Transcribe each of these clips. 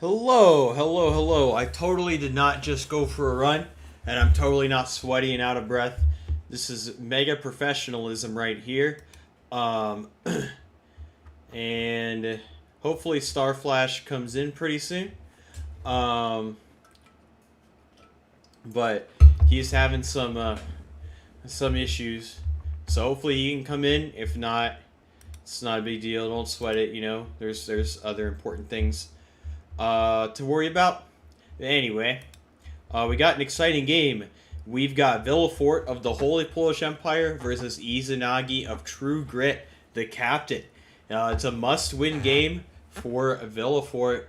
Hello, hello, hello. I totally did not just go for a run, and I'm totally not sweaty and out of breath. This is mega professionalism right here. Um, and hopefully Starflash comes in pretty soon. Um, but he's having some issues. So hopefully he can come in. If not, it's not a big deal. Don't sweat it, you know. There's other important things to worry about. Anyway, we got an exciting game. We've got Villefort of the Holy Polish Empire versus Izanagi of True Grit, the captain. It's a must-win game for Villefort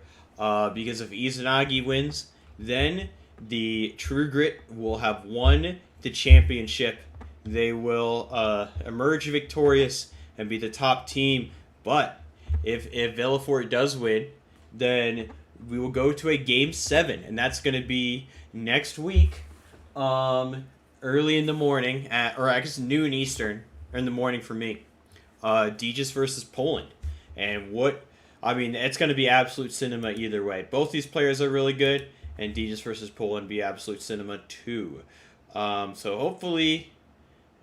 because if Izanagi wins, then the True Grit will have won the championship. They will emerge victorious and be the top team. But if Villefort does win, then we will go to a game 7, and that's going to be next week, early in the morning or I guess noon Eastern, or in the morning for me. Djis versus Poland, and it's going to be absolute cinema either way. Both these players are really good, and Djis versus Poland be absolute cinema too. So hopefully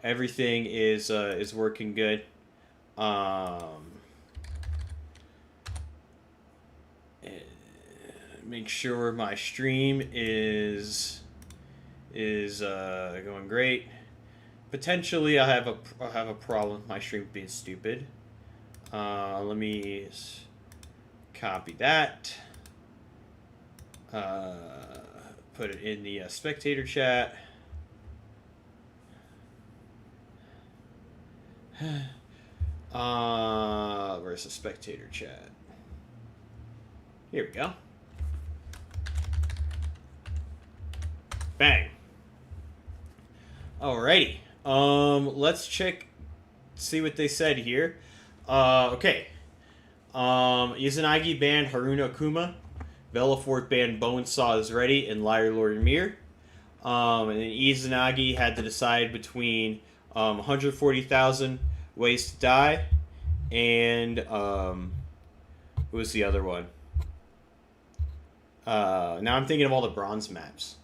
everything is working good. Make sure my stream is going great. Potentially, I'll have a problem with my stream being stupid. Let me copy that. Put it in the spectator chat. Where's the spectator chat? Here we go. Bang. Alrighty. Let's see what they said here. Okay. Izanagi banned Haruna Kuma. Villefort banned Bonesaw is Ready and Liar Lord Mir. And then Izanagi had to decide between 140,000 Ways to Die and who was the other one? Now I'm thinking of all the bronze maps.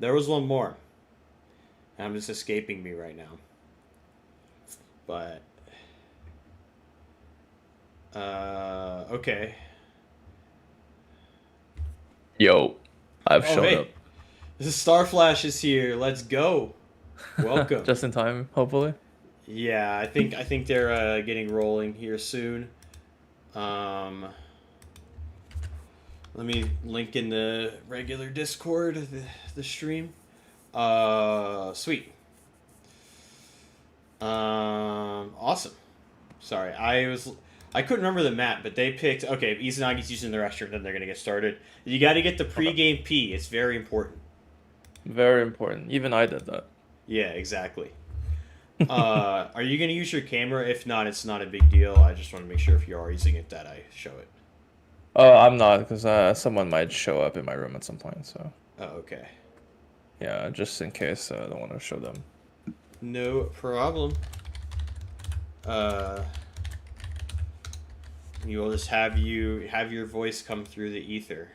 There was one more. I'm just escaping me right now. But okay. Yo, I've shown up. This is Starflash is here. Let's go. Welcome. Just in time, hopefully. Yeah, I think they're getting rolling here soon. Let me link in the regular Discord the stream. Sweet. Awesome. Sorry, I couldn't remember the map, but they picked. Okay, if Izanagi's using the restroom, then they're gonna get started. You got to get the pre-game pee. It's very important. Very important. Even I did that. Yeah, exactly. Are you gonna use your camera? If not, it's not a big deal. I just want to make sure if you are using it that I show it. I'm not, because someone might show up in my room at some point, so. Oh, okay. Yeah, just in case I don't want to show them. No problem. You will just have your voice come through the ether.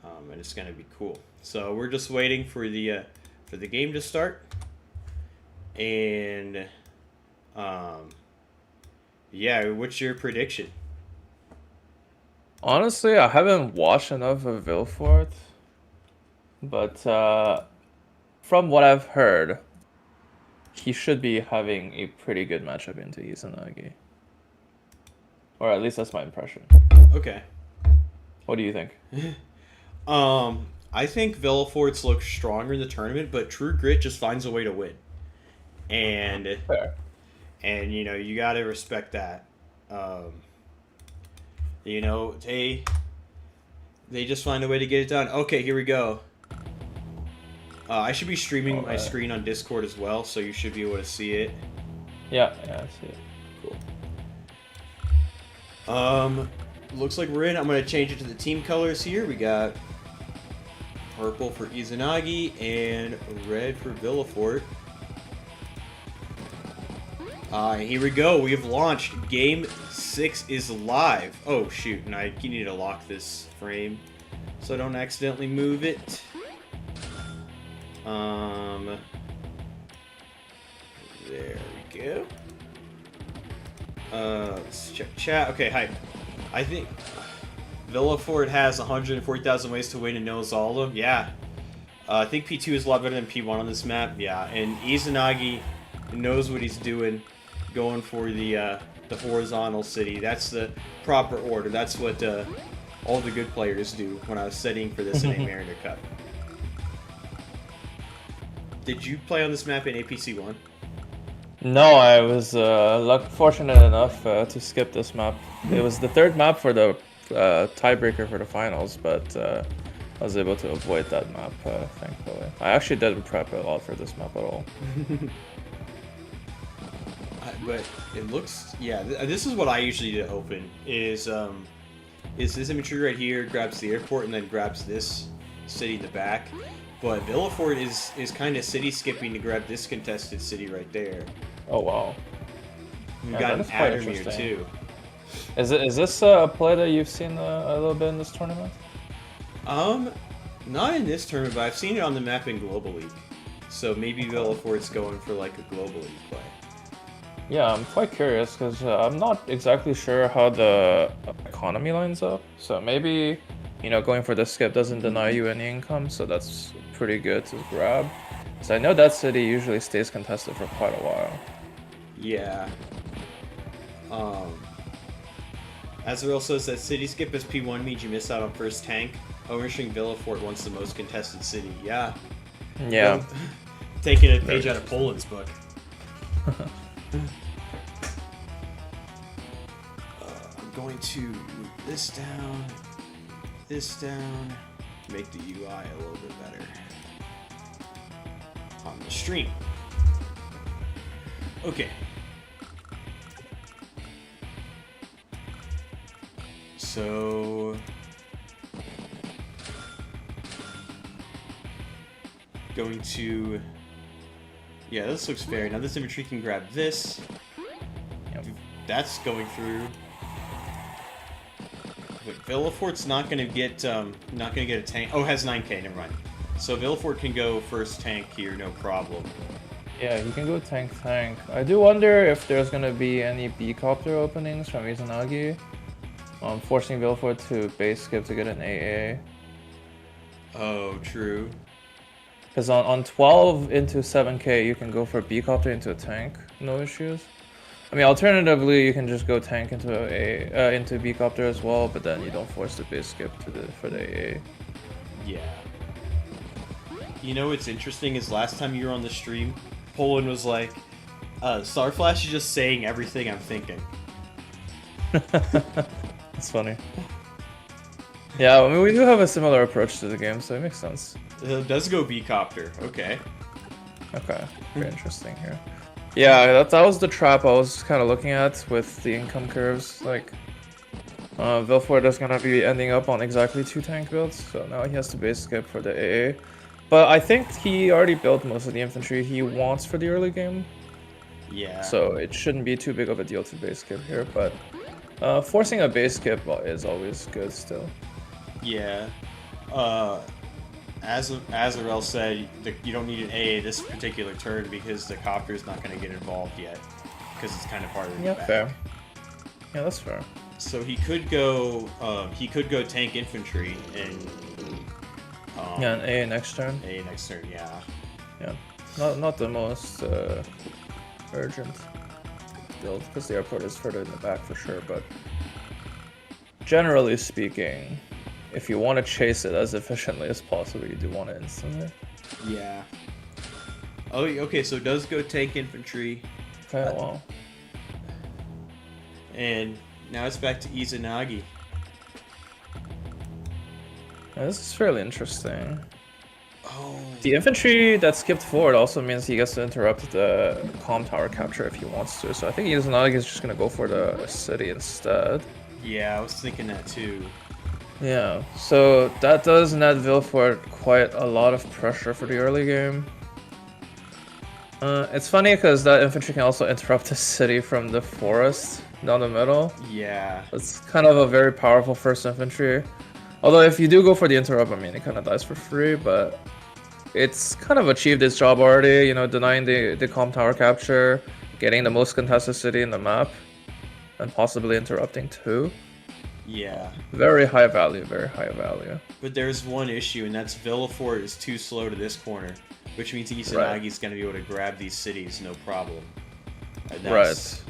And it's gonna be cool. So we're just waiting for the game to start. And yeah, what's your prediction? Honestly, I haven't watched enough of Villefort, but from what I've heard, he should be having a pretty good matchup into Izanagi. Or at least that's my impression. Okay. What do you think? I think Villefort's look stronger in the tournament, but True Grit just finds a way to win. And Fair. And you gotta respect that. They just find a way to get it done. Okay, here we go. I should be streaming my screen on Discord as well, so you should be able to see it. Yeah, I see it. Cool. Looks like we're in. I'm gonna change it to the team colors here. We got purple for Izanagi and red for Villefort. Here we go. We have launched. Game 6 is live. Oh, shoot. And I need to lock this frame so I don't accidentally move it. There we go. Let's check chat. Okay, hype. I think Villefort has 140,000 ways to win and knows all of them. Yeah. I think P2 is a lot better than P1 on this map. Yeah, and Izanagi knows what he's doing, going for the horizontal city. That's the proper order. That's what all the good players do when I was studying for this in a Mariner Cup. Did you play on this map in APC1? No, I was fortunate enough to skip this map. It was the third map for the tiebreaker for the finals, but I was able to avoid that map, thankfully. I actually didn't prep a lot for this map at all. But it looks, yeah, this is what I usually do to open, is this imagery right here grabs the airport and then grabs this city in the back. But Villefort is kind of city skipping to grab this contested city right there. Oh, wow. We've got an Addermere too. Is this a play that you've seen a little bit in this tournament? Not in this tournament, but I've seen it on the map in Global League. So maybe Villefort's going for like a Global League play. Yeah, I'm quite curious because I'm not exactly sure how the economy lines up. So maybe, you know, going for the skip doesn't deny you any income, so that's pretty good to grab. So I know that city usually stays contested for quite a while. Yeah. Azrael says that city skip as P1 means you miss out on first tank. Ownership Villefort wants the most contested city. Yeah. Yeah. Well, taking a page out of Poland's book. I'm going to move this down, make the UI a little bit better on the stream. Okay. So going to, yeah, this looks fair. Now this infantry can grab this. Yep. That's going through. But Villefort's not gonna get a tank. Oh, it has 9k. Never mind. So Villefort can go first tank here, no problem. Yeah, he can go tank. I do wonder if there's gonna be any B-copter openings from Izanagi, forcing Villefort to base skip to get an AA. Oh, true. Because on 12 into 7k, you can go for B-copter into a tank, no issues. I mean, alternatively, you can just go tank into into B-copter as well, but then you don't force the base skip for the AA. Yeah. You know what's interesting is last time you were on the stream, Poland was like, Starflash is just saying everything I'm thinking. That's funny. Yeah, I mean, we do have a similar approach to the game, so it makes sense. It does go B-copter. Okay. Okay, very interesting here. Yeah, that was the trap I was kind of looking at with the income curves. Like, Villefort is gonna be ending up on exactly 2 tank builds, so now he has to base skip for the AA. But I think he already built most of the infantry he wants for the early game. Yeah. So it shouldn't be too big of a deal to base skip here, but forcing a base skip is always good still. Yeah. As Azarel said, you don't need an AA this particular turn because the copter is not going to get involved yet, because it's kind of part of the back. Fair. Yeah, that's fair. So he could go tank infantry and yeah, an AA next turn. AA next turn, yeah. Yeah, not the most urgent build because the airport is further in the back for sure, but generally speaking, if you want to chase it as efficiently as possible, you do want to instantly. Yeah. Oh, okay, so it does go tank infantry. Okay, well. And now it's back to Izanagi. Yeah, this is fairly interesting. Oh. The infantry that skipped forward also means he gets to interrupt the comm tower capture if he wants to, so I think Izanagi is just going to go for the city instead. Yeah, I was thinking that too. Yeah, so that does net Villefort quite a lot of pressure for the early game. It's funny because that infantry can also interrupt the city from the forest down the middle. Yeah. It's kind of a very powerful first infantry. Although if you do go for the interrupt, I mean, it kind of dies for free, but it's kind of achieved its job already, you know, denying the calm tower capture, getting the most contested city in the map, and possibly interrupting too. Yeah. Very high value, very high value. But there's one issue, and that's Villefort is too slow to this corner, which means Izanagi's going to be able to grab these cities no problem. And that's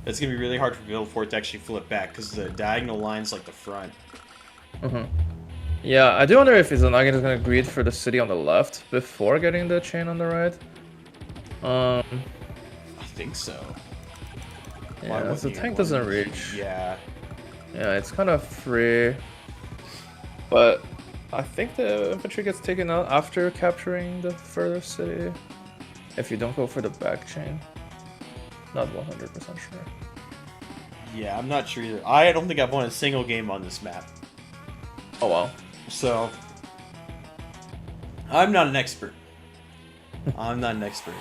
going to be really hard for Villefort to actually flip back, because the diagonal line's like the front. Yeah, I do wonder if Izanagi is going to greed for the city on the left before getting the chain on the right. I think so. Yeah, the tank doesn't reach. Yeah. Yeah, it's kind of free. But I think the infantry gets taken out after capturing the further city. If you don't go for the back chain. Not 100% sure. Yeah, I'm not sure either. I don't think I've won a single game on this map. Oh wow. So, I'm not an expert. I'm not an expert.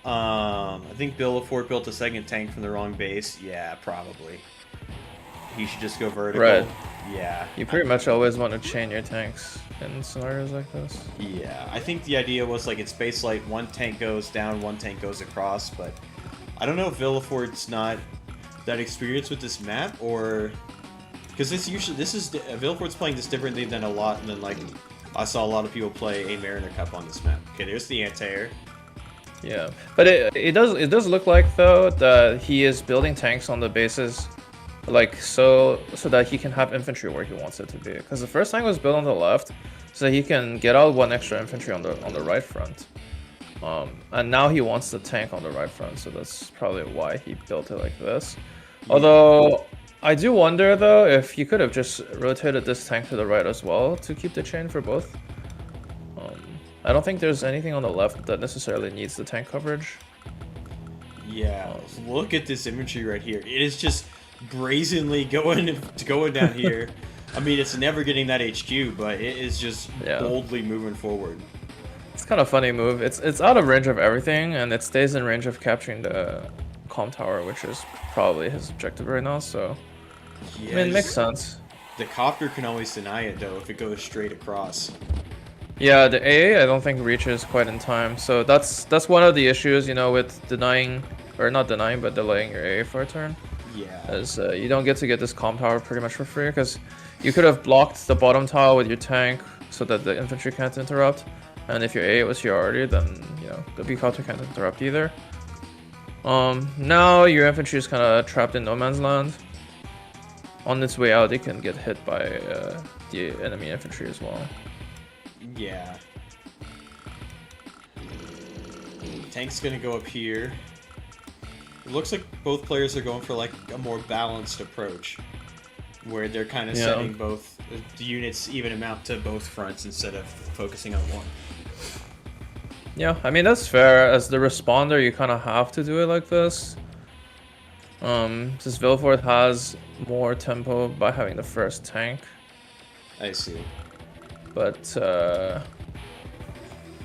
I think Villefort built a second tank from the wrong base. Yeah, probably. He should just go vertical. Right. Yeah. You pretty much always want to chain your tanks in scenarios like this. Yeah, I think the idea was like it's based like one tank goes down, one tank goes across, but I don't know if Villefort's not that experienced with this map, or because Villefort's playing this differently than like I saw a lot of people play a Mariner Cup on this map. Okay, there's the anti-air. Yeah, but it does look like though that he is building tanks on the bases, like so that he can have infantry where he wants it to be. Because the first tank was built on the left, so that he can get out one extra infantry on the right front. And now he wants the tank on the right front, so that's probably why he built it like this. Yeah. Although I do wonder though if he could have just rotated this tank to the right as well to keep the chain for both. I don't think there's anything on the left that necessarily needs the tank coverage. Yeah, look at this infantry right here. It is just brazenly going down here. I mean, it's never getting that HQ, but it is just boldly moving forward. It's kind of a funny move. It's out of range of everything, and it stays in range of capturing the calm tower, which is probably his objective right now. So, yes. I mean, it makes sense. The copter can always deny it though if it goes straight across. Yeah, the AA I don't think reaches quite in time, so that's one of the issues, you know, with denying, or not denying, but delaying your AA for a turn. Yeah. As you don't get to get this calm tower pretty much for free, because you could have blocked the bottom tile with your tank so that the infantry can't interrupt, and if your AA was here already, then you know the B copter can't interrupt either. Now your infantry is kind of trapped in no man's land. On its way out, it can get hit by the enemy infantry as well. Yeah. Tank's gonna go up here. It looks like both players are going for like a more balanced approach, where they're kind of setting both the units even amount to both fronts instead of focusing on one. Yeah, I mean that's fair. As the responder, you kind of have to do it like this. Since Villefort has more tempo by having the first tank. I see. But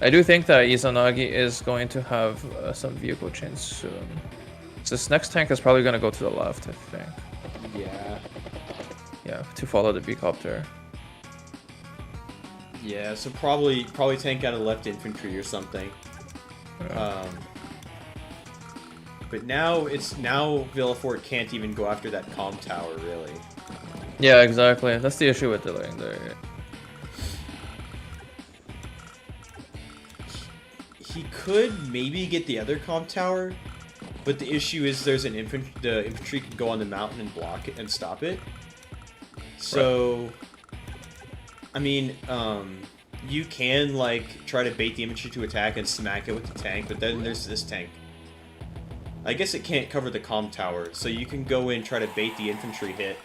I do think that Izanagi is going to have some vehicle chains soon. So this next tank is probably going to go to the left, I think. Yeah. Yeah, to follow the B-copter. Yeah, so probably tank out of left infantry or something. Yeah. But now Villefort can't even go after that calm tower, really. Yeah, exactly. That's the issue with delaying there. He could maybe get the other calm tower, but the issue is there's the infantry can go on the mountain and block it and stop it. So, right. I mean, you can like try to bait the infantry to attack and smack it with the tank, but then there's this tank. I guess it can't cover the calm tower, so you can go in, try to bait the infantry hit.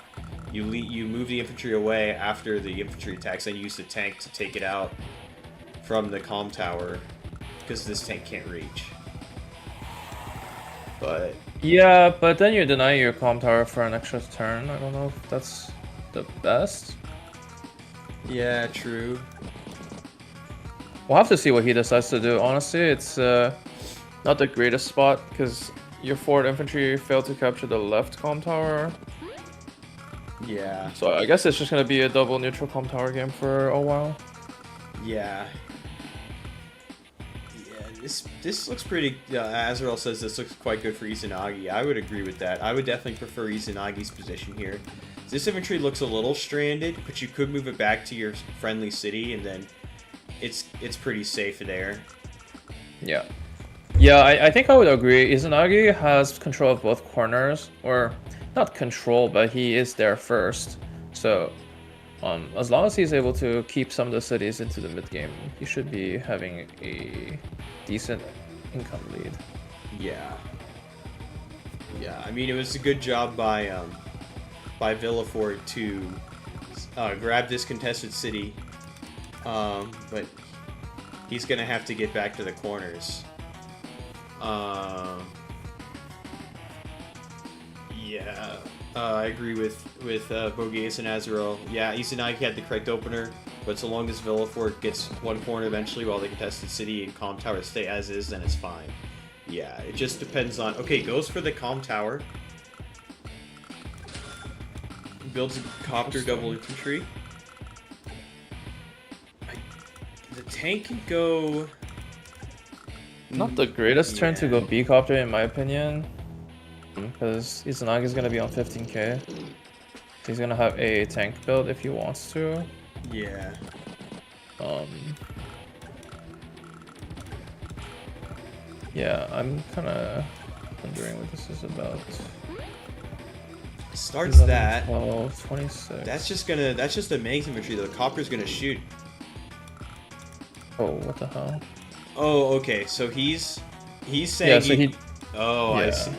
You move the infantry away after the infantry attacks, and use the tank to take it out from the calm tower, because this tank can't reach. But yeah, but then you deny your calm tower for an extra turn. I don't know if that's the best. Yeah, true. We'll have to see what he decides to do. Honestly, it's Not the greatest spot, because your forward infantry failed to capture the left comm tower. Yeah. So I guess it's just gonna be a double neutral comm tower game for a while. Yeah. Yeah, this looks pretty... Azrael says this looks quite good for Izanagi. I would agree with that. I would definitely prefer Izanagi's position here. This infantry looks a little stranded, but you could move it back to your friendly city, and then it's pretty safe there. Yeah. Yeah, I think I would agree. Izanagi has control of both corners, or not control, but he is there first. So, as long as he's able to keep some of the cities into the mid game, he should be having a decent income lead. Yeah. Yeah, I mean, it was a good job by Villefort to grab this contested city, but he's gonna have to get back to the corners. Yeah, I agree with Bogeus and Azrael. Yeah, Izanagi had the correct opener, but so long as Villefort gets one corner eventually while the contested city and comm tower stay as is, then it's fine. Yeah, it just depends on... Okay, goes for the comm tower. Builds a copter double infantry. The tank can go... Not the greatest turn to go B copter in my opinion, because Izanagi is gonna be on 15k. He's gonna have a tank build if he wants to. Yeah. Yeah, I'm kind of wondering what this is about. Starts 11, that. 12, 26. That's just a main infantry though. The copter's gonna shoot. Oh, what the hell? Oh, okay. So he's saying. Yeah, so he. Oh, yeah. I see.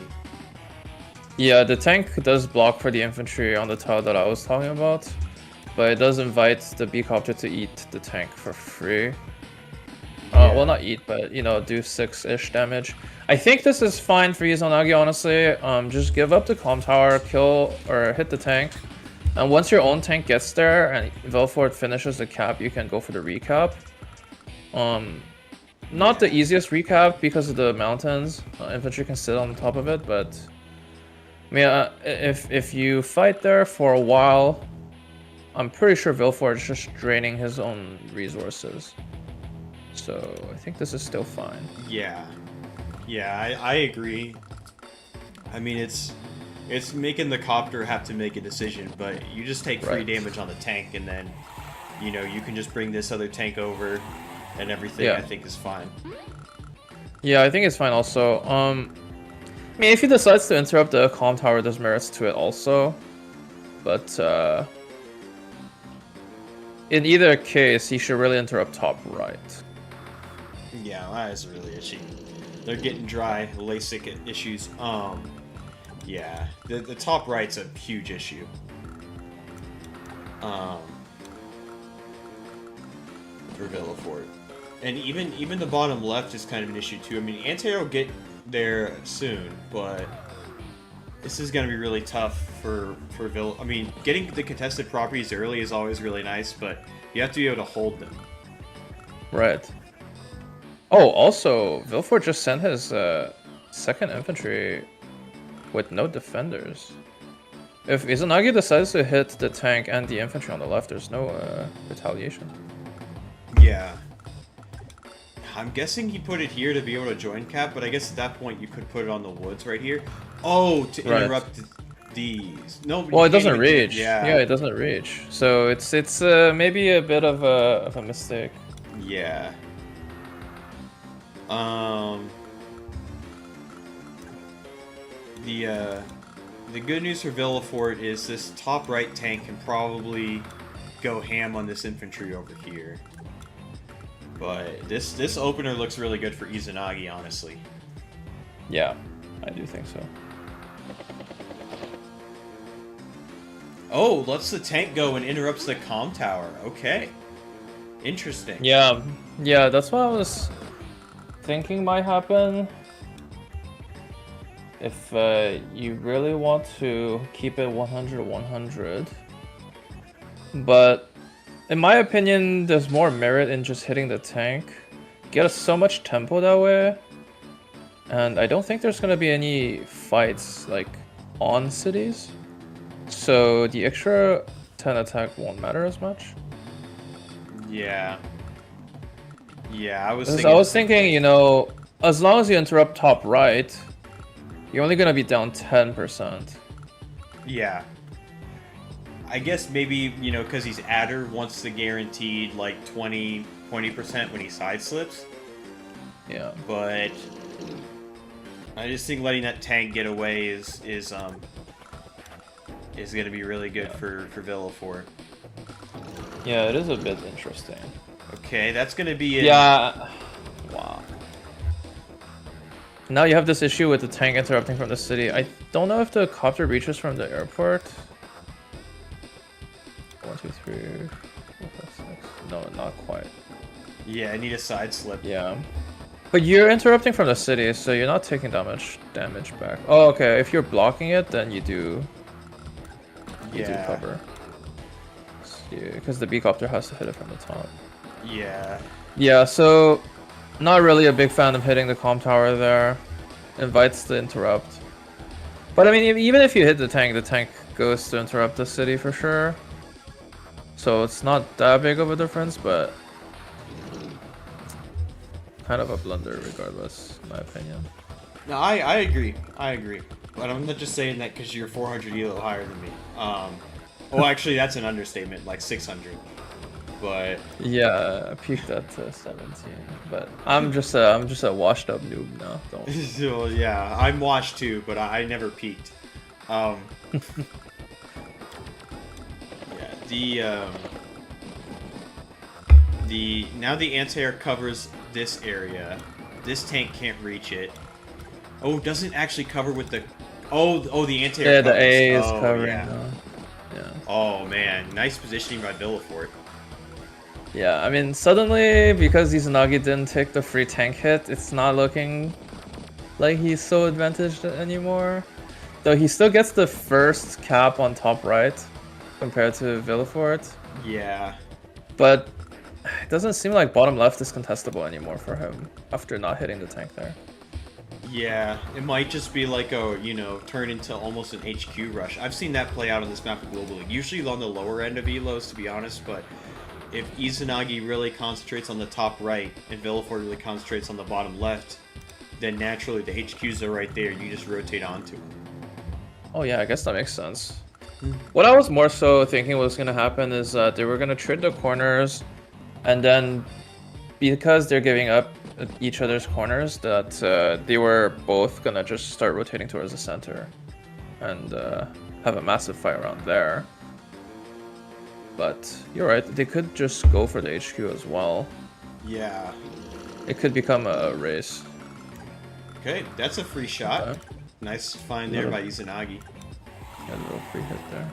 Yeah, the tank does block for the infantry on the tile that I was talking about, but it does invite the B copter to eat the tank for free. Well, not eat, but you know, do 6-ish damage. I think this is fine for Izanagi, honestly. Just give up the comm tower, kill or hit the tank, and once your own tank gets there and Villefort finishes the cap, you can go for the recap. Not the easiest recap because of the mountains. Infantry can sit on top of it, but I mean, if you fight there for a while, I'm pretty sure Villefort is just draining his own resources. So I think this is still fine. Yeah. Yeah, I agree. I mean, it's making the copter have to make a decision, but you just take free damage on the tank, and then, you know, you can just bring this other tank over, and everything I think is fine. Yeah, I think it's fine also. I mean, if he decides to interrupt the comm tower, there's merits to it also. But in either case, he should really interrupt top right. Yeah, that is really itchy. They're getting dry, LASIK issues. Yeah, the top right's a huge issue. For Villefort. And even the bottom left is kind of an issue too. I mean, anti-air will get there soon, but this is going to be really tough for I mean, getting the contested properties early is always really nice, but you have to be able to hold them. Right. Oh, also, Villefort just sent his 2nd infantry with no defenders. If Izanagi decides to hit the tank and the infantry on the left, there's no retaliation. Yeah. I'm guessing he put it here to be able to join cap, but I guess at that point you could put it on the woods right here. Oh, to interrupt these. No, well, it doesn't reach. Yeah, it doesn't reach. So it's maybe a bit of a mistake. Yeah. The good news for Villefort is this top right tank can probably go ham on this infantry over here. But this opener looks really good for Izanagi, honestly. Yeah, I do think so. Oh, lets the tank go and interrupts the comm tower. Okay. Interesting. Yeah, that's what I was thinking might happen. If you really want to keep it 100-100. But in my opinion, there's more merit in just hitting the tank. Get so much tempo that way. and I don't think there's gonna be any fights like on cities, so the extra 10 attack won't matter as much. Yeah. Yeah, I was Because thinking. I was thinking, you know, as long as you interrupt top right, you're only gonna be down 10%. Yeah. I guess maybe, you know, because he's adder wants the guaranteed like 20% when he side slips. Yeah. But I just think letting that tank get away is going to be really good for Villefort. Yeah, it is a bit interesting. Okay, that's going to be it. Yeah. Wow. Now you have this issue with the tank interrupting from the city. I don't know if the copter reaches from the airport. 1, 2, 3, 4, 5, 6. No, not quite. Yeah, I need a side slip. Yeah. But you're interrupting from the city, so you're not taking that much damage back. Oh, okay. If you're blocking it, then you do. You do cover. Because the B-copter has to hit it from the top. Yeah. Yeah, so not really a big fan of hitting the comm tower there. Invites the interrupt. But I mean, even if you hit the tank goes to interrupt the city for sure. So it's not that big of a difference, but kind of a blunder regardless, in my opinion. No, I agree. I agree. But I'm not just saying that because you're 400 elo higher than me. Well, actually, that's an understatement, like 600. But yeah, I peaked at 17. But I'm just a washed up noob now. Don't. So yeah, I'm washed too, but I never peaked. Yeah, now the anti-air covers this area. This tank can't reach it. Oh, it doesn't actually cover with the. Oh, the anti-air. Yeah, covers. the A is Oh, covering yeah. now. Yeah. Oh man, nice positioning by Villefort. Yeah, I mean, suddenly, because Izanagi didn't take the free tank hit, it's not looking like he's so advantaged anymore. Though he still gets the first cap on top right compared to Villefort. Yeah. But it doesn't seem like bottom left is contestable anymore for him after not hitting the tank there. Yeah, it might just be like a, you know, turn into almost an HQ rush. I've seen that play out on this map of Global League. Usually on the lower end of elos, to be honest, but if Izanagi really concentrates on the top right and Villefort really concentrates on the bottom left, then naturally the HQs are right there. You just rotate onto them. Oh yeah, I guess that makes sense. What I was more so thinking was going to happen is that they were going to trade the corners, and then because they're giving up each other's corners, that they were both going to just start rotating towards the center and have a massive fight around there. But you're right, they could just go for the HQ as well. Yeah. It could become a race. Okay, that's a free shot. Okay. Nice find there by Izanagi. Got a little free hit there.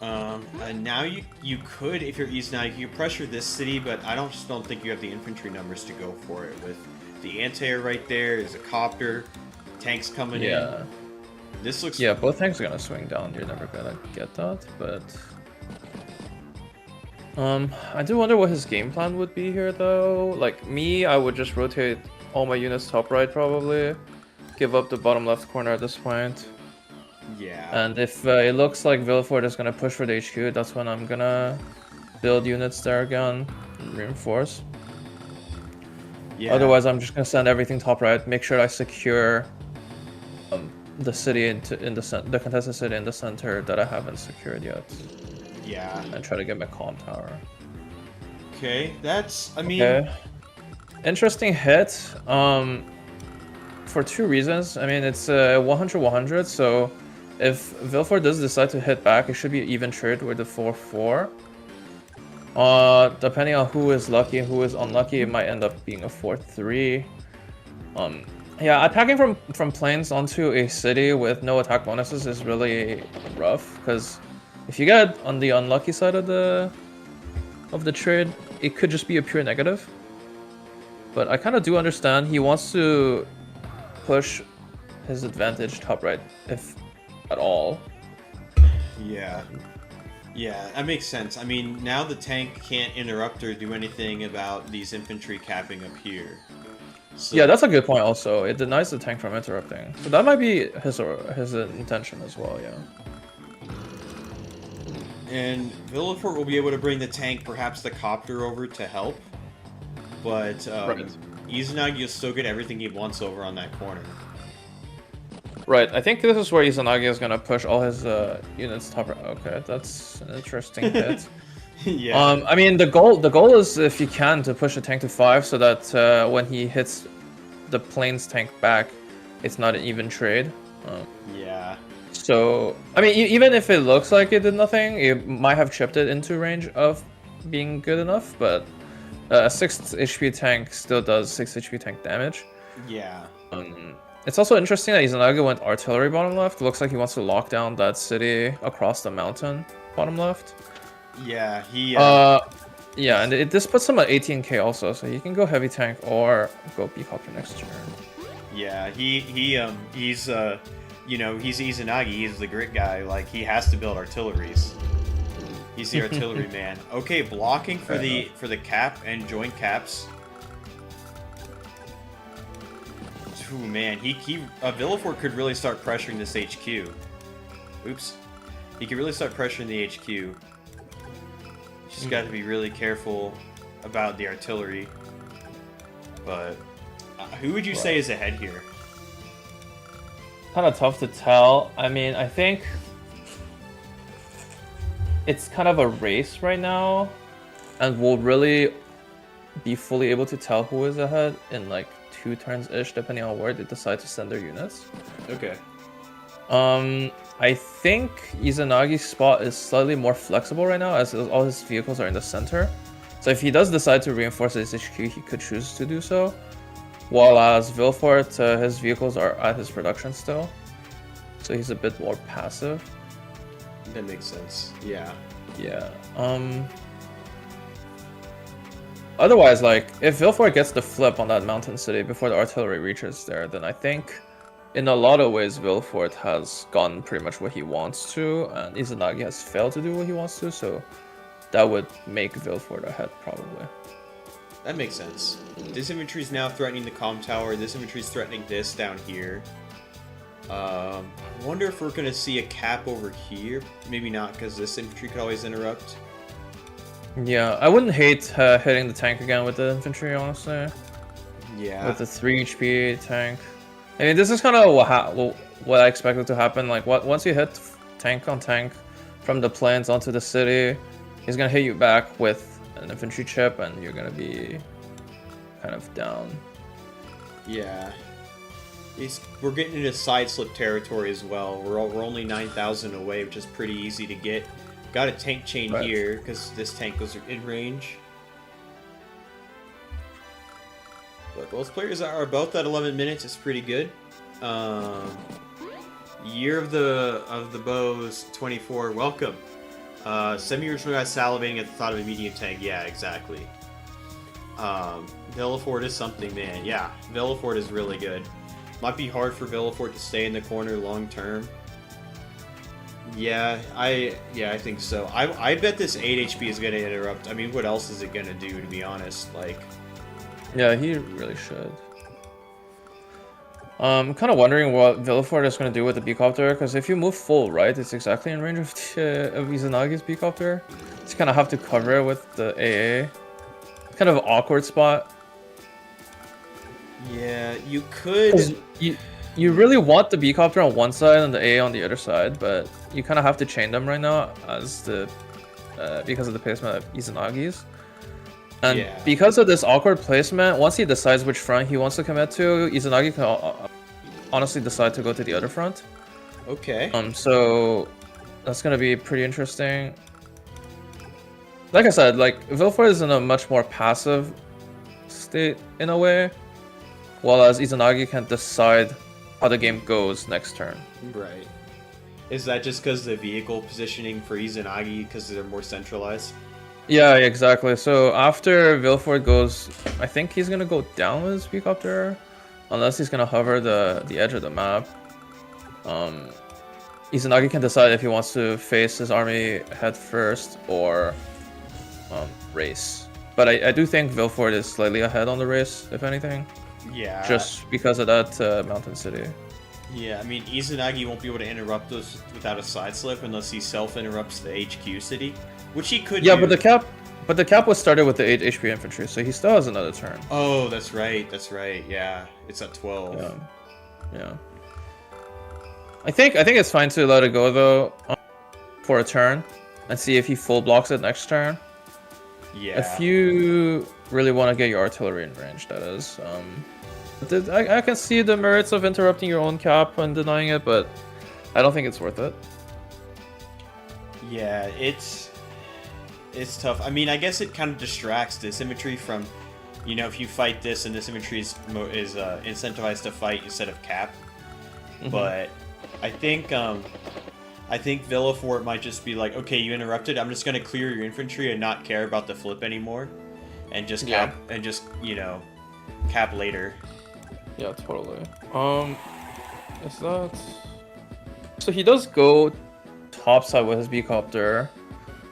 And now you could, if you're Izanagi, you pressure this city, but I just don't think you have the infantry numbers to go for it. With the anti-air right there's a copter, tanks coming in. This looks. Yeah, both tanks are gonna swing down. You're never gonna get that, but I do wonder what his game plan would be here, though. Like me, I would just rotate all my units top right, probably. Give up the bottom left corner at this point. Yeah. And if it looks like Villefort is gonna push for the HQ, that's when I'm gonna build units there again, and reinforce. Yeah. Otherwise, I'm just gonna send everything top right. Make sure I secure the city the contested city in the center that I haven't secured yet. Yeah. And try to get my comm tower. Okay, that's. I mean. Okay. Interesting hit. For two reasons. I mean, it's 100-100, so if Villefort does decide to hit back, it should be even trade with the 4-4. Depending on who is lucky and who is unlucky, it might end up being a 4-3. Yeah, attacking from planes onto a city with no attack bonuses is really rough, because if you get on the unlucky side of the trade, it could just be a pure negative. But I kind of do understand he wants to push his advantage top right, if at all. Yeah. Yeah, that makes sense. I mean, now the tank can't interrupt or do anything about these infantry capping up here. So, Yeah, that's a good point also. It denies the tank from interrupting. So that might be his intention as well, yeah. and Villefort will be able to bring the tank, perhaps the copter, over to help. But Right. Izanagi will still get everything he wants over on that corner. Right, I think this is where Izanagi is gonna push all his units top. Okay, that's an interesting hit. Yeah. I mean, the goal is, if you can, to push the tank to 5 so that when he hits the plane's tank back, it's not an even trade. Yeah. So, I mean, even if it looks like it did nothing, it might have chipped it into range of being good enough, but a 6 HP tank still does 6 HP tank damage. Yeah. It's also interesting that Izanagi went artillery bottom left. Looks like he wants to lock down that city across the mountain bottom left. Yeah, he... yeah, and this puts him at 18k also, so he can go heavy tank or go B-copter next turn. Yeah, he's you know, he's Izanagi, he's the grit guy, like, he has to build artilleries. He's the artillery man. Okay, blocking for the cap and joint caps. Ooh, man, Villefort could really start pressuring this HQ. Oops. He could really start pressuring the HQ. Just got to be really careful about the artillery. But who would you say is ahead here? Kind of tough to tell. I mean, I think it's kind of a race right now, and we'll really be fully able to tell who is ahead in like 2 turns-ish, depending on where they decide to send their units. Okay. I think Izanagi's spot is slightly more flexible right now, as all his vehicles are in the center. So if he does decide to reinforce his HQ, he could choose to do so. While as Villefort, his vehicles are at his production still. So he's a bit more passive. That makes sense. Yeah. Yeah. Otherwise, like, if Villefort gets the flip on that mountain city before the artillery reaches there, then I think in a lot of ways Villefort has gotten pretty much what he wants to, and Izanagi has failed to do what he wants to, so that would make Villefort ahead, probably. That makes sense. This infantry is now threatening the comm tower. This infantry is threatening this down here. I wonder if we're going to see a cap over here. Maybe not, because this infantry could always interrupt. Yeah, I wouldn't hate hitting the tank again with the infantry, honestly. Yeah. With the 3 HP tank. I mean, this is kind of what I expected to happen. Like, once you hit tank on tank from the plains onto the city, he's going to hit you back with an infantry chip, and you're going to be kind of down. Yeah. We're getting into side slip territory as well. We're only 9,000 away, which is pretty easy to get. Got a tank chain here, because this tank goes in range. But both players are both at 11 minutes. It's pretty good. Year of the Bows 24. Welcome. Semi-original guy salivating at the thought of a medium tank. Yeah, exactly. Villefort is something, man. Yeah, Villefort is really good. Might be hard for Villefort to stay in the corner long term. Yeah, I think so. I bet this 8 HP is going to interrupt. I mean, what else is it going to do, to be honest? Like, yeah, he really should. I'm kind of wondering what Villefort is going to do with the B-copter, because if you move full right, it's exactly in range of Izanagi's B-copter. So you kind of have to cover it with the AA. It's kind of an awkward spot. Yeah, you could... You really want the B-copter on one side and the AA on the other side, but you kind of have to chain them right now as because of the placement of Izanagi's. And because of this awkward placement, once he decides which front he wants to commit to, Izanagi can honestly decide to go to the other front. Okay. So that's gonna be pretty interesting. Like I said, like, Villefort is in a much more passive state in a way, while as Izanagi can decide how the game goes next turn. Right. Is that just because the vehicle positioning for Izanagi, because they're more centralized? Yeah, exactly. So after Villefort goes, I think he's gonna go down with his B-copter, unless he's gonna hover the edge of the map. Izanagi can decide if he wants to face his army head first or race. But I do think Villefort is slightly ahead on the race, if anything. Yeah. just because of that mountain city. Yeah, I mean, Izanagi won't be able to interrupt us without a side slip unless he self-interrupts the HQ city, which he could Yeah, do. but the cap was started with the 8 HP infantry, so he still has another turn. Oh, that's right. That's right. Yeah, it's at 12. Yeah. Yeah. I think it's fine to let it go though for a turn and see if he full blocks it next turn. Yeah. If you really want to get your artillery in range, that is. I can see the merits of interrupting your own cap and denying it, but I don't think it's worth it. Yeah, it's tough. I mean, I guess it kind of distracts this infantry from, you know, if you fight this and this infantry is incentivized to fight instead of cap. Mhm. But I think Villefort might just be like, okay, you interrupted. I'm just gonna clear your infantry and not care about the flip anymore, and just cap and just, you know, cap later. Yeah, totally. Is that... So he does go topside with his B-copter.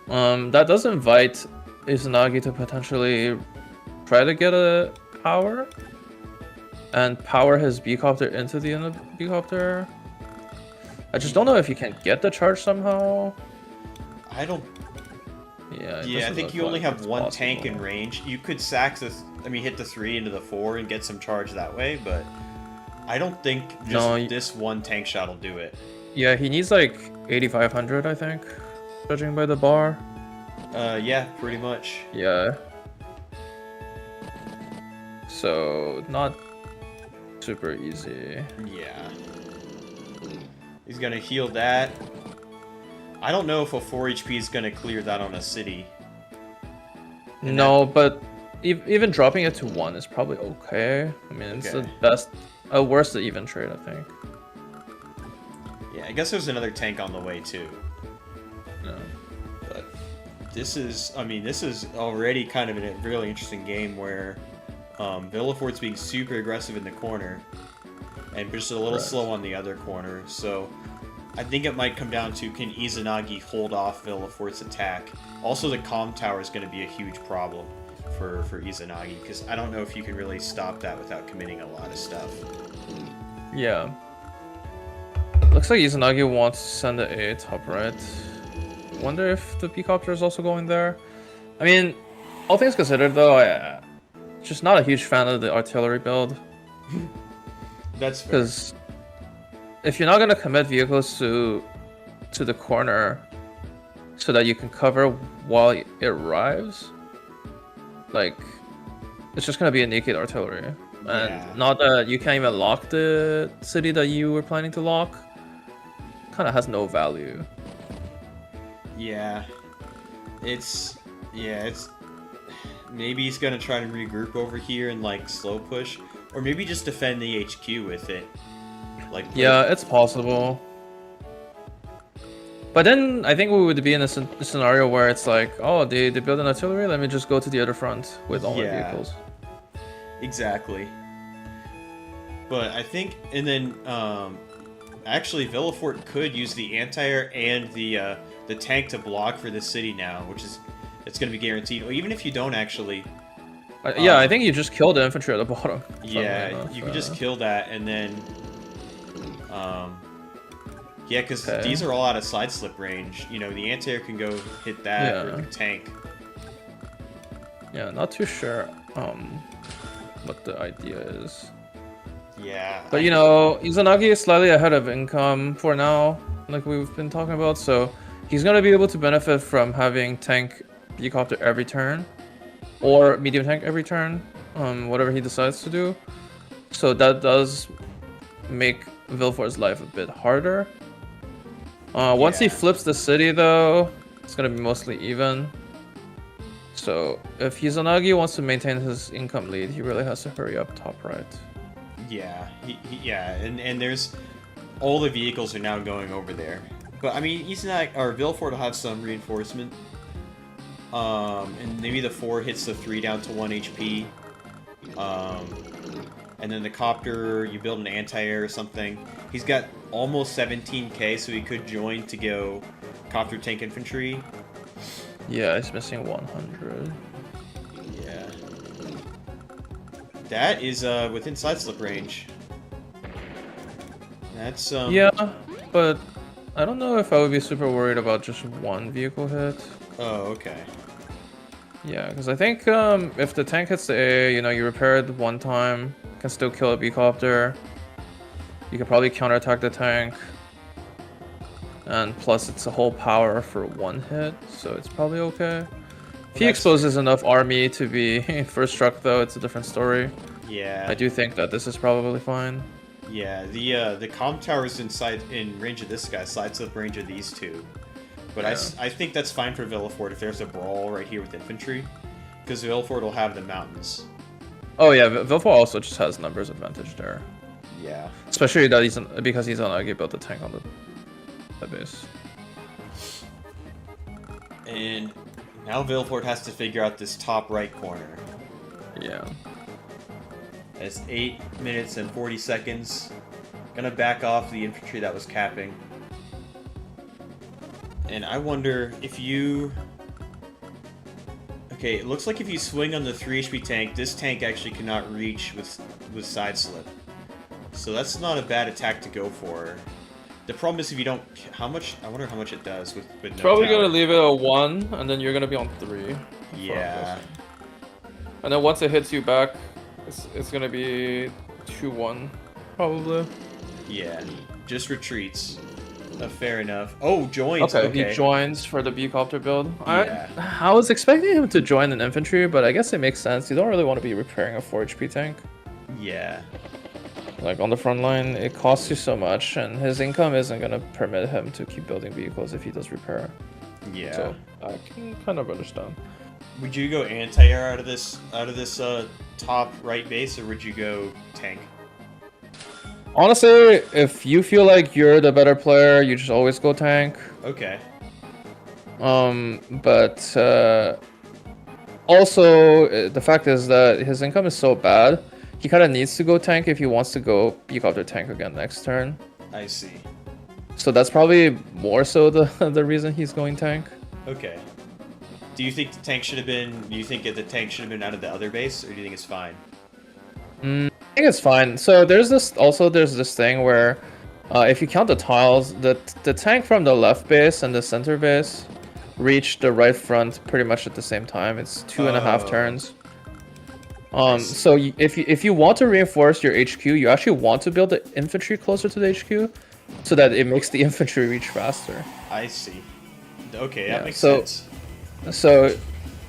That does invite Izanagi to potentially try to get a power and power his B-copter into the B-copter. I just don't know if you can get the charge somehow. I don't. Yeah. Yeah, I think you only have one tank in range. You could sack this. I mean, hit the 3 into the 4 and get some charge that way, but I don't think just this one tank shot will do it. Yeah, he needs like 8,500, I think, judging by the bar. Yeah, pretty much. Yeah. So, not super easy. Yeah. He's gonna heal that. I don't know if a 4 HP is gonna clear that on a city. No, but even dropping it to 1 is probably okay. I mean, it's the best, worst even trade, I think. Yeah, I guess there's another tank on the way too. Yeah. But this is, I mean, this is already kind of a really interesting game where Villefort's being super aggressive in the corner and just a little slow on the other corner. So I think it might come down to, can Izanagi hold off Villefort's attack? Also, the comm tower is going to be a huge problem for Izanagi, because I don't know if you can really stop that without committing a lot of stuff. Yeah. Looks like Izanagi wants to send the 8 top right. Wonder if the Peacopter is also going there. I mean, all things considered though, just not a huge fan of the artillery build. That's fair. Because if you're not gonna commit vehicles to the corner so that you can cover while it arrives, like, it's just gonna be a naked artillery. And not that you can't even lock the city that you were planning to lock. Kind of has no value. Yeah. It's maybe he's gonna try to regroup over here and like slow push, or maybe just defend the HQ with it. Like, yeah, it's possible. But then I think we would be in a scenario where it's like, oh, they build an artillery, let me just go to the other front with all my vehicles. Exactly. But I think, and then actually Villefort could use the anti-air and the tank to block for the city now, which is, it's going to be guaranteed. Or even if you don't actually. Yeah, I think you just kill the infantry at the bottom. Yeah, you can just kill that, and then yeah, because these are all out of side slip range. You know, the anti-air can go hit that or the tank. Yeah, not too sure what the idea is. Yeah. But you know, Izanagi is slightly ahead of income for now, like we've been talking about, so he's gonna be able to benefit from having tank B-copter every turn, or medium tank every turn, whatever he decides to do. So that does make Villefort's life a bit harder. Once he flips the city though, it's gonna be mostly even. So if Izanagi wants to maintain his income lead, he really has to hurry up top right. Yeah, and there's all the vehicles are now going over there. But I mean, Villefort will have some reinforcement. And maybe the 4 hits the 3 down to 1 HP. And then the copter, you build an anti-air or something. He's got almost 17k, so he could join to go copter tank infantry. Yeah, he's missing 100. Yeah. That is within side slip range. That's Yeah, but I don't know if I would be super worried about just one vehicle hit. Oh, okay. Yeah, because I think if the tank hits the A, you know, you repair it one time, can still kill a B-copter. You can probably counterattack the tank. And plus it's a whole power for one hit, so it's probably okay. If he exposes enough army to be first struck though, it's a different story. Yeah. I do think that this is probably fine. Yeah, the comm tower's in range of this guy, side slip range of these two. But yeah. I think that's fine for Villefort if there's a brawl right here with infantry, because Villefort will have the mountains. Oh yeah, Villefort also just has numbers advantage there. Yeah. Especially that because he's on Agi built the tank on the base. And now Villefort has to figure out this top right corner. Yeah. It's 8 minutes and 40 seconds. Gonna back off the infantry that was capping. And I wonder if you... Okay, it looks like if you swing on the 3 HP tank, this tank actually cannot reach with side slip. So that's not a bad attack to go for. The problem is if you don't... How much... I wonder how much it does with no Probably tower. gonna leave it at 1, and then you're gonna be on 3. Yeah. And then once it hits you back, it's gonna be 2-1, probably. Yeah, just retreats. Fair enough. Oh, joins. Okay, he joins for the B-copter build. Yeah. I was expecting him to join an infantry, but I guess it makes sense. You don't really want to be repairing a 4 HP tank. Yeah. Like, on the front line, it costs you so much, and his income isn't gonna permit him to keep building vehicles if he does repair. Yeah. So, I can kind of understand. Would you go anti-air out of this top right base, or would you go tank? Honestly, if you feel like you're the better player, you just always go tank. Okay. But also, the fact is that his income is so bad, he kind of needs to go tank if he wants to go B-copter tank again next turn. I see. So that's probably more so the reason he's going tank. Okay. Do you think the tank should have been? Do you think the tank should have been out of the other base, or do you think it's fine? I think it's fine. So there's this thing where, if you count the tiles, the tank from the left base and the center base reach the right front pretty much at the same time. It's 2.5 turns. So if you want to reinforce your HQ, you actually want to build the infantry closer to the HQ, so that it makes the infantry reach faster. I see. Okay, that makes sense. So,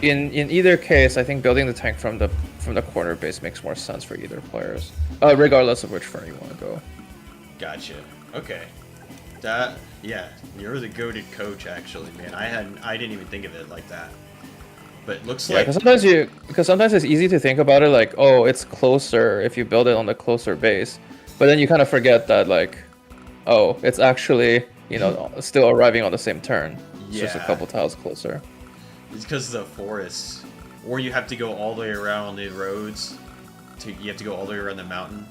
in either case, I think building the tank from the corner base makes more sense for either players, regardless of which front you want to go. Gotcha. Okay. Yeah, you're the goated coach, actually, man. I didn't even think of it like that. But it looks like because sometimes it's easy to think about it like, oh, it's closer if you build it on the closer base, but then you kind of forget that, like, oh, it's actually, you know, still arriving on the same turn. It's just a couple tiles closer. It's because of the forests, or you have to go all the way around the roads. You have to go all the way around the mountain,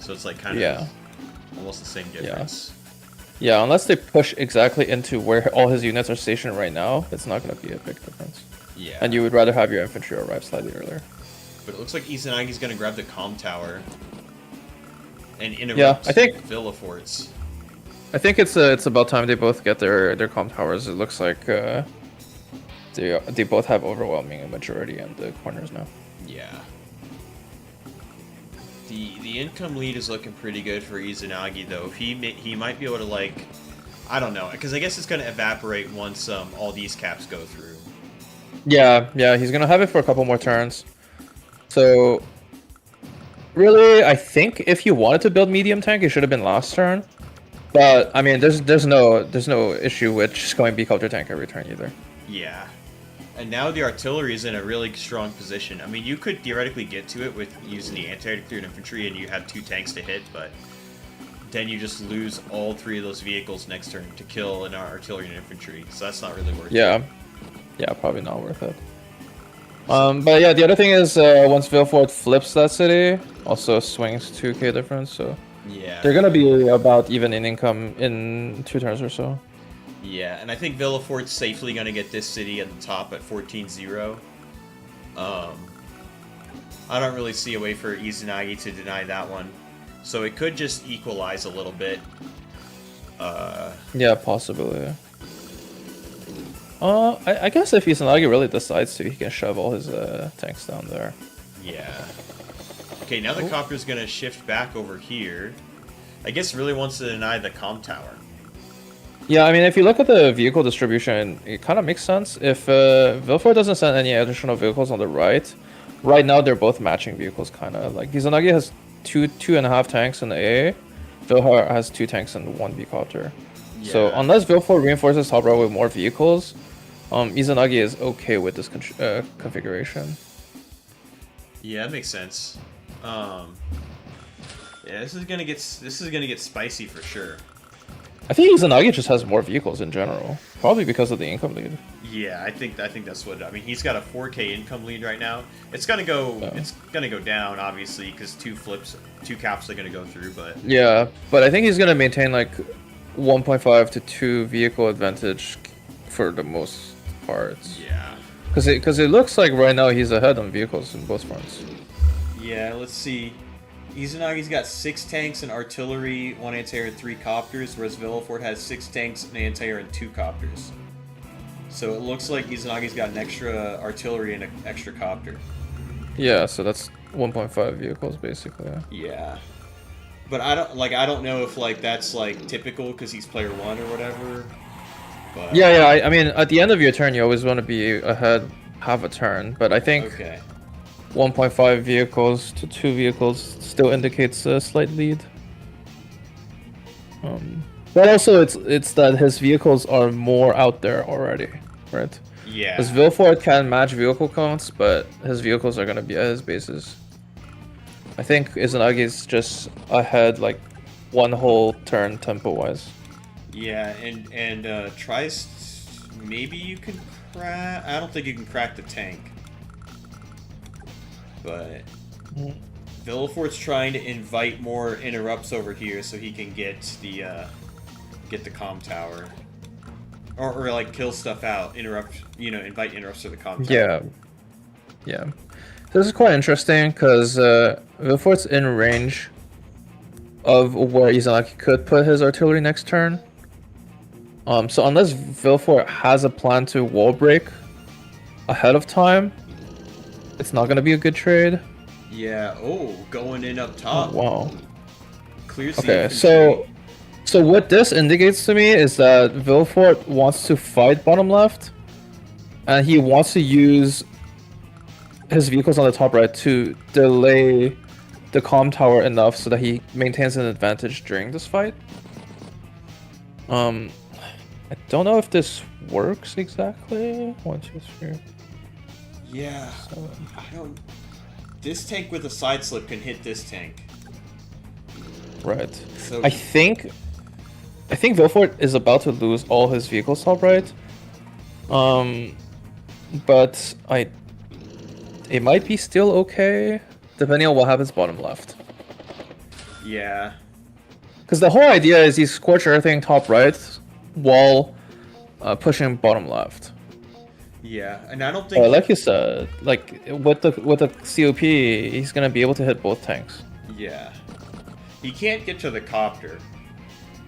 so it's like kind of almost the same difference. Yeah, unless they push exactly into where all his units are stationed right now, it's not going to be a big difference. Yeah. And you would rather have your infantry arrive slightly earlier. But it looks like Izanagi's going to grab the comm tower and interrupt Villefort's. I think it's about time they both get their comm towers. It looks like they both have overwhelming majority in the corners now. Yeah. The income lead is looking pretty good for Izanagi, though. He might be able to, like, I don't know, because I guess it's going to evaporate once all these caps go through. Yeah, he's going to have it for a couple more turns. So, really, I think if you wanted to build medium tank, it should have been last turn. But I mean, there's no issue with just going B-copter tank every turn either. Yeah. And now the artillery is in a really strong position. I mean, you could theoretically get to it with using the anti-air infantry and you have 2 tanks to hit, but then you just lose all 3 of those vehicles next turn to kill an artillery and infantry. So that's not really worth it. Yeah, probably not worth it. But yeah, the other thing is once Villefort flips that city, also swings 2k difference, so yeah, they're gonna be about even in income in 2 turns or so. Yeah, and I think Villefort's safely gonna get this city at the top at 14-0. I don't really see a way for Izanagi to deny that one. So it could just equalize a little bit. Yeah, possibly. I guess if Izanagi really decides to, he can shove all his tanks down there. Yeah. Okay, now the copter's gonna shift back over here. I guess really wants to deny the comm tower. Yeah, I mean, if you look at the vehicle distribution, it kind of makes sense. If Villefort doesn't send any additional vehicles on the right now they're both matching vehicles, kind of. Like, Izanagi has two and a half tanks in the A, Villefort has 2 tanks and 1 V-copter. Yeah. So unless Villefort reinforces top right with more vehicles, Izanagi is okay with this configuration. Yeah, that makes sense. Yeah, this is gonna get spicy for sure. I think Izanagi just has more vehicles in general, probably because of the income lead. Yeah, I think that's what. I mean, he's got a 4K income lead right now. It's gonna go. Yeah. It's gonna go down, obviously, because 2 caps are gonna go through. But Yeah, but I think he's gonna maintain like 1.5 to 2 vehicle advantage for the most parts. yeah, Because it looks like right now he's ahead on vehicles in both fronts. yeah. Let's see. Izanagi's got 6 tanks and artillery, 1 anti-air, and 3 copters, whereas Villefort has 6 tanks, an anti-air, and 2 copters. So it looks like Izanagi's got an extra artillery and an extra copter. Yeah, so that's 1.5 vehicles basically. Yeah, but I don't know if like that's like typical because he's player 1 or whatever. But Yeah, I mean, at the end of your turn, you always want to be ahead half a turn, but I think okay. 1.5 vehicles to 2 vehicles still indicates a slight lead. But also, it's that his vehicles are more out there already, right? Yeah. Because Villefort can match vehicle counts, but his vehicles are going to be at his bases. I think Izanagi is just ahead like 1 whole turn tempo-wise. Yeah, and tries. Maybe you can crack. I don't think you can crack the tank. But Villefort's trying to invite more interrupts over here so he can get the comm tower, or like kill stuff out, invite interrupts to the comm tower. Yeah. This is quite interesting because Villefort's in range of where Izanagi could put his artillery next turn. So unless Villefort has a plan to wall break ahead of time, it's not going to be a good trade. Yeah. Oh, going in up top. Oh, wow. Clears. Okay, so what this indicates to me is that Villefort wants to fight bottom left, and he wants to use his vehicles on the top right to delay the comm tower enough so that he maintains an advantage during this fight. I don't know if this works exactly. 1, 2, 3. Yeah. I don't. This tank with a side slip can hit this tank. Right. So I think Villefort is about to lose all his vehicles top right. But it might be still okay, depending on what happens bottom left. Yeah. Because the whole idea is he's scorch earthing top right while pushing bottom left. Yeah, and I don't think. Like you said, like with the COP, he's gonna be able to hit both tanks. Yeah. He can't get to the copter,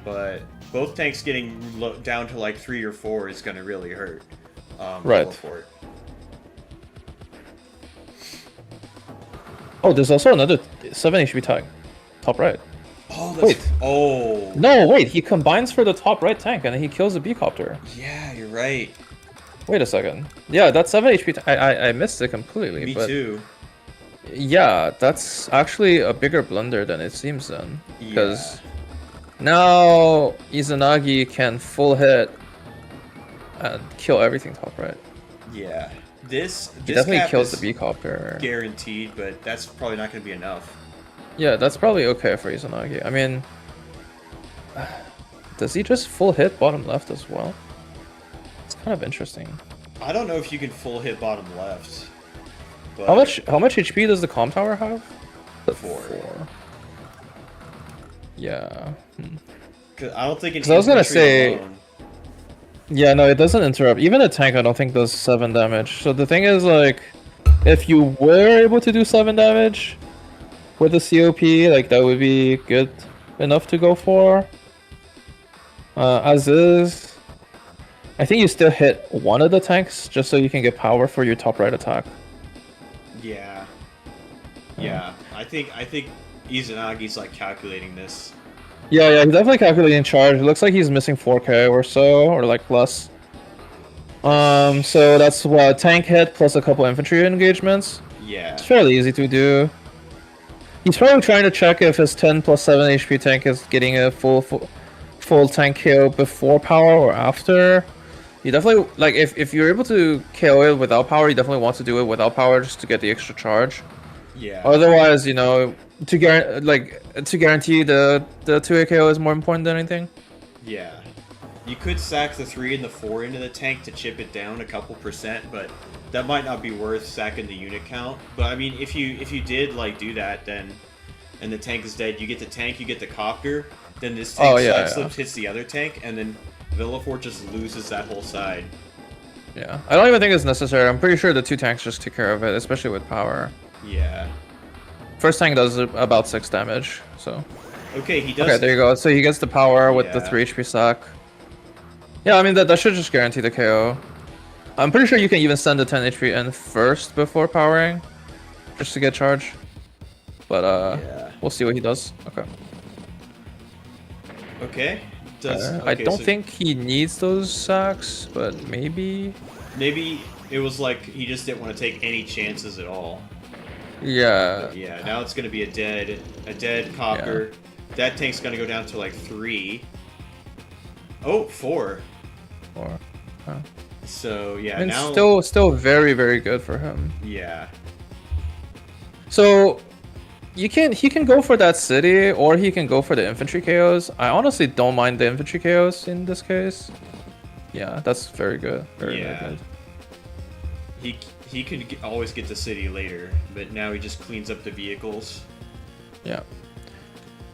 but both tanks getting down to like 3 or 4 is gonna really hurt. Right. Villefort. Oh, there's also another 7 HP tank, top right. Oh, that's... Wait. Oh. No, wait. He combines for the top right tank and he kills the B-copter. Yeah, you're right. Wait a second. Yeah, that's 7 HP. I missed it completely. Me but too. Yeah, that's actually a bigger blunder than it seems then. Yeah. Because now Izanagi can full hit and kill everything top right. Yeah. This He definitely cap kills is the B-copter. guaranteed, but that's probably not going to be enough. Yeah, that's probably okay for Izanagi. I mean, does he just full hit bottom left as well? It's kind of interesting. I don't know if you can full hit bottom left. But How much HP does the comm tower have? 4. Yeah. 'Cause I don't think it's. I was gonna say- alone. Yeah, no, it doesn't interrupt. Even a tank, I don't think does 7 damage. So the thing is, like, if you were able to do 7 damage with the COP, like that would be good enough to go for. As is, I think you still hit one of the tanks just so you can get power for your top right attack. Yeah. Yeah. I think Izanagi's like calculating this. Yeah, he's definitely calculating charge. It looks like he's missing 4k or so, or like less. So that's what, tank hit plus a couple infantry engagements. Yeah. It's fairly easy to do. He's probably trying to check if his 10 plus 7 HP tank is getting a full tank KO before power or after. You definitely, like, if you're able to KO it without power, you definitely want to do it without power just to get the extra charge. Yeah. Otherwise, you know, to guarantee the 2 KO is more important than anything. Yeah. You could sack the 3 and the 4 into the tank to chip it down a couple %, but that might not be worth sacking the unit count. But I mean, if you did like do that, then and the tank is dead, you get the tank, you get the copter, then this tank slips, hits the other tank, and then Villefort just loses that whole side. Yeah, I don't even think it's necessary. I'm pretty sure the 2 tanks just take care of it, especially with power. Yeah. First tank does about 6 damage, so. Okay, he does. Okay, there you go. So he gets the power with the 3 HP sack. Yeah, I mean, that should just guarantee the KO. I'm pretty sure you can even send the 10 HP in first before powering, just to get charge. But we'll see what he does. Okay. Okay. I don't think he needs those sacks, but maybe. Maybe it was like he just didn't want to take any chances at all. Yeah. But yeah. Now it's gonna be a dead copter. Yeah. That tank's gonna go down to like 3. Oh, 4. 4. Huh. So yeah, and now still very, very good for him. Yeah. So he can go for that city, or he can go for the infantry KOs. I honestly don't mind the infantry KOs in this case. Yeah, that's very good. Very good. He can always get the city later, but now he just cleans up the vehicles. Yeah.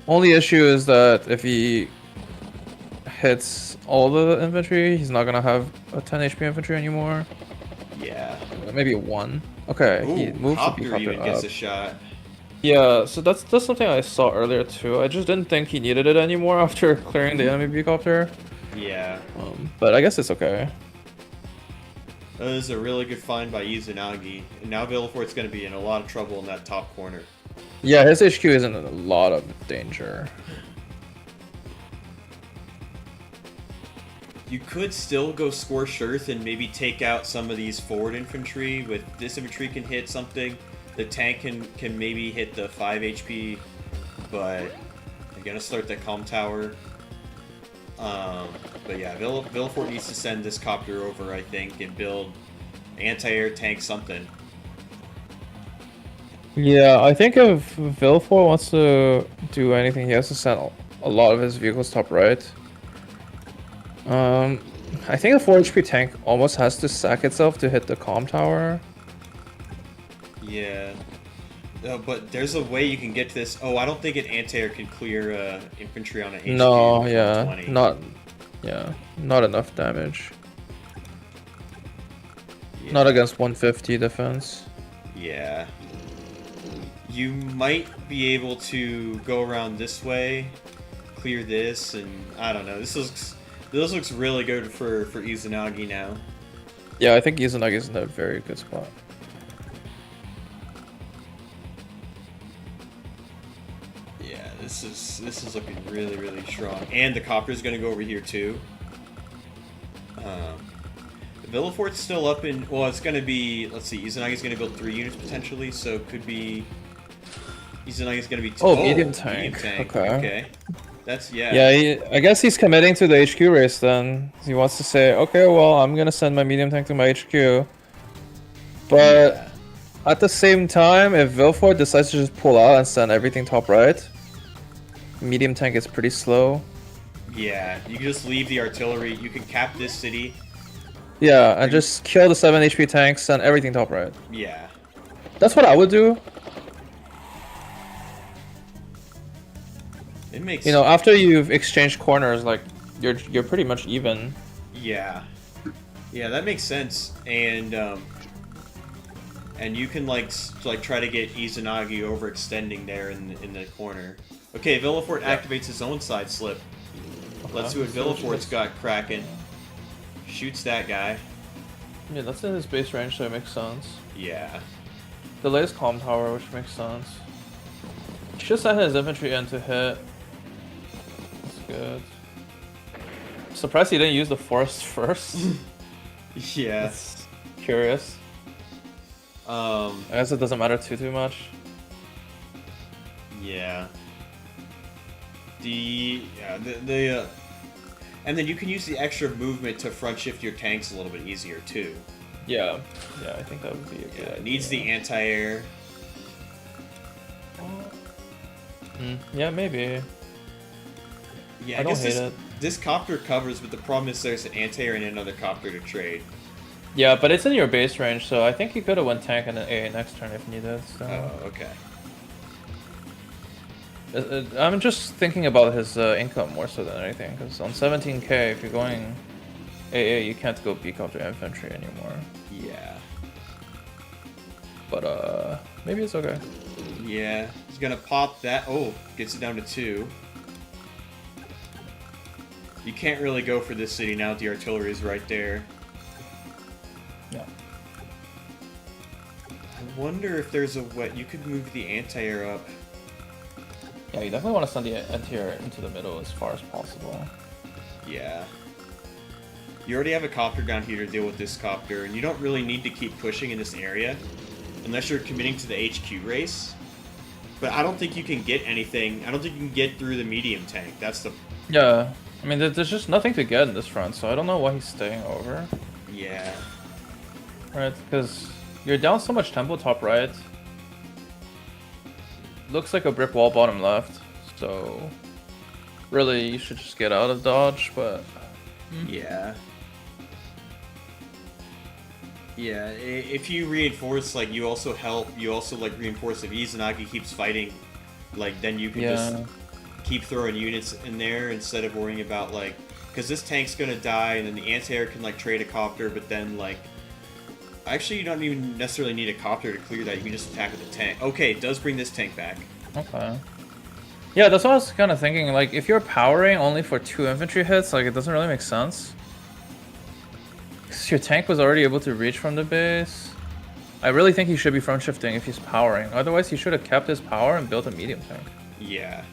Only issue is that if he hits all the infantry, he's not gonna have a 10 HP infantry anymore. Yeah. Maybe 1. Okay, Ooh, he moves the Copter even up. gets a shot. Yeah, so that's something I saw earlier too. I just didn't think he needed it anymore after clearing the enemy helicopter. Yeah. But I guess it's okay. That is a really good find by Izanagi. And now Villefort's going to be in a lot of trouble in that top corner. Yeah, his HQ is in a lot of danger. You could still go Scorched Earth and maybe take out some of these forward infantry. With this infantry can hit something. The tank can maybe hit the 5 HP. But you're going to start the comm tower. But yeah, Villefort needs to send this copter over, I think, and build anti-air tank something. Yeah, I think if Villefort wants to do anything, he has to send a lot of his vehicles top right. I think a 4 HP tank almost has to sack itself to hit the comm tower. Yeah. But there's a way you can get to this. Oh, I don't think an anti-air can clear infantry on an HQ. No, not enough damage. Yeah. Not against 150 defense. Yeah. You might be able to go around this way, clear this, and I don't know. This looks really good for Izanagi now. Yeah, I think Izanagi's in a very good spot. Yeah, this is looking really, really strong. And the copter's gonna go over here too. Villefort's still up in. Well, it's gonna be. Let's see. Izanagi's gonna build 3 units potentially, so it could be. Izanagi's gonna be. Medium tank. Okay. That's Yeah, I guess he's committing to the HQ race then. He wants to say, okay, well, I'm gonna send my medium tank to my HQ. But at the same time, if Villefort decides to just pull out and send everything top right, medium tank is pretty slow. Yeah, you can just leave the artillery. You can cap this city. Yeah, and just kill the 7 HP tanks, send everything top right. Yeah. That's what I would do. It makes. You know, after you've exchanged corners, like you're pretty much even. Yeah. Yeah, that makes sense. And And you can like try to get Izanagi overextending there in the corner. Okay, Villefort activates his own side slip. Let's see what Villefort's got cracking. Shoots that guy. Yeah, that's in his base range, so it makes sense. Yeah. Delays Calm Tower, which makes sense. Should send his infantry in to hit. That's good. Surprised he didn't use the forest first. Yeah. That's curious. I guess it doesn't matter too much. Yeah. And then you can use the extra movement to front shift your tanks a little bit easier too. Yeah, I think that would be a good idea. It needs the anti-air. Yeah, maybe. Yeah, I don't guess hate it. This copter covers, but the problem is there's an anti-air and another copter to trade. Yeah, but it's in your base range, so I think he could have went tank and an AA next turn if needed. So. Oh, okay. I'm just thinking about his income more so than anything, because on 17k, if you're going AA, you can't go beak up your infantry anymore. Yeah. But maybe it's okay. Yeah, he's gonna pop that. Oh, gets it down to 2. You can't really go for this city now that the artillery is right there. Yeah. I wonder if there's a way you could move the anti-air up. Yeah, you definitely want to send the anti-air into the middle as far as possible. Yeah. You already have a copter down here to deal with this copter, and you don't really need to keep pushing in this area unless you're committing to the HQ race. But I don't think you can get anything. I don't think you can get through the medium tank. That's the... Yeah. I mean, there's just nothing to get in this front, so I don't know why he's staying over. Yeah. Right, because you're down so much tempo top right. Looks like a brick wall bottom left, so really you should just get out of dodge, but... Yeah. Yeah, if you reinforce, like, you also like, reinforce if Izanagi keeps fighting, like, then you can just keep throwing units in there instead of worrying about, like, because this tank's gonna die, and then the anti-air can, like, trade a copter, but then, like, actually you don't even necessarily need a copter to clear that, you can just attack with the tank. Okay, it does bring this tank back. Okay. Yeah, that's what I was kind of thinking, like, if you're powering only for 2 infantry hits, like, it doesn't really make sense. Because your tank was already able to reach from the base. I really think he should be front shifting if he's powering, otherwise he should have kept his power and built a medium tank. Yeah.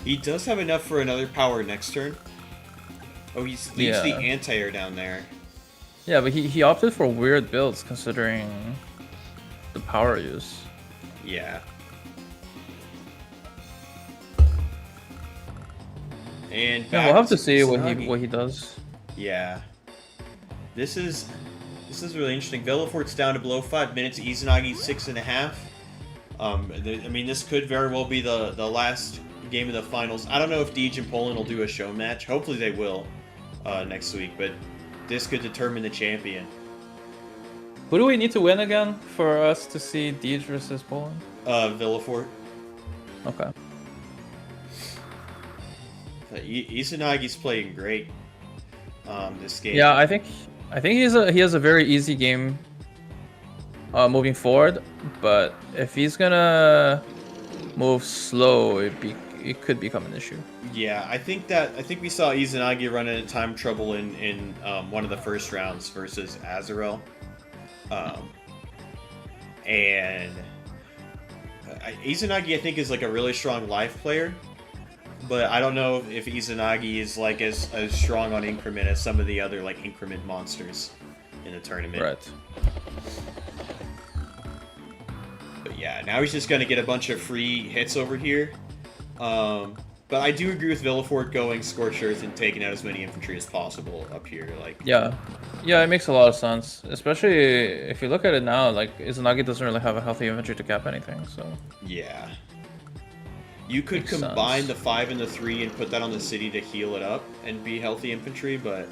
He does have enough for another power next turn. Oh, he leaves the anti-air down there. Yeah, but he opted for weird builds considering the power use. Yeah. And yeah, we'll have to see what he does. Yeah. This is really interesting. Villefort's down to below 5 minutes. Izanagi 6.5. I mean, this could very well be the last game of the finals. I don't know if Deej and Poland will do a show match. Hopefully they will next week, but this could determine the champion. Who do we need to win again for us to see Deej versus Poland? Villefort. Okay. Izanagi's playing great this game. Yeah, I think he has a very easy game moving forward, but if he's gonna move slow, it could become an issue. Yeah, I think we saw Izanagi run into time trouble in one of the first rounds versus Azarel, and Izanagi I think is like a really strong life player. But I don't know if Izanagi is like as strong on increment as some of the other like increment monsters in the tournament. Right. But yeah, now he's just gonna get a bunch of free hits over here. But I do agree with Villefort going Scorched Earth and taking out as many infantry as possible up here. Like yeah, it makes a lot of sense, especially if you look at it now. Like Izanagi doesn't really have a healthy infantry to cap anything, so yeah. You could combine the 5 and the 3 and put that on the city to heal it up and be healthy infantry, but...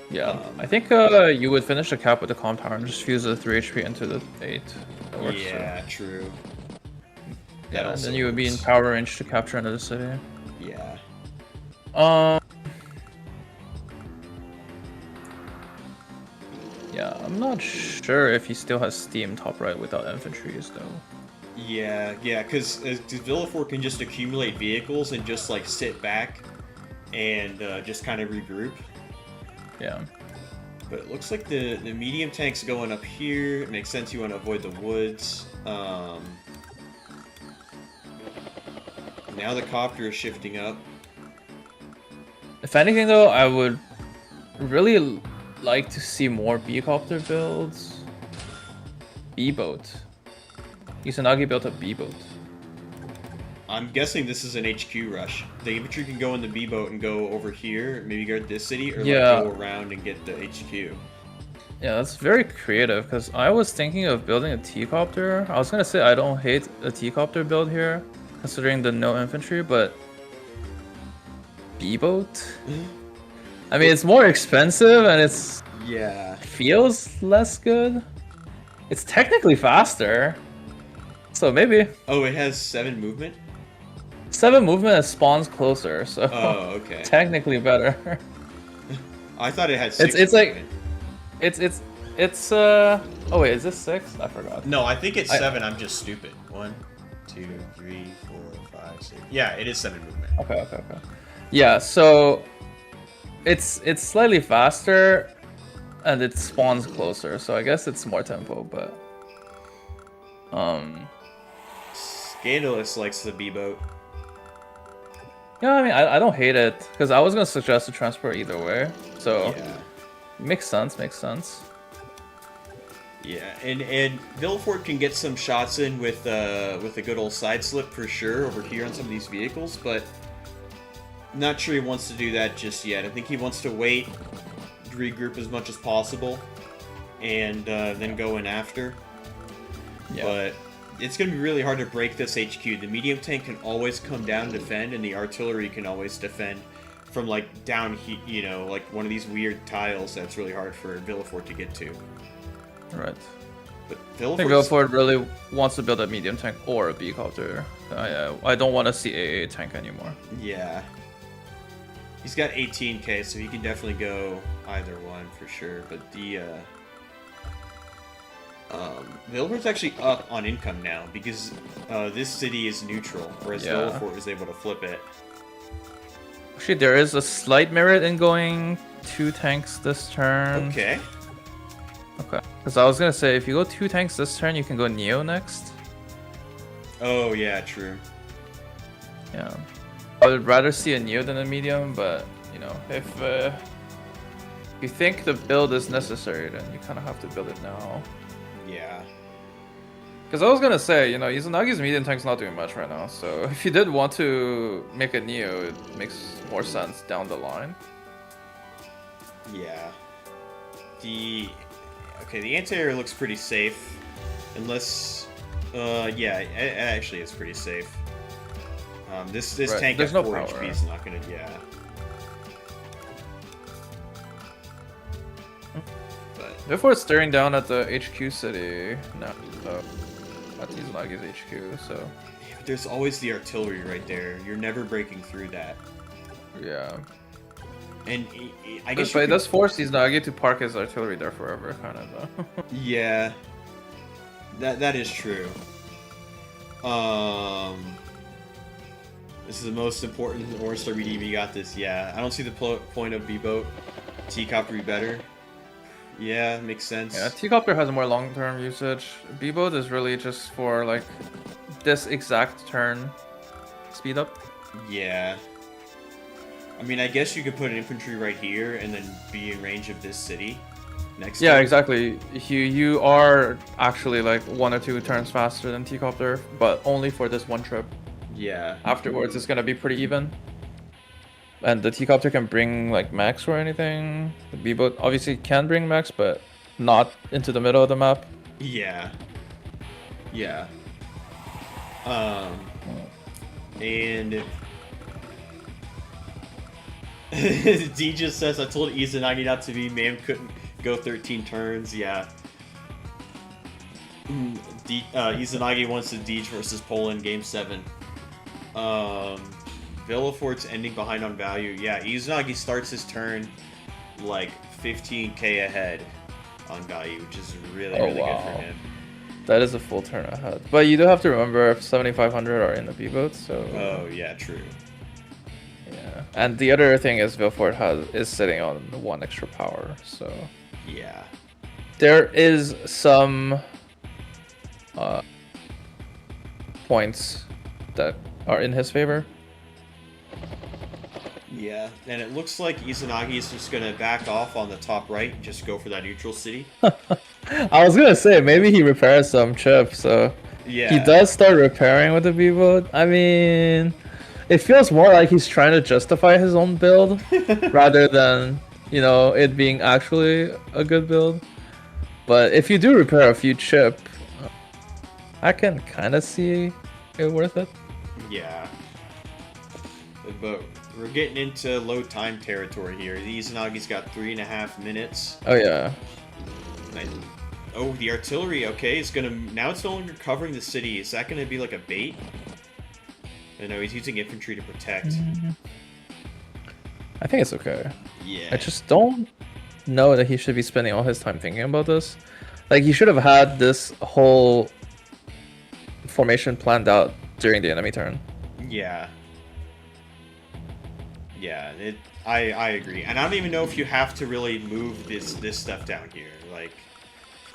Yeah, I think you would finish the cap with the Calm Tower and just fuse the 3 HP into the 8. Yeah, true. Yeah, and then you would be in power range to capture another city. Yeah. Yeah, I'm not sure if he still has steam top right without infantries though. Yeah, because Villefort can just accumulate vehicles and just like sit back and just kind of regroup. Yeah. But it looks like the medium tank's going up here. It makes sense you want to avoid the woods. Now the copter is shifting up. If anything though, I would really like to see more B-copter builds. B-boat. Izanagi built a B-boat. I'm guessing this is an HQ rush. The infantry can go in the B-boat and go over here, maybe go to this city, or Yeah. like go around and get the HQ. Yeah, that's very creative, because I was thinking of building a T-copter. I was gonna say I don't hate a T-copter build here, considering the no infantry, but... B-boat? I mean, it's more expensive, and it's... Yeah. feels less good. It's technically faster. So maybe. Oh, it has 7 movement? 7 movement and spawns closer, so Oh, okay. technically better. I thought it had 6 It's like movement. it's oh wait, is this 6? I forgot. No, I think it's 7. I'm just stupid. 1, 2, 3, 4, 5, 6. Yeah, it is 7 movement. Okay. Yeah, so it's slightly faster and it spawns closer, so I guess it's more tempo, but Scandalous likes the B-boat. yeah, I mean I don't hate it, because I was gonna suggest to transport either way. So Yeah. makes sense. Yeah, and Villefort can get some shots in with a good old side slip for sure over here on some of these vehicles, but not sure he wants to do that just yet. I think he wants to wait, regroup as much as possible, and then go in after. Yeah. But it's going to be really hard to break this HQ. The medium tank can always come down and defend, and the artillery can always defend from like down, you know, like one of these weird tiles that's really hard for Villefort to get to. Right. But I think Villefort's... Villefort really wants to build a medium tank or a B-copter. I don't want to see AA tank anymore. Yeah. He's got 18k, so he can definitely go either one for sure. But the Villefort's actually up on income now because this city is neutral, whereas Yeah. Villefort is able to flip it. Actually, there is a slight merit in going 2 tanks this turn. Okay. Okay. Because I was gonna say, if you go 2 tanks this turn, you can go Neo next. Oh yeah, true. Yeah. I would rather see a Neo than a medium, but you know, if you think the build is necessary, then you kind of have to build it now. Yeah. Because I was gonna say, you know, Izanagi's medium tank's not doing much right now, so if you did want to make a Neo, it makes more sense down the line. Yeah. The anti-air looks pretty safe, unless yeah, it actually is pretty safe. This Right. tank There's at no 4 power. HP is not gonna, yeah. But Therefore, it's staring down at the HQ city now, at Izanagi's HQ, so there's always the artillery right there. You're never breaking through that. yeah. And I guess But you it does force Izanagi to park his artillery there forever, kind of, though. yeah, that is true. This is the most important Orange redeem. You got this. Yeah, I don't see the point of B-boat. T-copter be better. Yeah, makes sense. Yeah, T-copter has more long-term usage. B-boat is really just for like this exact turn speed up. Yeah. I mean, I guess you could put an infantry right here and then be in range of this city next Yeah, time. exactly. You are actually like 1 or 2 turns faster than T-copter, but only for this one trip. Yeah. Afterwards, it's gonna be pretty even. And the T-copter can bring like mechs or anything. The B-boat obviously can bring mechs, but not into the middle of the map. Yeah. Yeah. And D just says, I told Izanagi not to be, man couldn't go 13 turns. Yeah. Izanagi wants to Deej versus Poland game 7. Villefort's ending behind on value. Yeah, Izanagi starts his turn like 15k ahead. on value, which is really, Oh, really good for wow. him. That is a full turn ahead. But you do have to remember 7,500 are in the B boat, so. Oh, yeah, true. Yeah. And the other thing is Villefort is sitting on 1 extra power, so. Yeah. There is some points that are in his favor. Yeah, and it looks like Izanagi is just gonna back off on the top right and just go for that neutral city. I was gonna say maybe he repairs some chips, so Yeah. he does start repairing with the B boat. I mean, it feels more like he's trying to justify his own build rather than, you know, it being actually a good build. But if you do repair a few chip, I can kind of see it worth it. Yeah. But we're getting into low time territory here. Izanagi's got 3.5 minutes. Oh yeah. Oh, the artillery. Okay, it's gonna now. It's no longer covering the city. Is that gonna be like a bait? No, he's using infantry to protect. I think it's okay. Yeah. I just don't know that he should be spending all his time thinking about this. Like, he should have had this whole formation planned out during the enemy turn. Yeah. Yeah, I agree. And I don't even know if you have to really move this stuff down here. Like,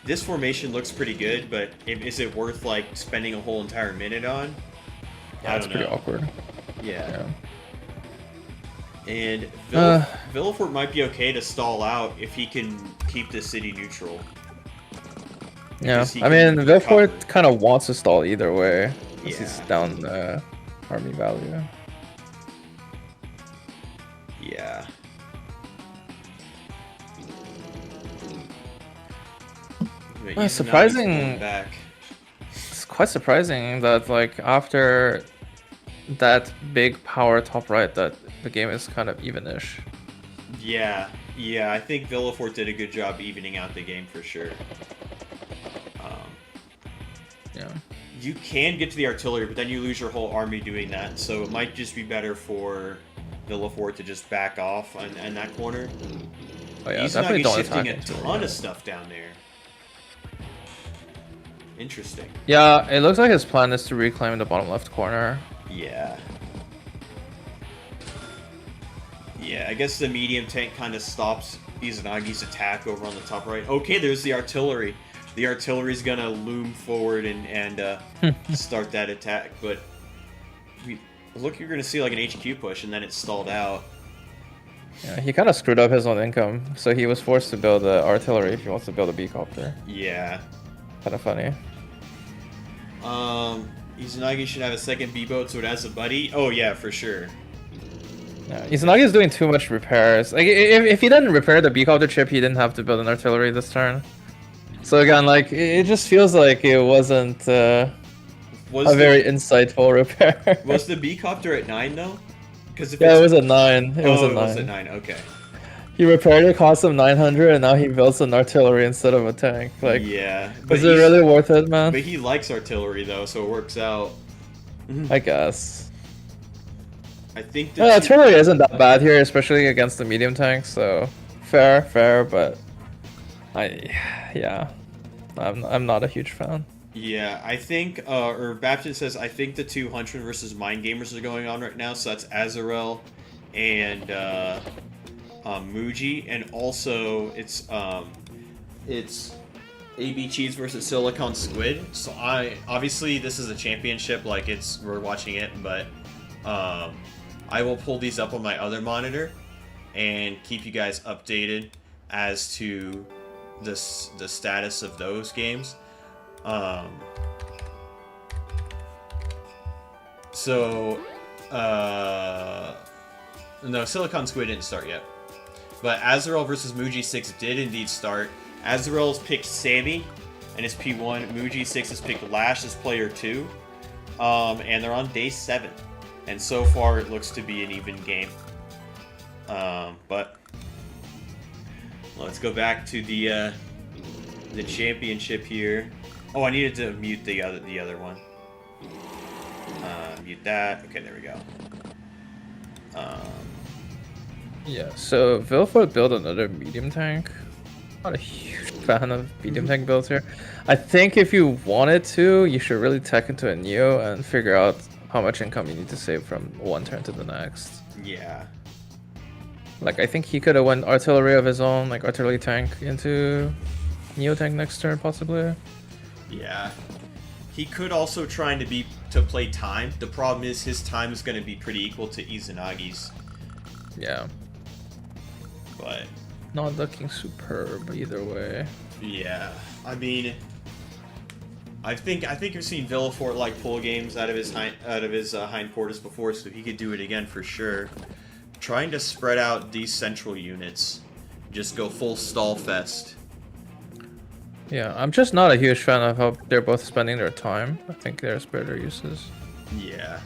this formation looks pretty good, but is it worth, like, spending a whole entire minute on? Yeah, it's pretty awkward. Yeah. And Villefort might be okay to stall out if he can keep the city neutral. Yeah, I mean, Villefort kind of wants to stall either way. Yeah. He's down army value. Yeah. Surprising. It's quite surprising that, like, after that big power top right, that the game is kind of even-ish. Yeah, I think Villefort did a good job evening out the game for sure. Yeah. You can get to the artillery, but then you lose your whole army doing that, so it might just be better for Villefort to just back off on that corner. Oh yeah, He's definitely don't shifting attack a ton of stuff down there. Interesting. Yeah, it looks like his plan is to reclaim the bottom left corner. Yeah. Yeah, I guess the medium tank kind of stops Izanagi's attack over on the top right. Okay, there's the artillery. The artillery's gonna loom forward and start that attack, but look, you're gonna see like an HQ push, and then it's stalled out. Yeah, he kind of screwed up his own income, so he was forced to build the artillery if he wants to build a B-copter. Yeah. Kind of funny. Izanagi should have a second B-boat, so it has a buddy. Oh yeah, for sure. Yeah, Izanagi is doing too much repairs. Like, if he didn't repair the B-copter chip, he didn't have to build an artillery this turn. So again, like, it just feels like it wasn't a very insightful repair. Was the B-copter at 9 though? Because yeah, it was at 9. It was at 9. Okay. He repaired it, cost him 900, and now he builds an artillery instead of a tank. Like, yeah, is it really worth it, man? But he likes artillery though, so it works out. I guess. I think the artillery isn't that bad here, especially against the medium tanks. So fair, but I'm not a huge fan. Yeah, I think, or Baptist says, I think the 200 versus Mind Gamers are going on right now, so that's Azarel and Muji, and also it's AB Cheese versus Silicon Squid. So obviously this is a championship, like we're watching it, but I will pull these up on my other monitor and keep you guys updated as to the status of those games. No, Silicon Squid didn't start yet. But Azarel versus Muji 6 did indeed start. Azarel's picked Sammy and his P1. Muji 6 has picked Lash as player 2. And they're on day 7. And so far it looks to be an even game. But let's go back to the championship here. Oh, I needed to mute the other one. Mute that. Okay, there we go. Yeah, so Villefort built another medium tank. Not a huge fan of medium tank builds here. I think if you wanted to, you should really tech into a Neo and figure out how much income you need to save from one turn to the next. Yeah. Like, I think he could have went artillery of his own, like artillery tank into Neo tank next turn, possibly. Yeah. He could also try to play time. The problem is his time is going to be pretty equal to Izanagi's. Yeah. But not looking superb either way. Yeah. I mean, I think you've seen Villefort like pull games out of his hindquarters before, so he could do it again for sure. Trying to spread out these central units, just go full stall fest. Yeah, I'm just not a huge fan of how they're both spending their time. I think there's better uses. Yeah.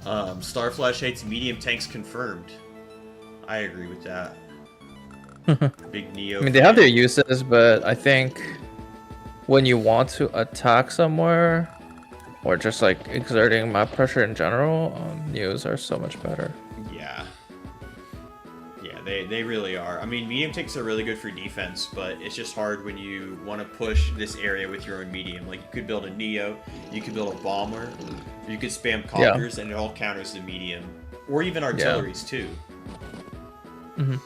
Starflash hates medium tanks confirmed. I agree with that. Big Neo. I mean, they have their uses, but I think when you want to attack somewhere, or just like exerting map pressure in general, Neos are so much better. Yeah. Yeah, they really are. I mean, medium tanks are really good for defense, but it's just hard when you want to push this area with your own medium. Like, you could build a Neo, you could build a bomber, or you could spam copters, and it all counters the medium. Or even artilleries, too. Mm-hmm.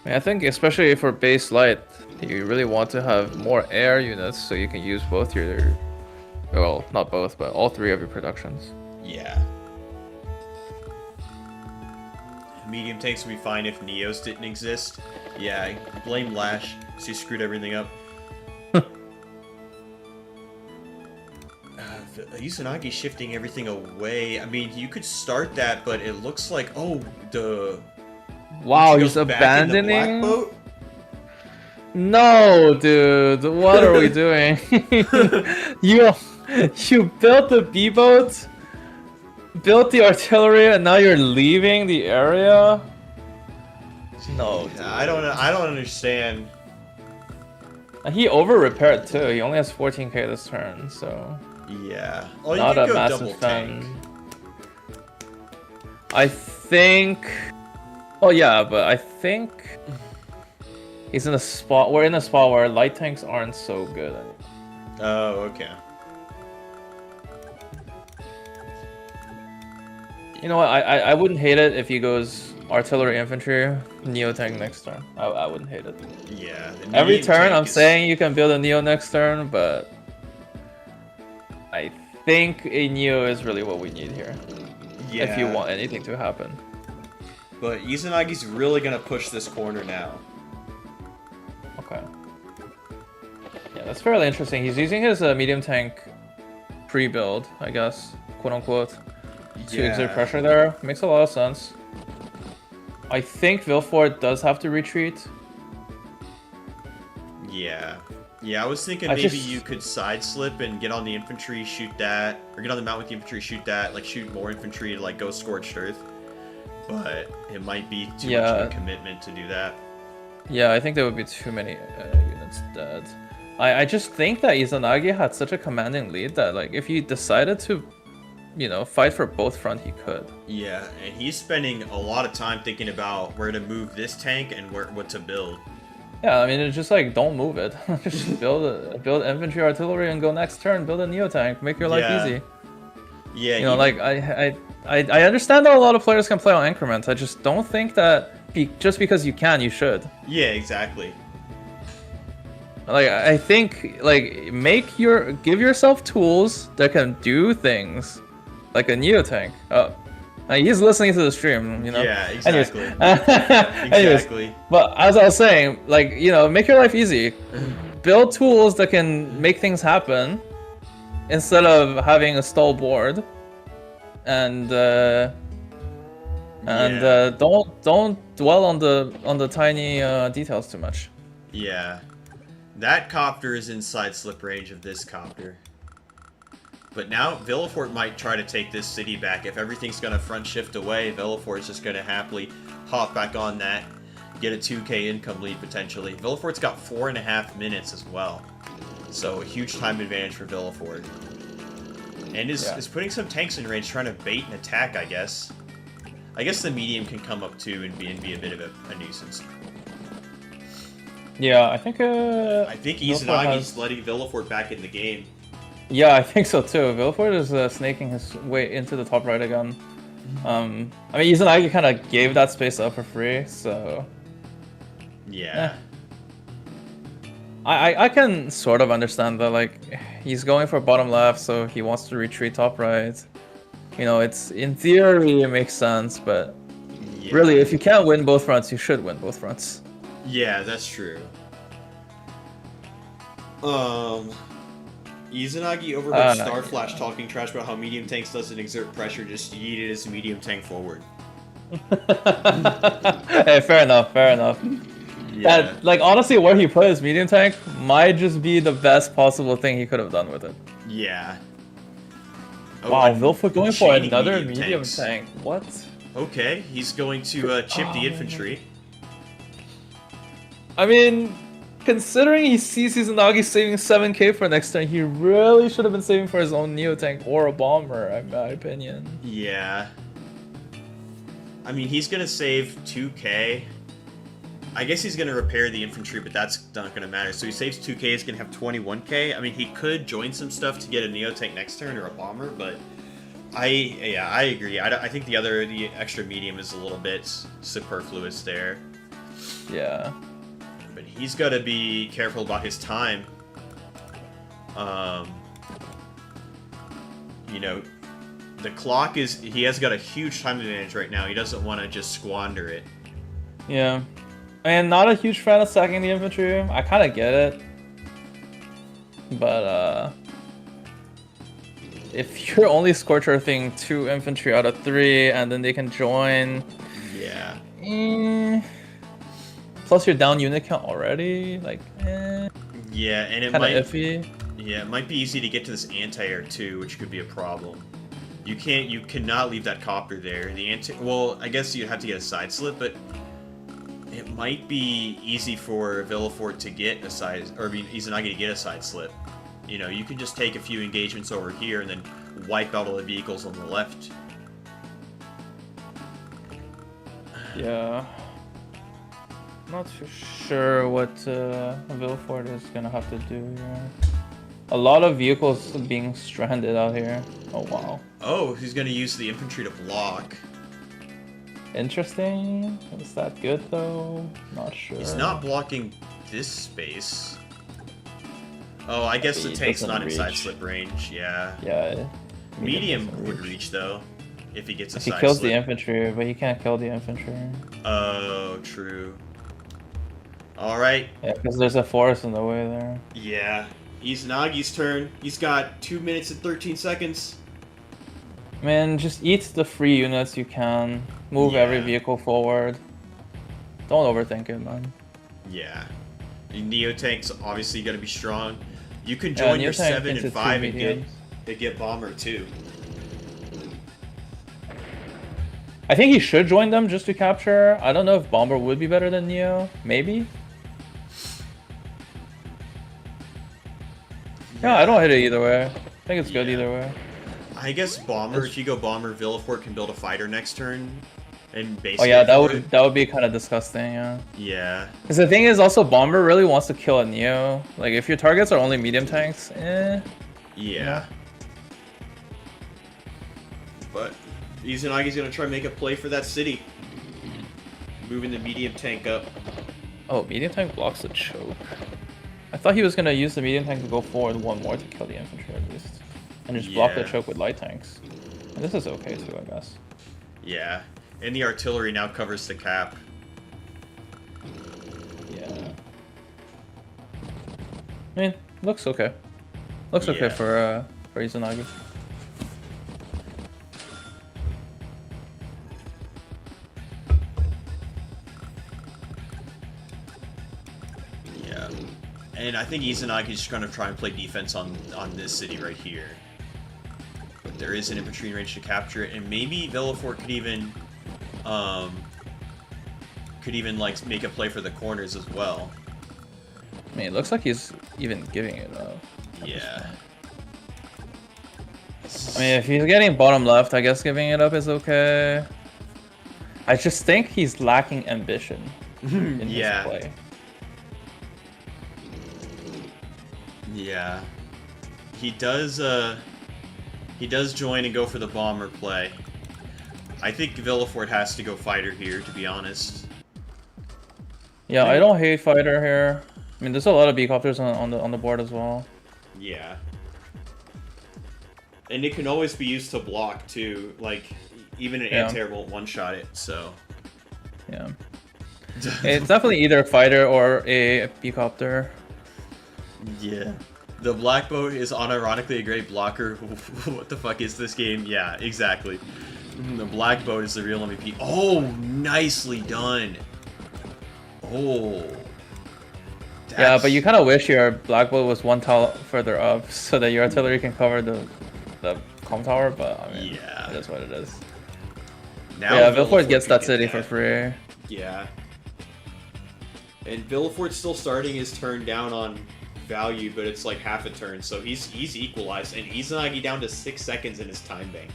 I mean, I think especially for base light, you really want to have more air units so you can use both your, well, not both, but all three of your productions. Yeah. Medium tanks would be fine if Neos didn't exist. Yeah, blame Lash, so he screwed everything up. Izanagi's shifting everything away. I mean, you could start that, but it looks like, wow, he's abandoning? No, dude, what are we doing? you built the B-boat, built the artillery, and now you're leaving the area? No, dude. I don't understand. He over-repaired too. He only has 14k this turn, so... Yeah. Not a massive fan. I think... Oh yeah, but I think... He's in a spot... We're in a spot where light tanks aren't so good anymore. Oh, okay. You know what? I wouldn't hate it if he goes artillery infantry, neo tank next turn. I wouldn't hate it. Yeah. Every turn I'm saying you can build a neo next turn, but I think a neo is really what we need here. Yeah. If you want anything to happen. But Izanagi's really gonna push this corner now. Okay. Yeah, that's fairly interesting. He's using his medium tank pre-build, I guess, quote unquote, to exert pressure there. Makes a lot of sense. I think Villefort does have to retreat. Yeah. Yeah, I was thinking maybe you could side slip and get on the infantry, shoot that, or get on the mount with the infantry, shoot that, like shoot more infantry to like go Scorched Earth. But it might be too much of a commitment to do that. Yeah, I think there would be too many units dead. I just think that Izanagi had such a commanding lead that like if he decided to, you know, fight for both front, he could. Yeah, and he's spending a lot of time thinking about where to move this tank and what to build. Yeah, I mean, it's just like, don't move it. Just build infantry artillery and go next turn, build a neo tank, make your life easy. Yeah, you know, like I understand that a lot of players can play on increments. I just don't think that just because you can, you should. Yeah, exactly. Like I think like give yourself tools that can do things, like a neo tank. Oh, he's listening to the stream, you know. Yeah, exactly. Anyways, but as I was saying, like, you know, make your life easy. Build tools that can make things happen, instead of having a stall board. And don't dwell on the tiny details too much. Yeah, that copter is inside slip range of this copter. But now Villefort might try to take this city back. If everything's gonna front shift away, Villefort's just gonna happily hop back on that, get a 2k income lead potentially. Villefort's got 4.5 minutes as well, so a huge time advantage for Villefort. And is putting some tanks in range, trying to bait an attack, I guess. I guess the medium can come up too and be a bit of a nuisance. Yeah, I think Izanagi's letting Villefort back in the game. Yeah, I think so too. Villefort is snaking his way into the top right again. I mean, Izanagi kind of gave that space up for free, so... Yeah. I can sort of understand that, like, he's going for bottom left, so he wants to retreat top right. You know, it's, in theory, it makes sense, but Yeah. really, if you can't win both fronts, you should win both fronts. Yeah, that's true. Izanagi overheard Starflash talking trash about how medium tanks doesn't exert pressure, just yeeted his medium tank forward. Hey, fair enough, fair enough. Yeah. That, like, honestly, where he put his medium tank might just be the best possible thing he could have done with it. Yeah. Wow, Villefort going for another medium tanks. tank. What? Okay, he's going to chip the infantry. I mean, considering he sees Izanagi saving 7k for next turn, he really should have been saving for his own Neo tank or a bomber, in my opinion. Yeah. I mean, he's gonna save 2k. I guess he's gonna repair the infantry, but that's not gonna matter. So he saves 2k, he's gonna have 21k. I mean, he could join some stuff to get a Neo tank next turn or a bomber, but I agree. I think the extra medium is a little bit superfluous there. Yeah. But he's got to be careful about his time. You know, the clock is... He has got a huge time advantage right now. He doesn't want to just squander it. Yeah. And not a huge fan of sacking the infantry. I kind of get it. But, if you're only scorch earthing 2 infantry out of 3, and then they can join... Yeah. Plus your down unit count already, like, Yeah, and it kind might... of iffy. Yeah, it might be easy to get to this anti-air too, which could be a problem. You cannot leave that copter there. Well, I guess you'd have to get a side slip, but it might be easy for Villefort to get a side, or I mean, Izanagi to get a side slip. You know, you can just take a few engagements over here and then wipe out all the vehicles on the left. Yeah. Not too sure what Villefort is gonna have to do here. A lot of vehicles being stranded out here. Oh wow. Oh, he's gonna use the infantry to block. Interesting. Is that good though? Not sure. He's not blocking this space. Oh, I guess the tank's not in side slip range. Yeah. Yeah. Medium would reach though, if he gets a side slip. He kills the infantry, but he can't kill the infantry. Oh, true. Alright. Yeah, because there's a forest in the way there. Yeah. Izanagi's turn. He's got 2 minutes and 13 seconds. Man, just eat the free units you can. Move every vehicle forward. Don't overthink it, man. Yeah. The Neo tank's obviously gonna be strong. You can join your 7 and 5 and get bomber too. I think he should join them just to capture. I don't know if bomber would be better than Neo. Maybe. Yeah, I don't hate it either way. I think it's good either way. I guess bomber. If you go bomber, Villefort can build a fighter next turn, and basically. Oh yeah, that would be kind of disgusting. Yeah. Yeah. Because the thing is, also bomber really wants to kill a Neo. Like if your targets are only medium tanks, Yeah. But Izanagi's gonna try and make a play for that city, moving the medium tank up. Oh, medium tank blocks the choke. I thought he was gonna use the medium tank to go forward one more to kill the infantry at least, and just block the choke with light tanks. And this is okay too, I guess. Yeah, and the artillery now covers the cap. Yeah. I mean, looks okay. Looks okay for Izanagi. And I think Izanagi's just going to try and play defense on this city right here. But there is an infantry in range to capture it, and maybe Villefort could even like make a play for the corners as well. I mean, it looks like he's even giving it up. Yeah. I mean, if he's getting bottom left, I guess giving it up is okay. I just think he's lacking ambition in Yeah. his play. Yeah. He does join and go for the bomber play. I think Villefort has to go fighter here, to be honest. Yeah, I don't hate fighter here. I mean, there's a lot of B-copters on the board as well. Yeah. And it can always be used to block too. Like even an anti-air won't one-shot it, so yeah. It's definitely either a fighter or a B-copter. Yeah. The black boat is unironically a great blocker. What the fuck is this game? Yeah, exactly. The black boat is the real MVP. Oh, nicely done. Oh. Yeah, but you kind of wish your black boat was one tile further up so that your artillery can cover the com tower, but I mean, yeah, that's what it is. Now yeah, Villefort gets that city for free. Yeah. And Villefort's still starting his turn down on value, but it's like half a turn, so he's equalized, and Izanagi down to 6 seconds in his time bank.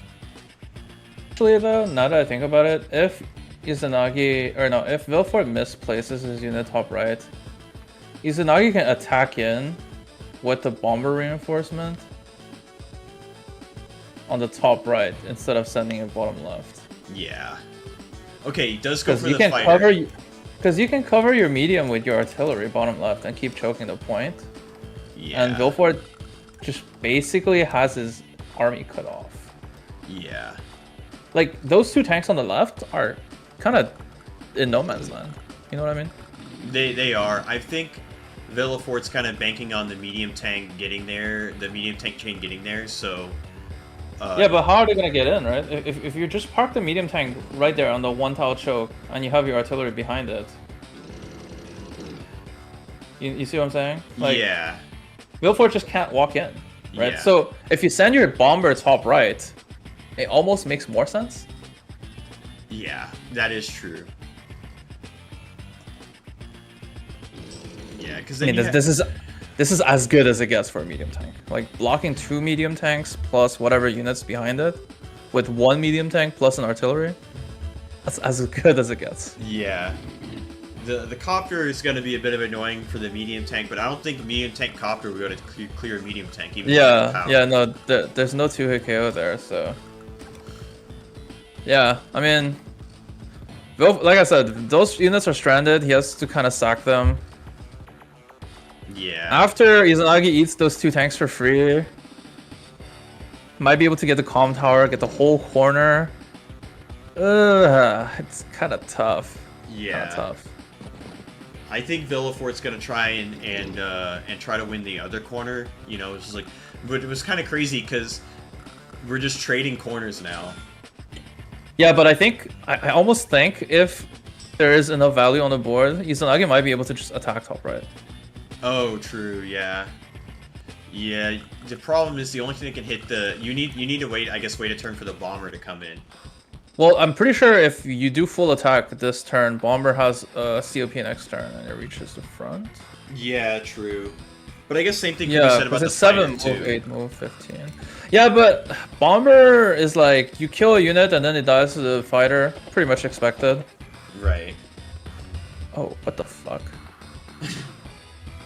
Actually, though, now that I think about it, if if Villefort misplaces his unit top right, Izanagi can attack in with the bomber reinforcement on the top right instead of sending it bottom left. Yeah. Okay, he does go for the fighter. Because you can cover your medium with your artillery bottom left and keep choking the point. Yeah. And Villefort just basically has his army cut off. Yeah. Like, those two tanks on the left are kind of in no man's land. You know what I mean? They are. I think Villefort's kind of banking on the medium tank getting there, the medium tank chain getting there, so... yeah, but how are they going to get in, right? If you just park the medium tank right there on the one tile choke, and you have your artillery behind it... You see what I'm saying? Like, yeah. Villefort just can't walk in, right? Yeah. So, if you send your bomber top right, it almost makes more sense. Yeah, that is true. Yeah, because I mean, this is as good as it gets for a medium tank. Like, blocking 2 medium tanks plus whatever units behind it, with 1 medium tank plus an artillery, that's as good as it gets. Yeah. The copter is going to be a bit of annoying for the medium tank, but I don't think medium tank copter will be able to clear a medium tank. Even no, there's no 2-hit KO there, so... Yeah, I mean... Like I said, those units are stranded, he has to kind of sack them. Yeah. After Izanagi eats those 2 tanks for free, might be able to get the comm tower, get the whole corner. It's kind of tough. Yeah. Kind of tough. I think Villefort's gonna try and try to win the other corner. You know, it's just like, but it was kind of crazy because we're just trading corners now. Yeah, but I almost think if there is enough value on the board, Izanagi might be able to just attack top right. Oh, true. Yeah. Yeah. The problem is the only thing that can hit the you need to wait a turn for the bomber to come in. Well, I'm pretty sure if you do full attack this turn, bomber has a COP next turn and it reaches the front. Yeah, true. But I guess same thing can be said about the 7 move, 8 move, 15. Yeah, but bomber is like you kill a unit and then it dies to the fighter. Pretty much expected. Right. Oh, what the fuck?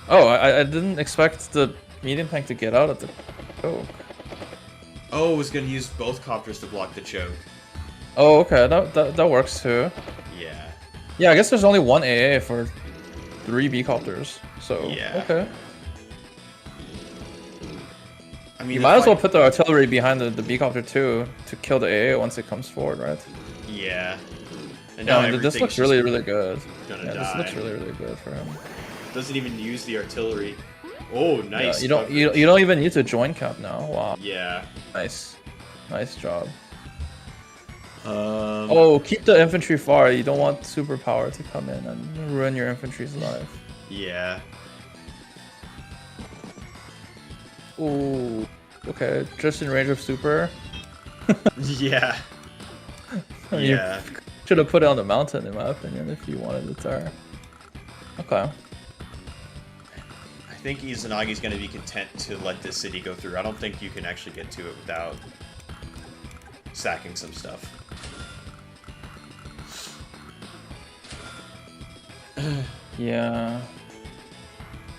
Oh, I didn't expect the medium tank to get out of the choke. Oh, I was gonna use both copters to block the choke. Oh, okay, that works too. Yeah. Yeah, I guess there's only 1 AA for 3 B-copters, so yeah. Okay. I mean, you might as well put the artillery behind the B-copter too to kill the AA once it comes forward, right? Yeah. And now this looks really good. Yeah, this looks really good for him. Doesn't even use the artillery. Oh, nice. Yeah, you don't even need to join cap now. Wow. Yeah. Nice job. Um, Oh, keep the infantry far. You don't want superpower to come in and ruin your infantry's life. Yeah. Ooh. Okay, just in range of super. Yeah. You should have put it on the mountain, in my opinion, if you wanted it there. Okay. I think Izanagi's going to be content to let this city go through. I don't think you can actually get to it without sacking some stuff. Yeah.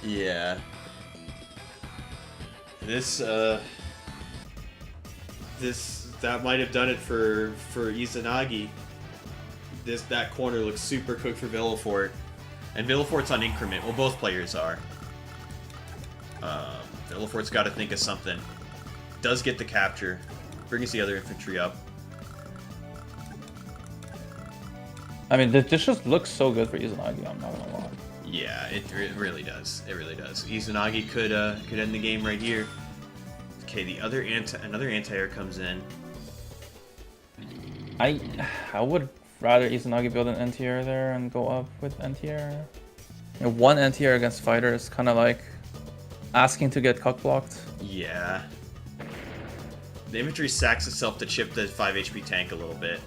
Yeah. That might have done it for Izanagi. That corner looks super cooked for Villefort. And Villefort's on increment. Well, both players are. Villefort's got to think of something. Does get the capture. Brings the other infantry up. I mean, this just looks so good for Izanagi, I'm not gonna lie. Yeah, it really does. It really does. Izanagi could end the game right here. Okay, another anti-air comes in. I would rather Izanagi build an anti-air there and go up with anti-air. You know, one anti-air against fighter is kind of like asking to get cuck blocked. Yeah. The infantry sacks itself to chip the 5 HP tank a little bit.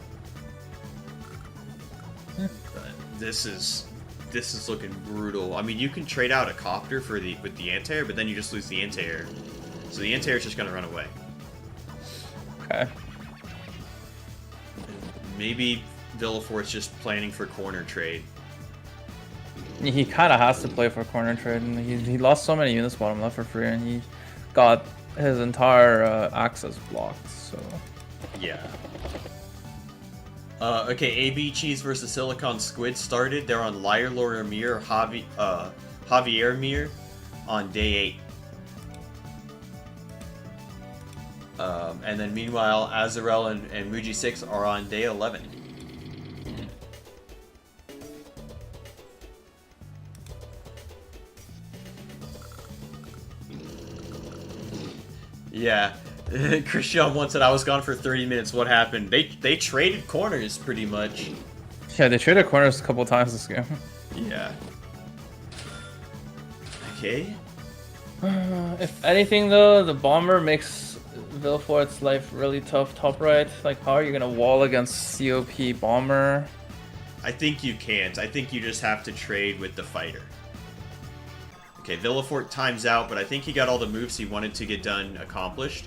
But this is looking brutal. I mean, you can trade out a copter with the anti-air, but then you just lose the anti-air. So the anti-air is just gonna run away. Okay. Maybe Villefort's just planning for corner trade. He kind of has to play for corner trade, and he lost so many units bottom left for free, and he got his entire access blocked. So yeah. Okay, AB Cheese versus Silicon Squid started. They're on Liar Lord Amir, Javier Mir on day 8. And then meanwhile, Azarel and Muji 6 are on day 11. Yeah. Christian once said I was gone for 30 minutes. What happened? They traded corners pretty much. yeah, they traded corners a couple times this game. Yeah. Okay. If anything, though, the bomber makes Villefort's life really tough top right. Like, how are you gonna wall against COP bomber? I think you can't. I think you just have to trade with the fighter. Okay, Villefort times out, but I think he got all the moves he wanted to get done accomplished.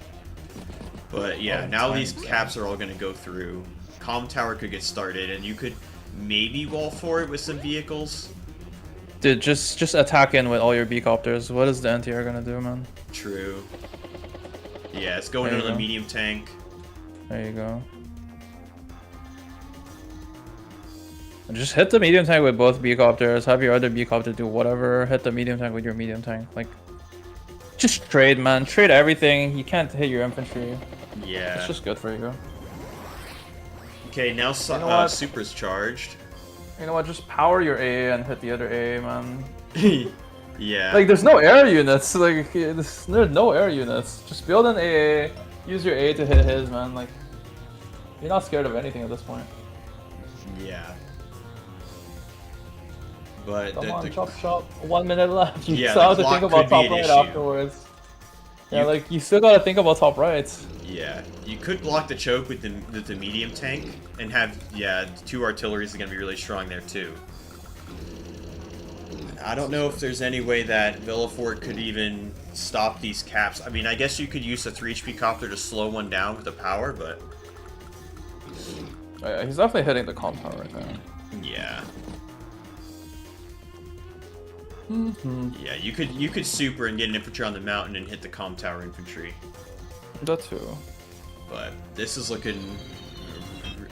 But yeah, now these caps are all going to go through. Comm Tower could get started, and you could maybe wall for it with some vehicles. Dude, just attack in with all your B-copters. What is the anti-air gonna do, man? True. Yeah, it's going into the medium tank. There you go. And just hit the medium tank with both B-copters. Have your other B-copter do whatever. Hit the medium tank with your medium tank. Like, just trade, man. Trade everything. You can't hit your infantry. Yeah. It's just good for you. Okay, now Super's charged. You know what? Just power your A and hit the other A, man. Yeah. Like, there's no air units. Like, there's no air units. Just build an AA. Use your A to hit his, man. Like, you're not scared of anything at this point. Yeah. But Come on, chop. 1 minute left. You yeah, still have to think about top right afterwards. Yeah, like, you still gotta think about top right. Yeah, you could block the choke with the medium tank and have, yeah, 2 artilleries are gonna be really strong there too. I don't know if there's any way that Villefort could even stop these caps. I mean, I guess you could use a 3 HP copter to slow one down with the power, but... Oh, yeah, he's definitely hitting the comp tower right there. Yeah. Mm-hmm. Yeah, you could super and get an infantry on the mountain and hit the comm tower infantry. That too. But this is looking...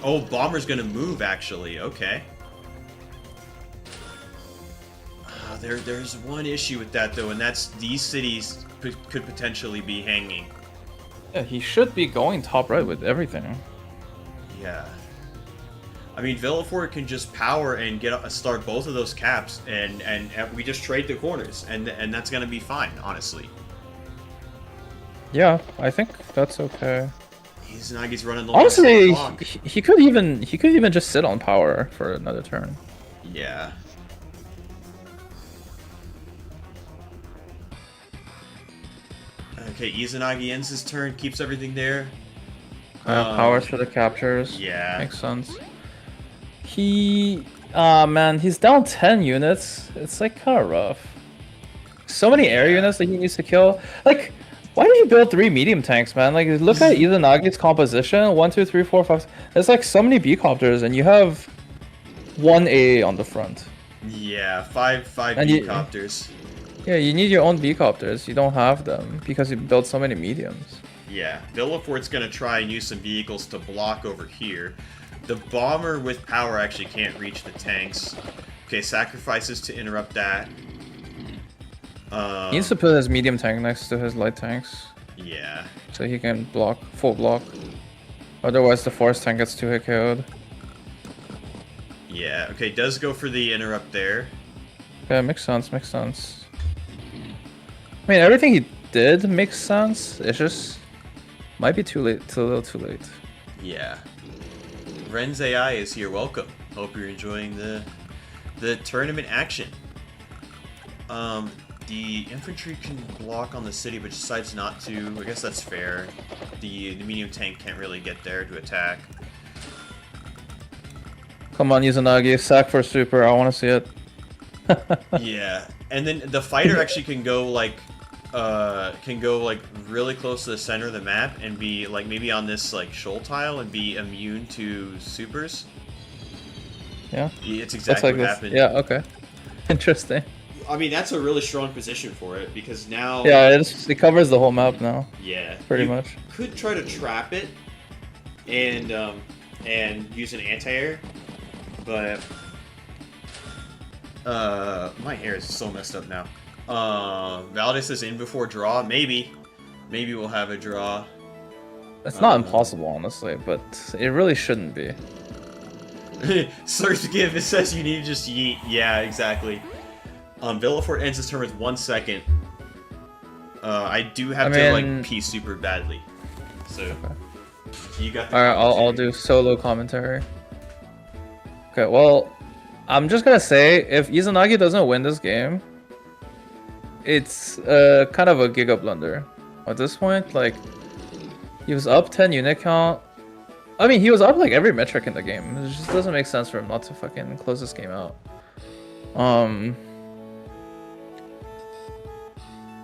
Oh, bomber's gonna move, actually. Okay. There's one issue with that, though, and that's these cities could potentially be hanging. Yeah, he should be going top right with everything. Yeah. I mean, Villefort can just power and start both of those caps, and we just trade the corners, and that's gonna be fine, honestly. Yeah, I think that's okay. He's running the honestly, he could even just sit on power for another turn. Yeah. Okay, Izanagi ends his turn, keeps everything there. Powers for the captures. Yeah. Makes sense. Man, he's down 10 units. It's like kind of rough. So many air units that he needs to kill. Like, why did you build 3 medium tanks, man? Like, look at Izanagi's composition. 1, 2, 3, 4, 5. There's like so many B-copters, and you have 1 A on the front. Yeah, five And you- B-copters. Yeah, you need your own B-copters. You don't have them because you built so many mediums. Yeah, Villefort's gonna try and use some vehicles to block over here. The bomber with power actually can't reach the tanks. Okay, sacrifices to interrupt that. He needs to put his medium tank next to his light tanks Yeah. so he can block, full block. Otherwise, the force tank gets 2-hit KO'd. Yeah, okay, does go for the interrupt there. Yeah, makes sense, makes sense. I mean, everything he did makes sense. It's just might be too late, a little too late. Yeah. Ren's AI is here. Welcome. Hope you're enjoying the tournament action. The infantry can block on the city, but decides not to. I guess that's fair. The medium tank can't really get there to attack. Come on, Izanagi, sack for super. I want to see it. Yeah, and then the fighter actually can go like really close to the center of the map and be like maybe on this like shoal tile and be immune to supers. Yeah, It's exactly what happened. Yeah, okay. Interesting. I mean, that's a really strong position for it because now. Yeah, it covers the whole map now. Yeah. Pretty much. Could try to trap it, and use an anti-air, but my hair is so messed up now. Valdez is in before draw. Maybe we'll have a draw. It's not impossible, honestly, but it really shouldn't be. Slurps give. It says you need to just yeet. Yeah, exactly. Villefort ends his turn with 1 second. I do have to like pee super badly, so okay. You got. All right, I'll do solo commentary. Okay, well, I'm just gonna say if Izanagi doesn't win this game, it's kind of a giga blunder. At this point, like he was up 10 unit count. I mean, he was up like every metric in the game. It just doesn't make sense for him not to fucking close this game out.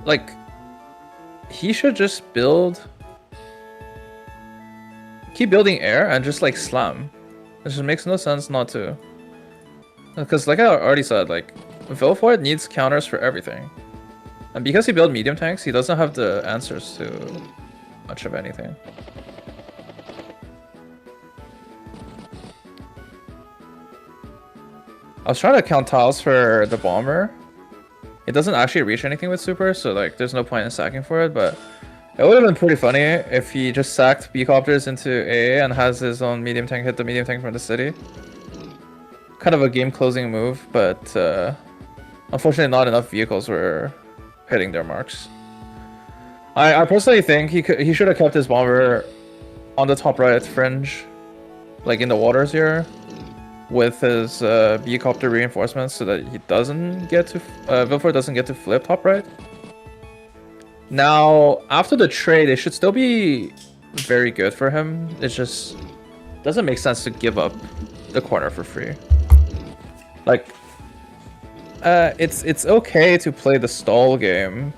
Like, he should just keep building air and just like slam. It just makes no sense not to. Because like I already said, like Villefort needs counters for everything. And because he built medium tanks, he doesn't have the answers to much of anything. I was trying to count tiles for the bomber. It doesn't actually reach anything with super, so like there's no point in sacking for it, but it would have been pretty funny if he just sacked B-copters into AA and has his own medium tank hit the medium tank from the city. Kind of a game-closing move, but unfortunately not enough vehicles were hitting their marks. I personally think he should have kept his bomber on the top right fringe, like in the waters here, with his B-copter reinforcements so that he doesn't get to Villefort doesn't get to flip top right. Now, after the trade, it should still be very good for him. It just doesn't make sense to give up the corner for free. Like, it's okay to play the stall game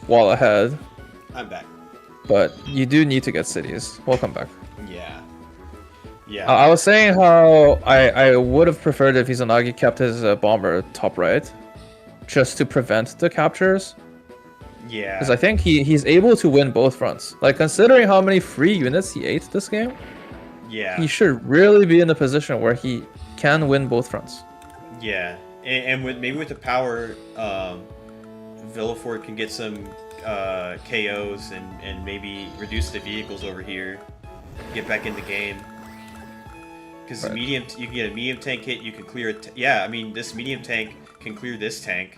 while ahead. I'm back. But you do need to get cities. Welcome back. Yeah. I was saying how I would have preferred if Izanagi kept his bomber top right, just to prevent the captures. Yeah. Because I think he's able to win both fronts. Like, considering how many free units he ate this game, yeah, he should really be in a position where he can win both fronts. Yeah, and maybe with the power, Villefort can get some KOs and maybe reduce the vehicles over here, get back in the game. Because Right. you can get a medium tank hit, you can clear it. Yeah, I mean, this medium tank can clear this tank,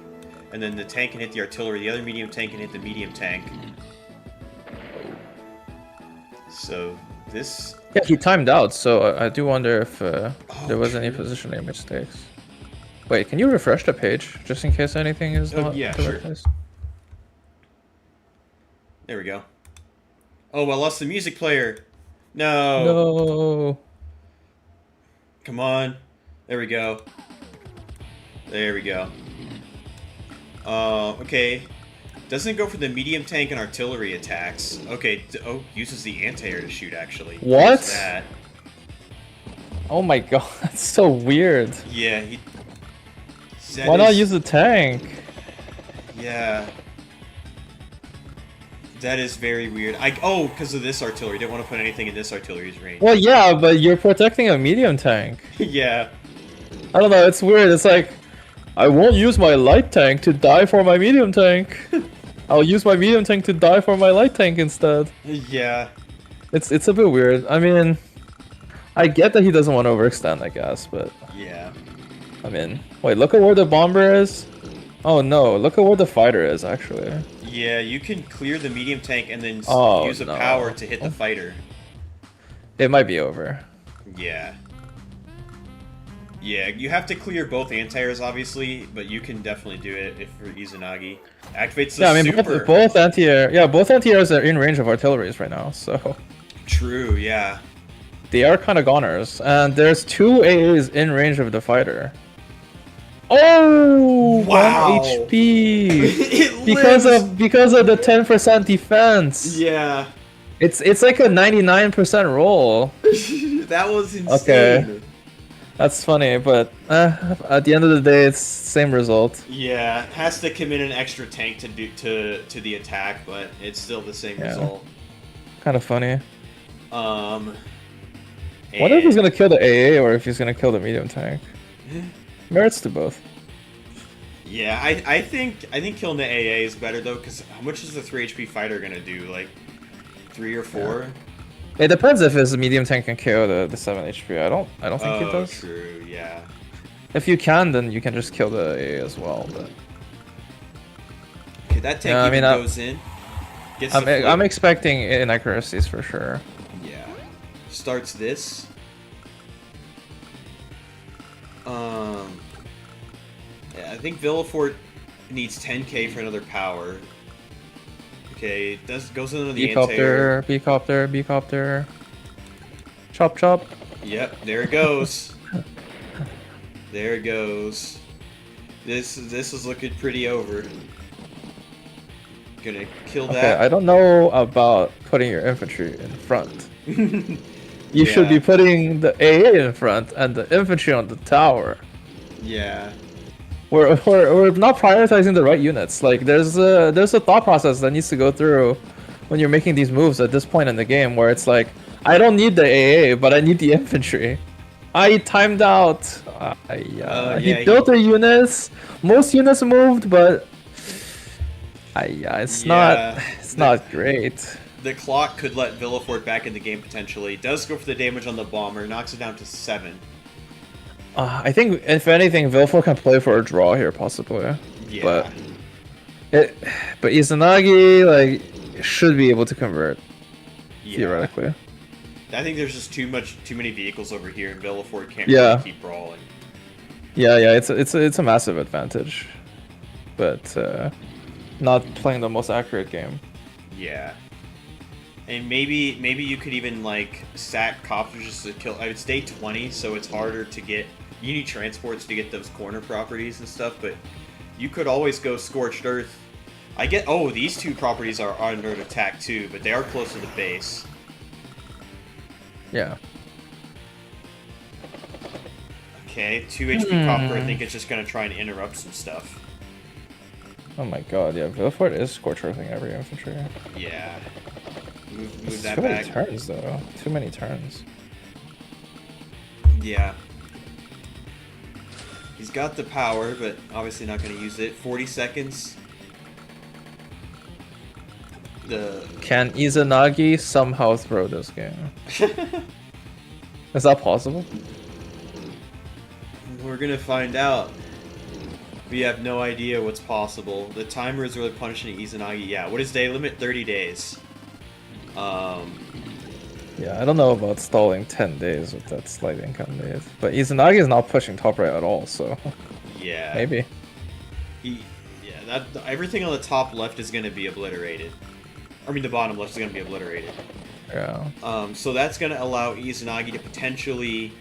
and then the tank can hit the artillery. The other medium tank can hit the medium tank. So this. Yeah, he timed out, so I do wonder if there was any positioning mistakes. Wait, can you refresh the page just in case anything is not yeah, the right sure. place? There we go. Oh, I lost the music player. No. No. Come on. There we go. There we go. Okay. Doesn't go for the medium tank and artillery attacks. Okay. Uses the anti-air to shoot, actually. What? There's that. Oh my god, that's so weird. Yeah, Why not use the tank? Yeah. That is very weird. Oh, because of this artillery. Didn't want to put anything in this artillery's range. Well, yeah, but you're protecting a medium tank. Yeah. I don't know, it's weird. It's like, I won't use my light tank to die for my medium tank. I'll use my medium tank to die for my light tank instead. Yeah. It's a bit weird. I mean, I get that he doesn't want to overextend, I guess, but... Yeah. I mean, wait, look at where the bomber is. Oh no, look at where the fighter is, actually. Yeah, you can clear the medium tank and then use a no. power to hit the fighter. It might be over. Yeah. Yeah, you have to clear both anti-airs, obviously, but you can definitely do it if for Izanagi. Activates the Yeah, I mean, super. both anti-air... Yeah, both anti-airs are in range of artilleries right now, so... True, yeah. They are kind of goners, and there's 2 AAs in range of the fighter. Oh, wow. 1 HP because of the 10% defense. Yeah. It's like a 99% roll. That was insane. Okay. That's funny, but at the end of the day, it's same result. Yeah, has to commit an extra tank to do to the attack, but it's still the same result. Kind of funny. Wonder if he's gonna kill the AA or if he's gonna kill the medium tank. Merits to both. Yeah, I think killing the AA is better though, because how much is the 3 HP fighter gonna do? Like 3 or 4? Yeah. It depends if his medium tank can KO the 7 HP. I don't think it does. True, yeah. If you can, then you can just kill the AA as well. But okay, that tank goes in. I'm expecting inaccuracies for sure. Yeah. Starts this. Yeah, I think Villefort needs 10k for another power. Okay, goes into the anti-air. B-copter. Chop chop. Yep, there it goes. There it goes. This is looking pretty over. Gonna kill that. Okay, I don't know about putting your infantry in front. You should be putting the AA in front and the infantry on the tower. Yeah. We're not prioritizing the right units. Like there's a thought process that needs to go through when you're making these moves at this point in the game, where it's like, I don't need the AA, but I need the infantry. I timed out. He built the units. Most units moved, but it's not great. The clock could let Villefort back in the game potentially. Does go for the damage on the bomber, knocks it down to 7. I think if anything, Villefort can play for a draw here possibly. Yeah. But Izanagi should be able to convert theoretically. I think there's just too many vehicles over here, and Villefort can't really keep brawling. Yeah, it's a massive advantage, but not playing the most accurate game. Yeah. And maybe you could even stack copters just to kill. I would stay 20, so it's harder to get. You need transports to get those corner properties and stuff, but you could always go Scorched Earth. These 2 properties are under attack too, but they are close to the base. Yeah. Okay, 2 HP copter. I think it's just gonna try and interrupt some stuff. Oh my god, yeah, Villefort is Scorched Earthing every infantry. Yeah. Move that back. Too many turns, though. Too many turns. Yeah. He's got the power, but obviously not going to use it. 40 seconds. Can Izanagi somehow throw this game? Is that possible? We're going to find out. We have no idea what's possible. The timer is really punishing Izanagi. Yeah, what is day limit? 30 days. Yeah, I don't know about stalling 10 days with that slight income date, but Izanagi is not pushing top right at all, so yeah, maybe. Everything on the top left is going to be obliterated. I mean, the bottom left is going to be obliterated. Yeah. So that's going to allow Izanagi to potentially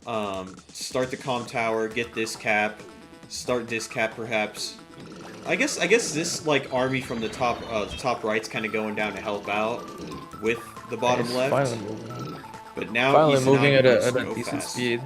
start the comm tower, get this cap, start this cap perhaps. I guess this army from the top right's kind of going down to help out with the bottom left. Moving. But now finally Izanagi moving at a so decent fast. speed.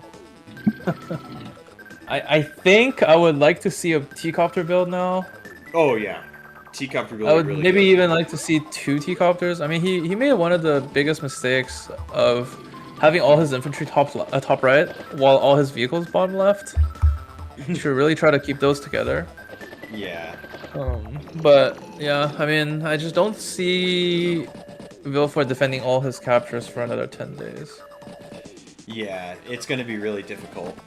I think I would like to see a T-copter build now. Oh yeah, T-copter I build would really maybe good. even like to see 2 T-copters. I mean, he made one of the biggest mistakes of having all his infantry top right while all his vehicles bottom left. He should really try to keep those together. Yeah. But yeah, I mean, I just don't see Villefort defending all his captures for another 10 days. Yeah, it's going to be really difficult.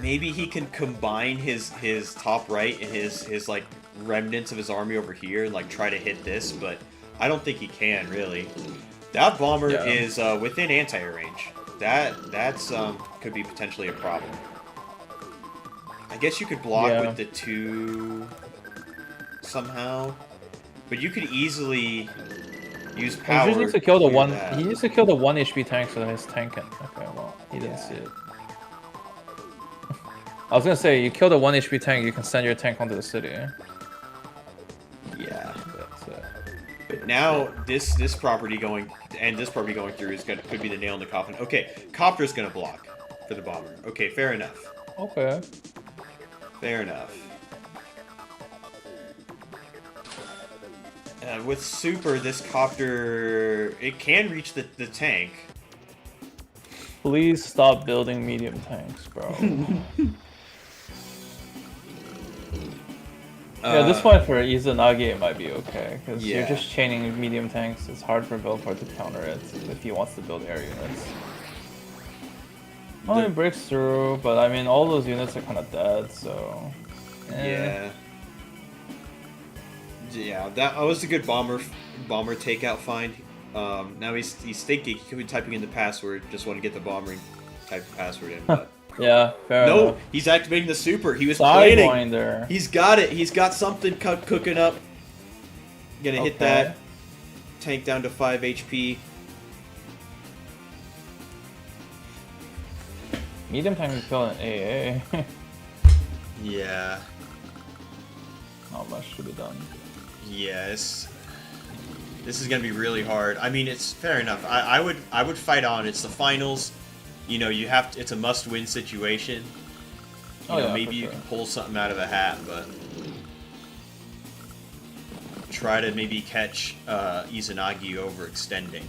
Maybe he can combine his top right and his like remnants of his army over here and like try to hit this, but I don't think he can really. That bomber is within anti-air range. That's could be potentially a problem. I guess you could block with the 2 somehow, but you could easily use power. He just needs to kill the one. That. He needs to kill the 1 HP tank so that his tank can. Okay, well, he didn't see it. I was gonna say, you kill the 1 HP tank, you can send your tank onto the city. Yeah. But now this property going and this property going through could be the nail in the coffin. Okay, copter's gonna block for the bomber. Okay, fair enough. Okay. Fair enough. With super, this copter it can reach the tank. Please stop building medium tanks, bro. Yeah, this point for Izanagi it might be okay, because you're just chaining medium tanks. It's hard for Villefort to counter it if he wants to build air units. Well, it breaks through, but I mean, all those units are kind of dead, so... Yeah. Yeah, that was a good bomber takeout find. Now he's thinking, he could be typing in the password, just want to get the bomber and type the password in, but... Yeah, fair enough. He's activating the super. He was Sidewinder. planning. He's got it. He's got something cooking up. Gonna hit that. Tank down to 5 HP. Medium tank can kill an AA. Yeah. Not much to be done. Yes. This is gonna be really hard. I mean, it's fair enough. I would fight on. It's the finals. You know, you have to, it's a must-win situation. You know, maybe you can pull something out of a hat, but try to maybe catch Izanagi overextending.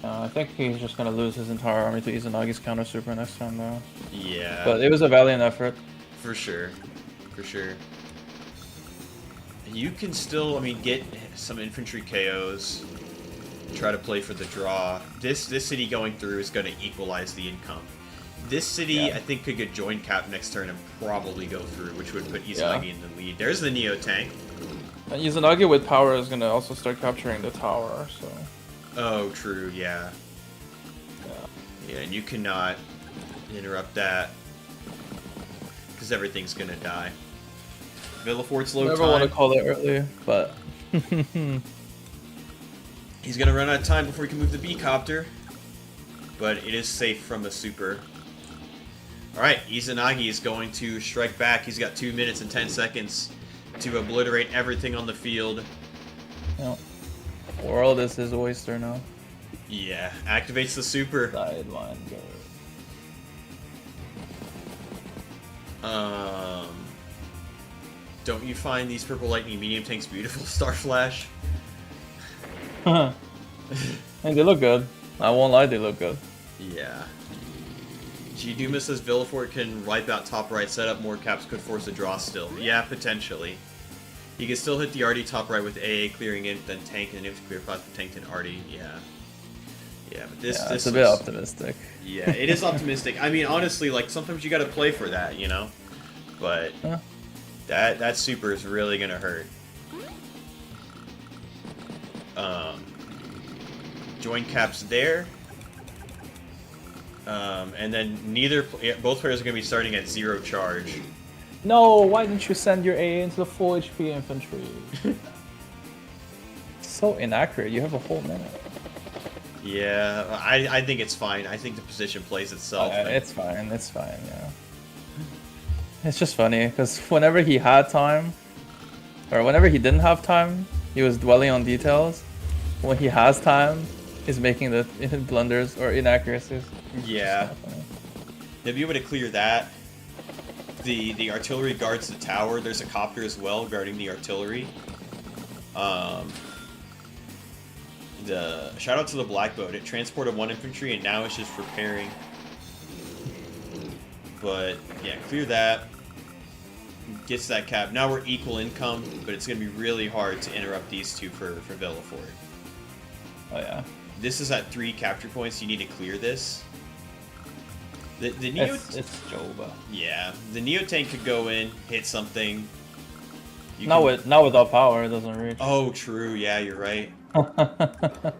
I think he's just gonna lose his entire army to Izanagi's counter super next time, though. Yeah. But it was a valiant effort. For sure. For sure. You can still, I mean, get some infantry KOs. Try to play for the draw. This city going through is going to equalize the income. This city, I think, could get joint cap next turn and probably go through, which would put Izanagi in the lead. There's the Neo tank. And Izanagi with power is going to also start capturing the tower, so... Oh, true, yeah. Yeah, and you cannot interrupt that, because everything's going to die. Villefort's low time. I never want to call it early, but... He's going to run out of time before he can move the B-copter. But it is safe from a super. Alright, Izanagi is going to strike back. He's got 2 minutes and 10 seconds to obliterate everything on the field. Yep. World is his oyster now. Yeah, activates the super. Sidewinder. Don't you find these purple lightning medium tanks beautiful, Starflash? And they look good. I won't lie, they look good. Yeah. G-Duma says Villefort can wipe out top right, set up more caps, could force a draw still. Yeah, potentially. He can still hit the RD top right with AA clearing it, then tank, and if clear path for tank and RD. Yeah. Yeah, but this it's a bit optimistic. Yeah, it is optimistic. I mean, honestly, like sometimes you got to play for that, you know. But that super is really gonna hurt. Join caps there. And then both players are gonna be starting at 0 charge. No, why didn't you send your AA into the full HP infantry? So inaccurate, you have a whole minute. Yeah, I think it's fine. I think the position plays itself. It's fine, yeah. It's just funny, because whenever he had time, or whenever he didn't have time, he was dwelling on details. When he has time, he's making the blunders or inaccuracies. Yeah. He'll be able to clear that. The artillery guards the tower. There's a copter as well guarding the artillery. The shout out to the black boat. It transported 1 infantry and now it's just repairing. But yeah, clear that. Gets that cap. Now we're equal income, but it's gonna be really hard to interrupt these two for Villefort. Oh yeah. This is at 3 capture points. You need to clear this. The Neo... It's Joba. Yeah, the Neo tank could go in, hit something. Not without power, it doesn't reach. Oh, true. Yeah, you're right.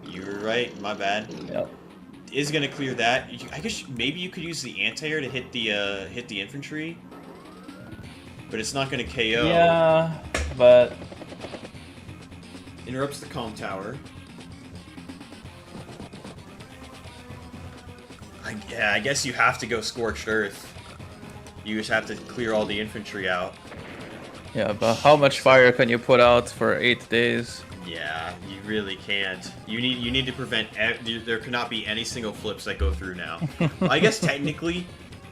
You're right. My bad. Yep. Is gonna clear that. I guess maybe you could use the anti-air to hit the infantry, but it's not gonna KO. Yeah, but interrupts the comm tower. I guess you have to go Scorched Earth. You just have to clear all the infantry out. yeah, but how much fire can you put out for 8 days? Yeah, you really can't. You need to prevent. There cannot be any single flips that go through now. I guess technically,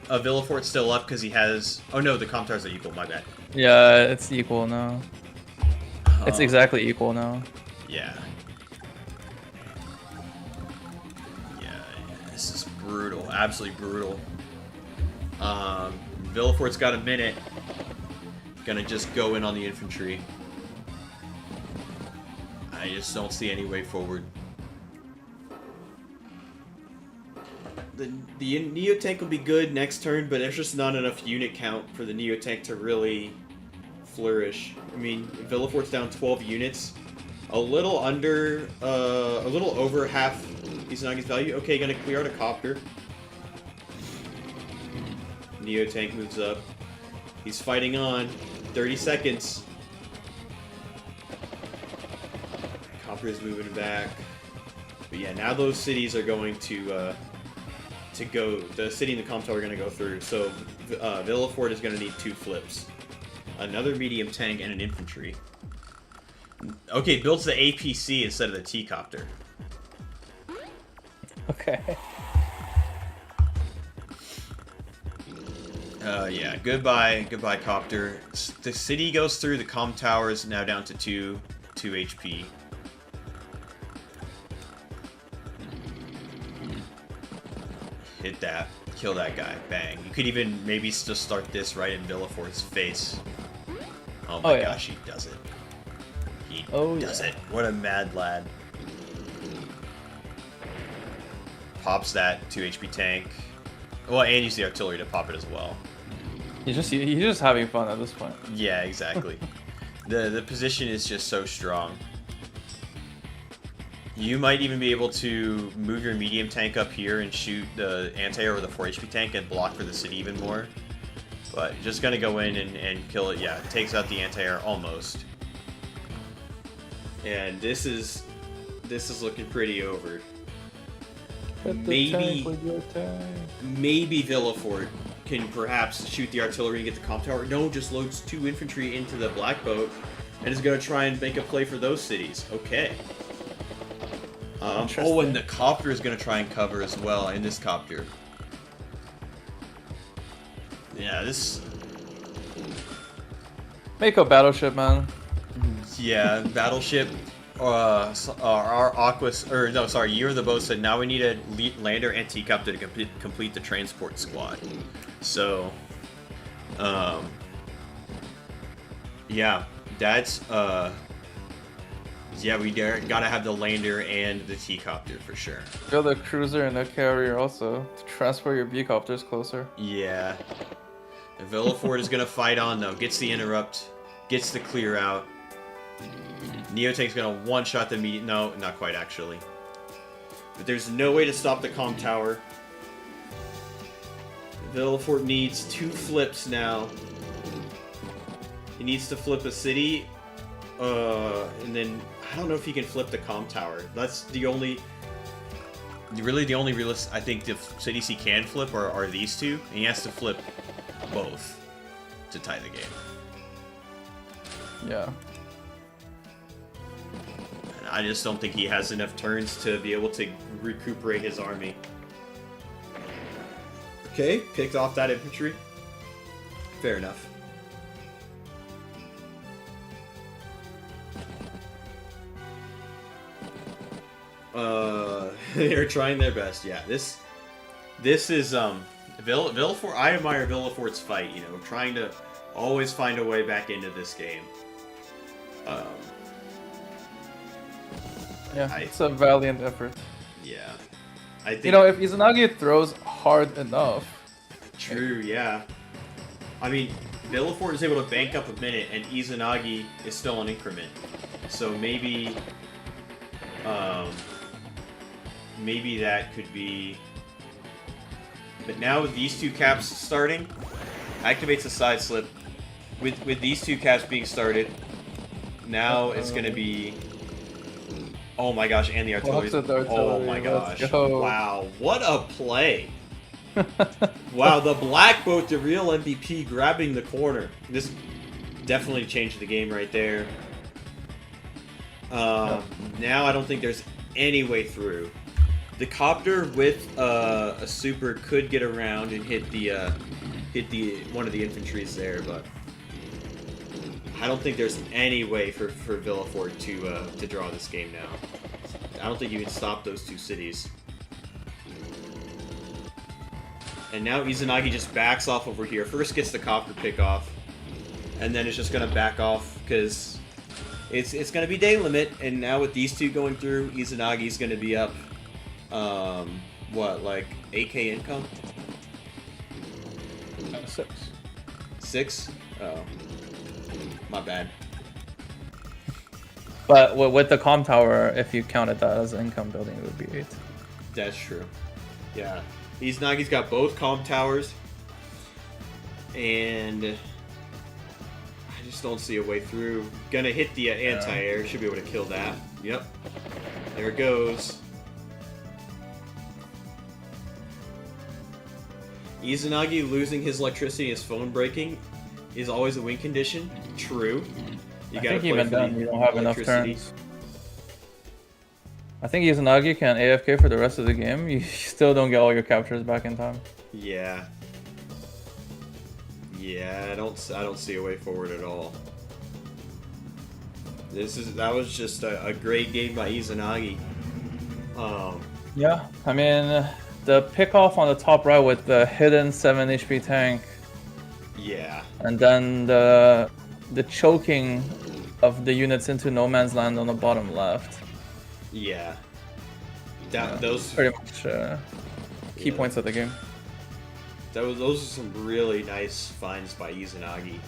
Villefort's still up because he has. Oh no, the comm towers are equal. My bad. Yeah, it's equal now. It's exactly equal now. Yeah. This is brutal. Absolutely brutal. Villefort's got a minute. Gonna just go in on the infantry. I just don't see any way forward. The Neo tank will be good next turn, but there's just not enough unit count for the Neo tank to really flourish. I mean, Villefort's down 12 units, a little over half Izanagi's value. Okay, gonna clear out a copter. Neo tank moves up. He's fighting on. 30 seconds. Copper is moving back. But yeah, now those cities are going to go. The city and the comm tower are going to go through. So Villefort is going to need 2 flips. Another medium tank and an infantry. Okay, builds the APC instead of the T-copter. Okay. Yeah, goodbye copter. The city goes through, the comm tower is now down to 2 HP. Hit that, kill that guy, bang. You could even maybe still start this right in Villefort's face. Oh my gosh, he does it. He does it. What a mad lad. Pops that 2 HP tank. Well, and use the artillery to pop it as well. He's just having fun at this point. Yeah, exactly. The position is just so strong. You might even be able to move your medium tank up here and shoot the anti-air with a 4 HP tank and block for the city even more. But just gonna go in and kill it. Yeah, it takes out the anti-air almost. And this is looking pretty over. Maybe Villefort can perhaps shoot the artillery and get the comm tower. No, just loads 2 infantry into the black boat and is going to try and make a play for those cities. Okay. Oh, and the copter is going to try and cover as well in this copter. Yeah, this... Make a battleship, man. Yeah, battleship. Our Aquas, or no, sorry, Year the Boat said now we need a lander and T-copter to complete the transport squad. So, yeah, that's yeah, we gotta have the lander and the T-copter for sure. Build a cruiser and a carrier also to transport your B-copters closer. Yeah, Villefort is gonna fight on though. Gets the interrupt, gets the clear out. Neotank's gonna one-shot the medium. No, not quite actually. But there's no way to stop the comm tower. Villefort needs 2 flips now. He needs to flip a city, and then I don't know if he can flip the comm tower. That's the only, really the only realist I think the cities he can flip are these 2, and he has to flip both to tie the game. Yeah. I just don't think he has enough turns to be able to recuperate his army. Okay, picked off that infantry. Fair enough. They're trying their best. Yeah, this is Villefort. I admire Villefort's fight. You know, trying to always find a way back into this game. Yeah, it's a valiant effort. Yeah, I think. You know, if Izanagi throws hard enough. True. Yeah. I mean, Villefort is able to bank up a minute, and Izanagi is still an increment. So maybe, maybe that could be. But now with these two caps starting, activates a side slip. With these two caps being started, now it's going to be. Oh my gosh, and the artillery. Oh my gosh. Wow, what a play. Wow, the black boat, the real MVP, grabbing the corner. This definitely changed the game right there. Now I don't think there's any way through. The copter with a super could get around and hit the one of the infantries there, but I don't think there's any way for Villefort to draw this game now. I don't think you can stop those two cities. And now Izanagi just backs off over here. First gets the copter pick off, and then it's just gonna back off because it's gonna be day limit. And now with these two going through, Izanagi's gonna be up. What, like 8k income? 6. 6? Oh, my bad. But with the comm tower, if you counted that as income building, it would be 8. That's true. Yeah. Izanagi's got both comm towers. And I just don't see a way through. Gonna hit the anti-air. Should be able to kill that. Yep. There it goes. Izanagi losing his electricity, his phone breaking, is always a win condition. True. You I gotta think even then you don't have enough electricity. turns. I think Izanagi can AFK for the rest of the game. You still don't get all your captures back in time. Yeah. Yeah, I don't see a way forward at all. That was just a great game by Izanagi. Yeah, I mean the pick off on the top right with the hidden 7 HP tank. Yeah. And then the choking of the units into no man's land on the bottom left. Yeah. Those pretty much key points of the game. Those are some really nice finds by Izanagi.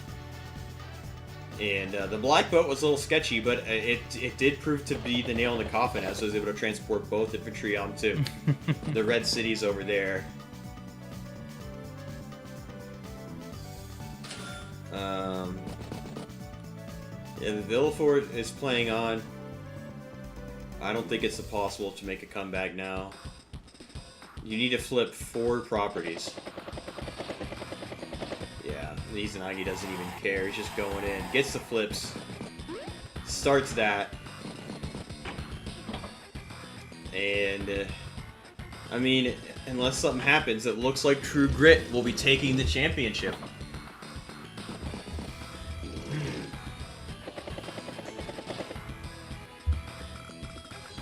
And the black boat was a little sketchy, but it did prove to be the nail in the coffin as it was able to transport both infantry onto the red cities over there. Yeah, the Villefort is playing on. I don't think it's possible to make a comeback now. You need to flip 4 properties. Yeah, Izanagi doesn't even care. He's just going in. Gets the flips. Starts that. And, I mean, unless something happens, it looks like True Grit will be taking the championship.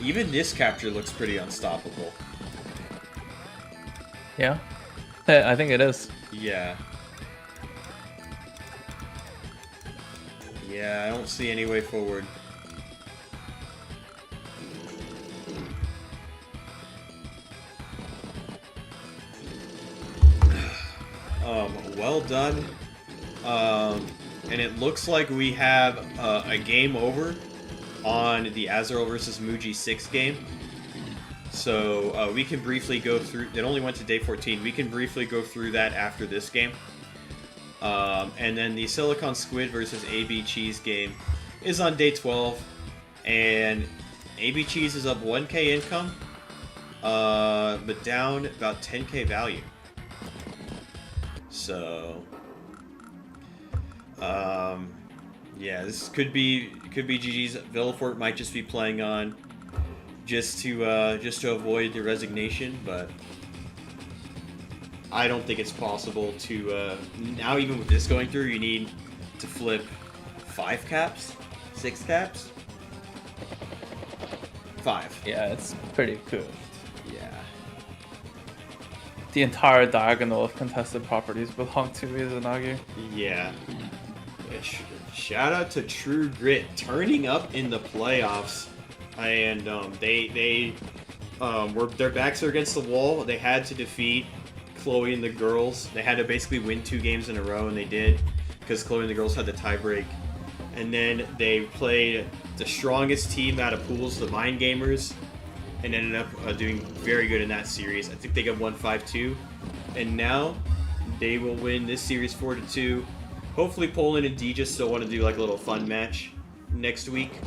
Even this capture looks pretty unstoppable. Yeah, I think it is. Yeah. Yeah, I don't see any way forward. Well done. And it looks like we have a game over on the Azrael versus Muji 6 game. So we can briefly go through. It only went to day 14. We can briefly go through that after this game. And then the Silicon Squid versus AB Cheese game is on day 12. And AB Cheese is up 1k income, but down about 10k value. So, yeah, this could be GG's. Villefort might just be playing on just to avoid the resignation, but I don't think it's possible to, now even with this going through, you need to flip 5 caps? 6 caps? 5. Yeah, it's pretty good. Yeah. The entire diagonal of contested properties belong to Izanagi. Yeah. Shout out to True Grit turning up in the playoffs, and their backs are against the wall. They had to defeat Chloe and the girls. They had to basically win 2 games in a row, and they did because Chloe and the girls had the tiebreak. And then they played the strongest team out of pools, the Mind Gamers, and ended up doing very good in that series. I think they got 1-5-2, and now they will win this series 4-2. Hopefully Poland and Dija still want to do like a little fun match next week.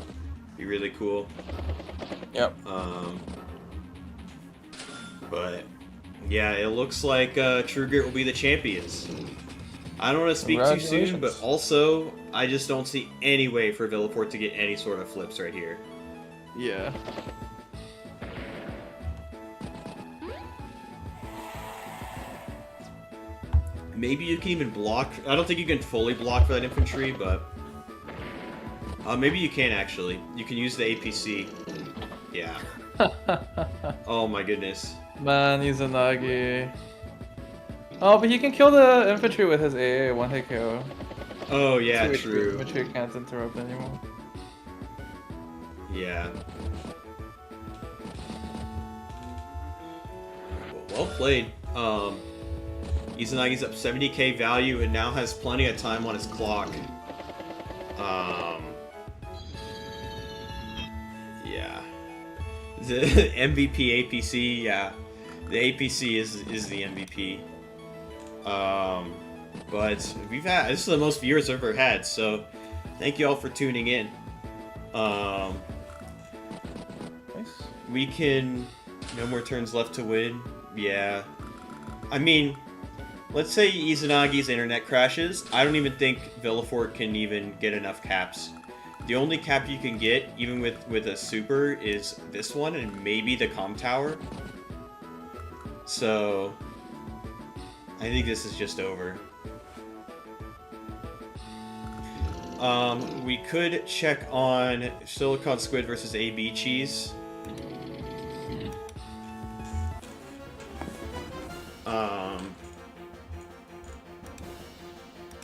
Be really cool. Yep. But yeah, it looks like True Grit will be the champions. I don't want to speak too soon, but also I just don't see any way for Villefort to get any sort of flips right here. Yeah. Maybe you can even block. I don't think you can fully block for that infantry, but maybe you can actually. You can use the APC. Yeah. Oh my goodness. Man, Izanagi. Oh, but he can kill the infantry with his AA one-hit KO. Oh yeah, so true. Infantry can't interrupt anymore. Yeah. Well played. Izanagi's up 70k value and now has plenty of time on his clock. Yeah. The MVP APC, yeah. The APC is the MVP. But we've had, this is the most viewers I've ever had, so thank you all for tuning in. Nice. We can, no more turns left to win. Yeah. I mean, let's say Izanagi's internet crashes. I don't even think Villefort can even get enough caps. The only cap you can get, even with a super, is this one and maybe the comm tower. So I think this is just over. We could check on Silicon Squid versus AB Cheese.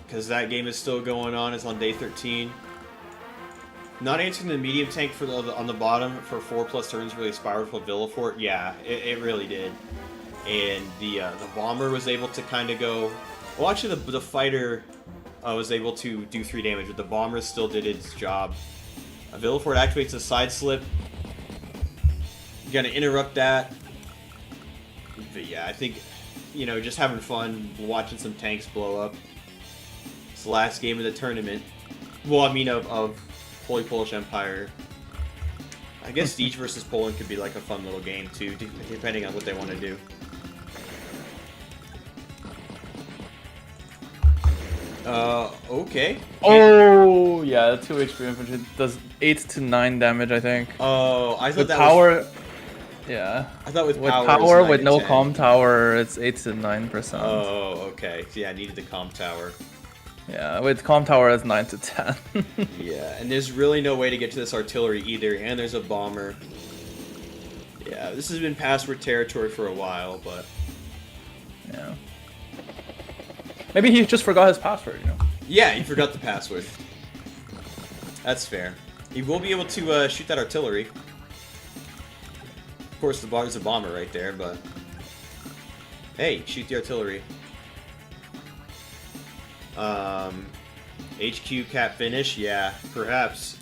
Because that game is still going on. It's on day 13. Not answering the medium tank for on the bottom for 4+ turns really spiraled for Villefort. Yeah, it really did. And the bomber was able to kind of go. Well, actually, the fighter was able to do 3 damage, but the bomber still did its job. Villefort activates a side slip. Gonna interrupt that. But yeah, I think, you know, just having fun watching some tanks blow up. It's the last game of the tournament. Well, I mean of Holy Polish Empire. I guess Siege versus Poland could be like a fun little game too, depending on what they want to do. Okay. Oh, yeah, the 2 HP infantry does 8 to 9 damage, I think. Oh, I thought with that power, was... Yeah. I thought with with power with no 10. comm tower, it's 8 to 9%. Oh, okay. So yeah, I needed the comm tower. Yeah, with comm tower, it's 9 to 10. Yeah, and there's really no way to get to this artillery either, and there's a bomber. Yeah, this has been password territory for a while, but... Yeah. Maybe he just forgot his password, you know? Yeah, he forgot the password. That's fair. He will be able to shoot that artillery. Of course, there's a bomber right there, but... Hey, shoot the artillery. HQ cap finish? Yeah, perhaps.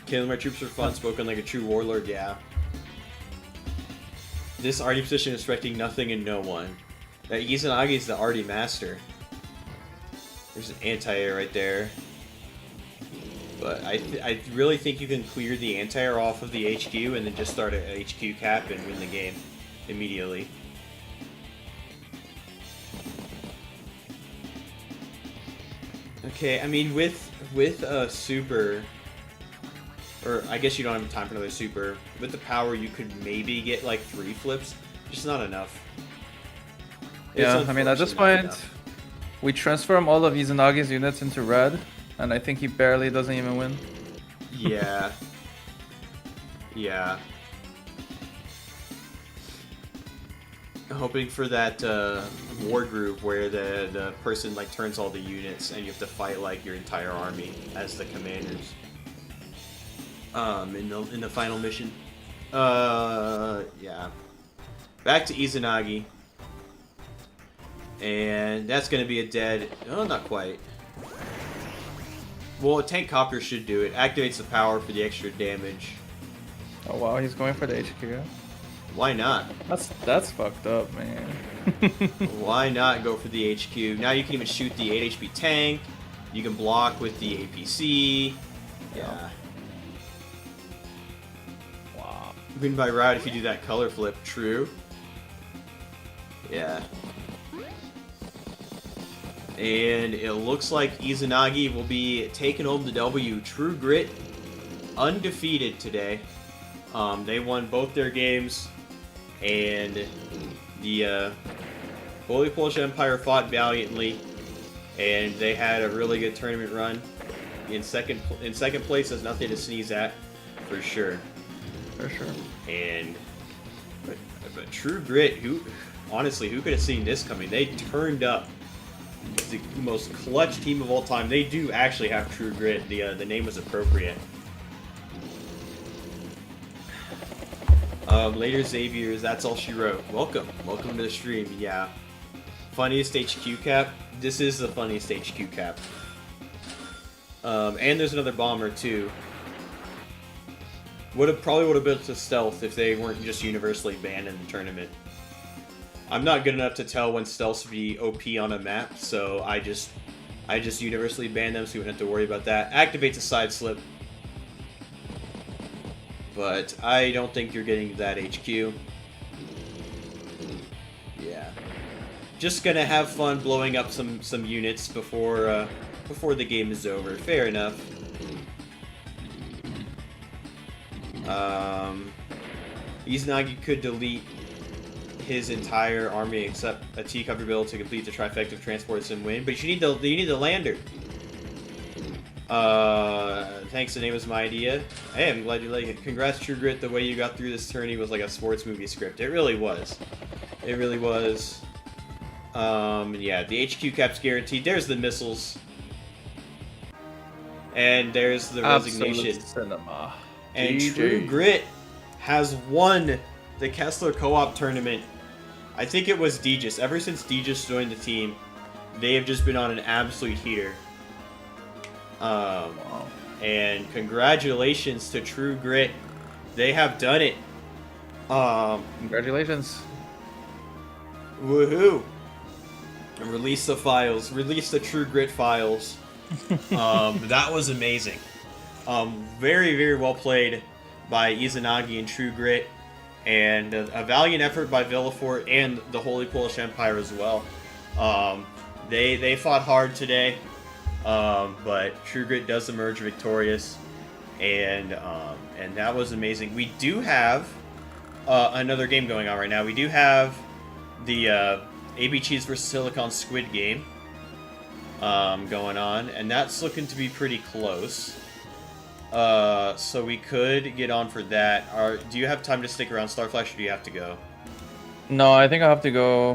Killing my troops for fun, spoken like a true warlord? Yeah. This arty position is respecting nothing and no one. That Izanagi is the arty master. There's an anti-air right there. But I really think you can clear the anti-air off of the HQ and then just start a HQ cap and win the game immediately. Okay, I mean with a super, or I guess you don't have time for another super. With the power, you could maybe get like 3 flips, just not enough. Yeah, I mean, at this unfortunate, point, we transform all of Izanagi's units into red, and I think he barely doesn't even win. Yeah. Yeah. Hoping for that war group where the person like turns all the units and you have to fight like your entire army as the commanders. In the final mission. Yeah. Back to Izanagi. And that's gonna be a dead. Oh, not quite. Well, a tank copter should do it. Activates the power for the extra damage. Oh wow, he's going for the HQ. Why not? That's fucked up, man. Why not go for the HQ? Now you can even shoot the 8 HP tank. You can block with the APC. Yeah. Wow. Win by route if you do that color flip. True. Yeah. And it looks like Izanagi will be taking home the W. True Grit, undefeated today. They won both their games, and the Holy Polish Empire fought valiantly, and they had a really good tournament run. In second place is nothing to sneeze at, for sure. For sure. And but True Grit, honestly, who could have seen this coming? They turned up. The most clutch team of all time. They do actually have True Grit. The name was appropriate. Later Xavier's, that's all she wrote. Welcome to the stream. Yeah, funniest HQ cap. This is the funniest HQ cap. And there's another bomber too. Probably would have built to stealth if they weren't just universally banned in the tournament. I'm not good enough to tell when stealths would be OP on a map, so I just universally ban them, so we don't have to worry about that. Activates a side slip, but I don't think you're getting that HQ. Yeah, just gonna have fun blowing up some units before the game is over. Fair enough. Izanagi could delete his entire army except a T-cover build to complete the trifecta of transports and win, but you need the lander. Thanks, the name was my idea. Hey, I'm glad you like it. Congrats, True Grit. The way you got through this tourney was like a sports movie script. It really was. It really was. Yeah, the HQ cap's guaranteed. There's the missiles. And there's the resignation. Cinema. And GG. True Grit has won the Kesler Co-Op Tournament. I think it was Deegis. Ever since Deegis joined the team, they have just been on an absolute heater. Wow. And congratulations to True Grit. They have done it. Congratulations. Woohoo. And release the files. Release the True Grit files. That was amazing. Very, very well played by Izanagi and True Grit. And a valiant effort by Villefort and the Holy Polish Empire as well. They fought hard today, but True Grit does emerge victorious, and that was amazing. We do have another game going on right now. We do have the AB Cheese vs Silicon Squid game going on, and that's looking to be pretty close. So we could get on for that. Do you have time to stick around, Starflash, or do you have to go? No, I think I have to go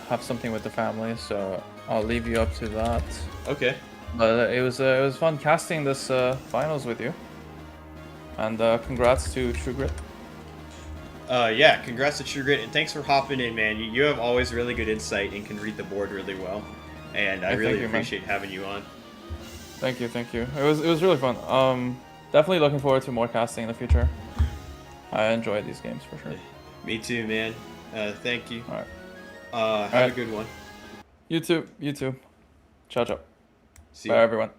have something with the family, so I'll leave you up to that. Okay. But it was fun casting this finals with you, and congrats to True Grit. Yeah, congrats to True Grit, and thanks for hopping in, man. You have always really good insight and can read the board really well, and I really appreciate having you on. Thank you. It was really fun. Definitely looking forward to more casting in the future. I enjoyed these games for sure. Me too, man. Thank you. All right. Have a good one. You too. Ciao, ciao. See Bye, ya. everyone.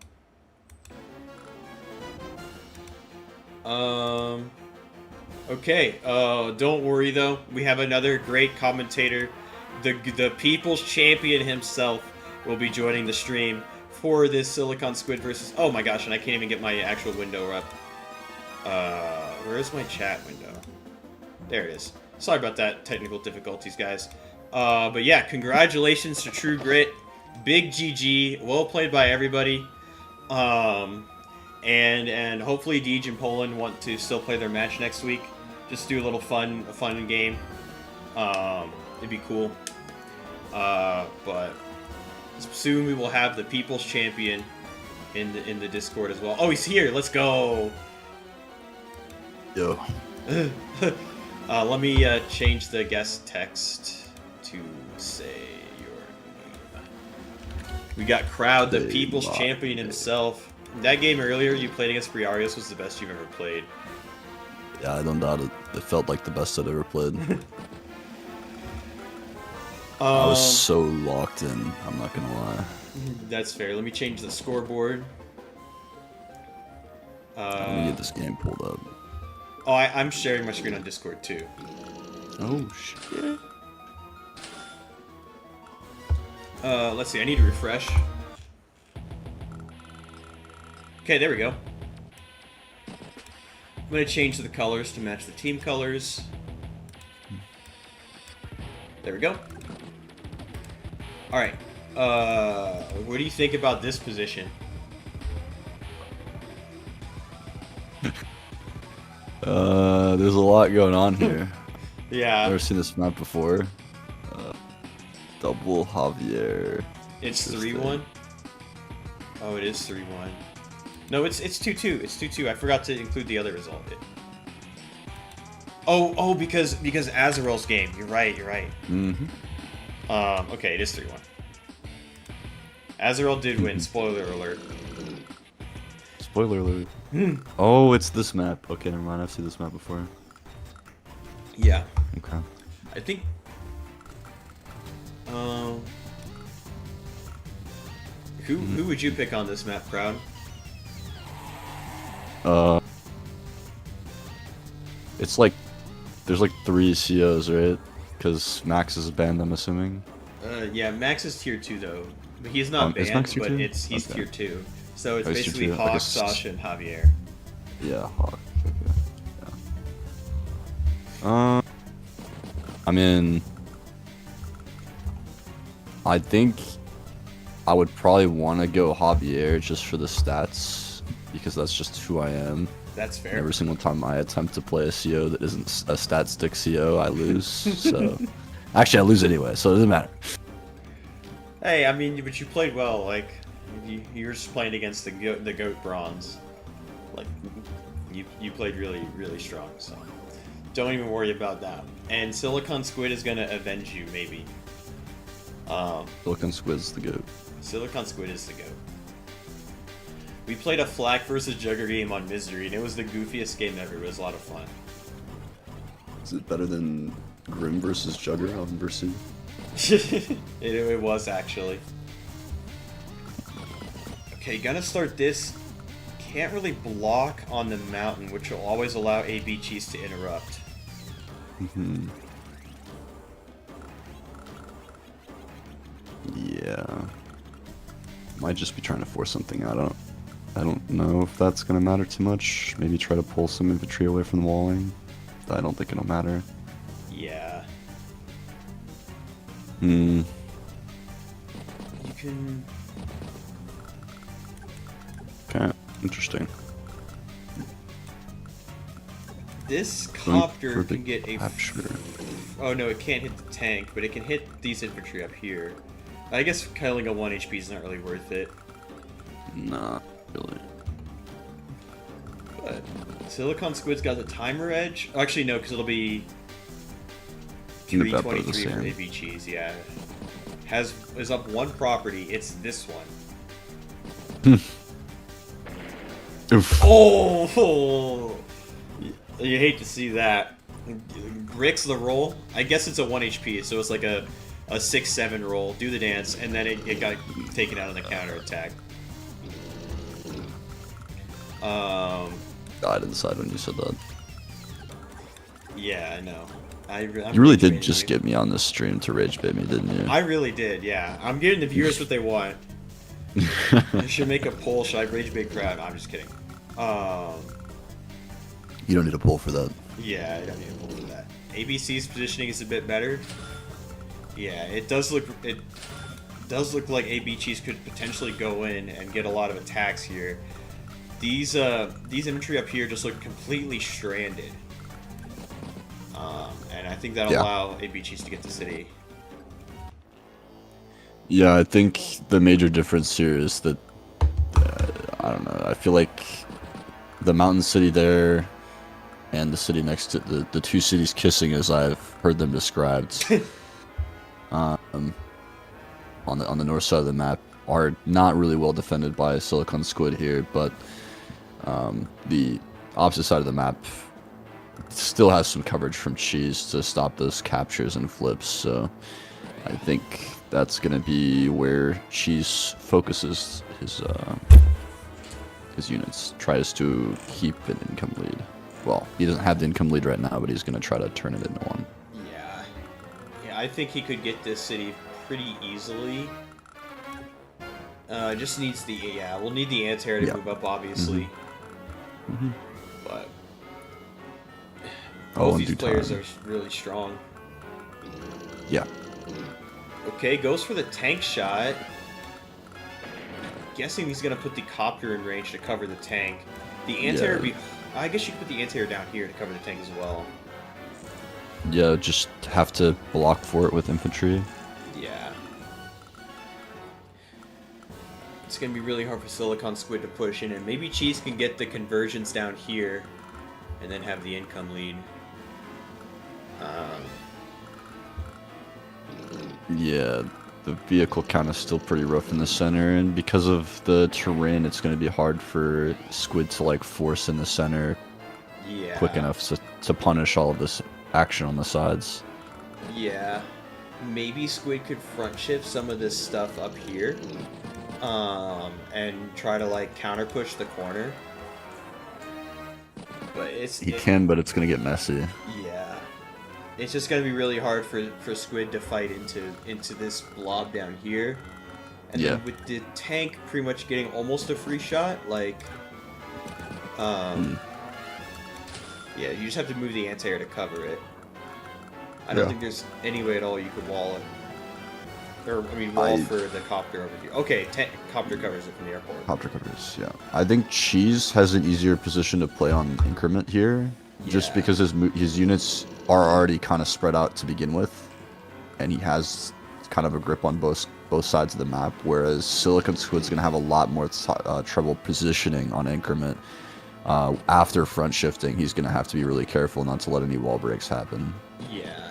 Okay. Don't worry though. We have another great commentator. The people's champion himself will be joining the stream for this Silicon Squid versus... Oh my gosh, and I can't even get my actual window up. Where's my chat window? There it is. Sorry about that, technical difficulties, guys. But yeah, congratulations to True Grit. Big GG. Well played by everybody. And hopefully Deej and Poland want to still play their match next week. Just do a fun game. It'd be cool. But soon we will have the People's Champion in the Discord as well. Oh, he's here. Let's go. Yo. Let me change the guest text to say your name. We got Crowd, the People's Champion himself. That game earlier you played against Briarius was the best you've ever played. Yeah, I don't doubt it. It felt like the best I'd ever played. I was so locked in, I'm not gonna lie. That's fair. Let me change the scoreboard. Let me get this game pulled up. Oh, I'm sharing my screen on Discord too. Oh, shit. Let's see, I need to refresh. Okay, there we go. I'm gonna change the colors to match the team colors. There we go. Alright. What do you think about this position? There's a lot going on here. Yeah. Never seen this map before. Double Javier. It's 3-1? Oh, it is 3-1. No, it's 2-2. It's 2-2. I forgot to include the other result. Oh, because Azarel's game. You're right. Mm-hmm. Okay, it is 3-1. Azarel did win. Spoiler alert. Spoiler alert. Oh, it's this map. Okay, never mind. I've seen this map before. Yeah. Okay. I think. Who would you pick on this map, Crowd? It's like there's like 3 COs, right? Because Max is banned, I'm assuming. Yeah, Max is tier 2 though. He's not Is banned, Max tier but 2? he's Okay. tier 2. So it's Oh, he's tier basically 2. Hawk, I guess- Sasha, and Javier. Yeah, Hawk. Okay. Yeah. I mean, I think I would probably want to go Javier just for the stats, because that's just who I am. That's fair. And every single time I attempt to play a CO that isn't a stat stick CO, I lose. So, actually, I lose anyway, so it doesn't matter. Hey, I mean, but you played well. Like, you're just playing against the goat bronze. Like, you played really strong. So, don't even worry about that. And Silicon Squid is gonna avenge you, maybe. Silicon Squid's the goat. Silicon Squid is the goat. We played a Flak versus Jugger game on Misery, and it was the goofiest game ever. It was a lot of fun. Is it better than Grim versus Jugger on Versi? it was actually. Okay, gonna start this. Can't really block on the mountain, which will always allow AB Cheese to interrupt. Mm-hmm. Yeah. Might just be trying to force something out. I don't know if that's gonna matter too much. Maybe try to pull some infantry away from the walling. I don't think it'll matter. Yeah. Hmm. You can. Okay. Interesting. This copter can get a. Capture. Oh no, it can't hit the tank, but it can hit these infantry up here. I guess killing a 1 HP is not really worth it. Not really. But Silicon Squid's got the timer edge. Oh, actually, no, because it'll be The Beppo the 323 for same. AB Cheese. Yeah, is up 1 property. It's this one. Oof. Oh, you hate to see that. Bricks the roll. I guess it's a 1 HP, so it's like a 6-7 roll. Do the dance, and then it got taken out on the counter attack. Died inside when you said that. Yeah, I know. You really did just get me on this stream to rage bait me, didn't you? I really did, yeah. I'm giving the viewers what they want. You should make a poll. Should I rage bait crowd? I'm just kidding. You don't need a poll for that. Yeah, I don't need a poll for that. ABC's positioning is a bit better. Yeah, it does look like AB Cheese could potentially go in and get a lot of attacks here. These infantry up here just look completely stranded. And I think that'll allow AB Cheese to get the city. Yeah, I think the major difference here is that, I don't know, I feel like the mountain city there and the city next to the two cities kissing, as I've heard them described, on the north side of the map, are not really well defended by Silicon Squid here, but the opposite side of the map still has some coverage from Cheese to stop those captures and flips, so I think that's going to be where Cheese focuses his units, tries to keep an income lead. Well, he doesn't have the income lead right now, but he's going to try to turn it into one. Yeah, I think he could get this city pretty easily. Just needs we'll need the anti-air to move up, obviously. But both these players are really strong. Yeah. Okay, goes for the tank shot. Guessing he's gonna put the copter in range to cover the tank. The anti-air I guess you could put the anti-air down here to cover the tank as well. Yeah, just have to block for it with infantry. Yeah. It's going to be really hard for Silicon Squid to push in, and maybe Cheese can get the conversions down here and then have the income lead. Yeah, the vehicle count is still pretty rough in the center, and because of the terrain, it's going to be hard for Squid to like force in the center quick enough to punish all of this action on the sides. Yeah, maybe Squid could front shift some of this stuff up here, and try to like counter push the corner. But he can, but it's going to get messy. Yeah. It's just going to be really hard for Squid to fight into this blob down here. And then with the tank pretty much getting almost a free shot, like... Yeah, you just have to move the anti-air to cover it. I don't think there's any way at all you could wall it. Or, I mean, wall for the copter over here. Okay, copter covers it from the airport. Copter covers, yeah. I think Cheese has an easier position to play on increment here. Just because his units are already kind of spread out to begin with, and he has kind of a grip on both sides of the map, whereas Silicon Squid's going to have a lot more trouble positioning on increment. After front shifting, he's going to have to be really careful not to let any wall breaks happen. Yeah.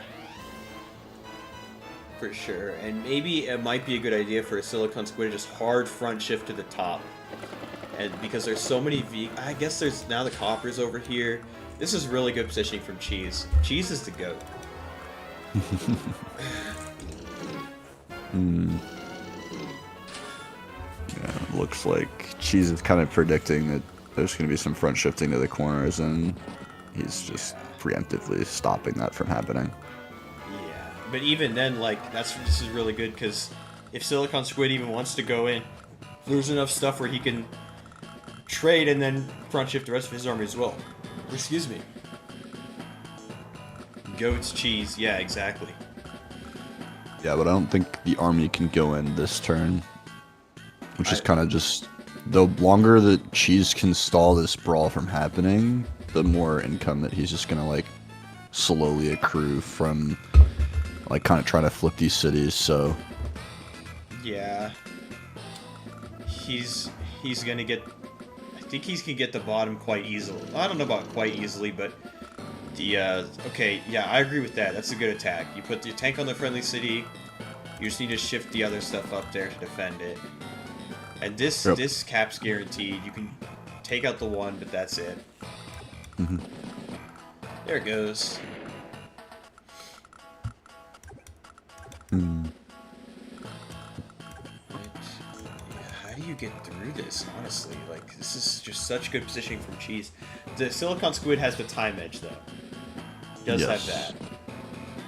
For sure. And maybe it might be a good idea for a Silicon Squid to just hard front shift to the top. And because there's so many I guess there's now the coppers over here. This is really good positioning from Cheese. Cheese is the GOAT. Yeah, looks like Cheese is kind of predicting that there's going to be some front shifting to the corners, and he's just preemptively stopping that from happening. Yeah, but even then, like, this is really good, because if Silicon Squid even wants to go in, there's enough stuff where he can trade and then front shift the rest of his army as well. Excuse me. Goat's Cheese, yeah, exactly. Yeah, but I don't think the army can go in this turn, which is kind of just... The longer that Cheese can stall this brawl from happening, the more income that he's just going to, like, slowly accrue from, like, kind of trying to flip these cities, so... Yeah. He's going to get... I think he can get the bottom quite easily. I don't know about quite easily, but... Okay, yeah, I agree with that. That's a good attack. You put your tank on the friendly city, you just need to shift the other stuff up there to defend it. And this cap's guaranteed. You can take out the one, but that's it. There it goes. How do you get through this, honestly? Like, this is just such good positioning from Cheese. The Silicon Squid has the time edge, though. He does have that.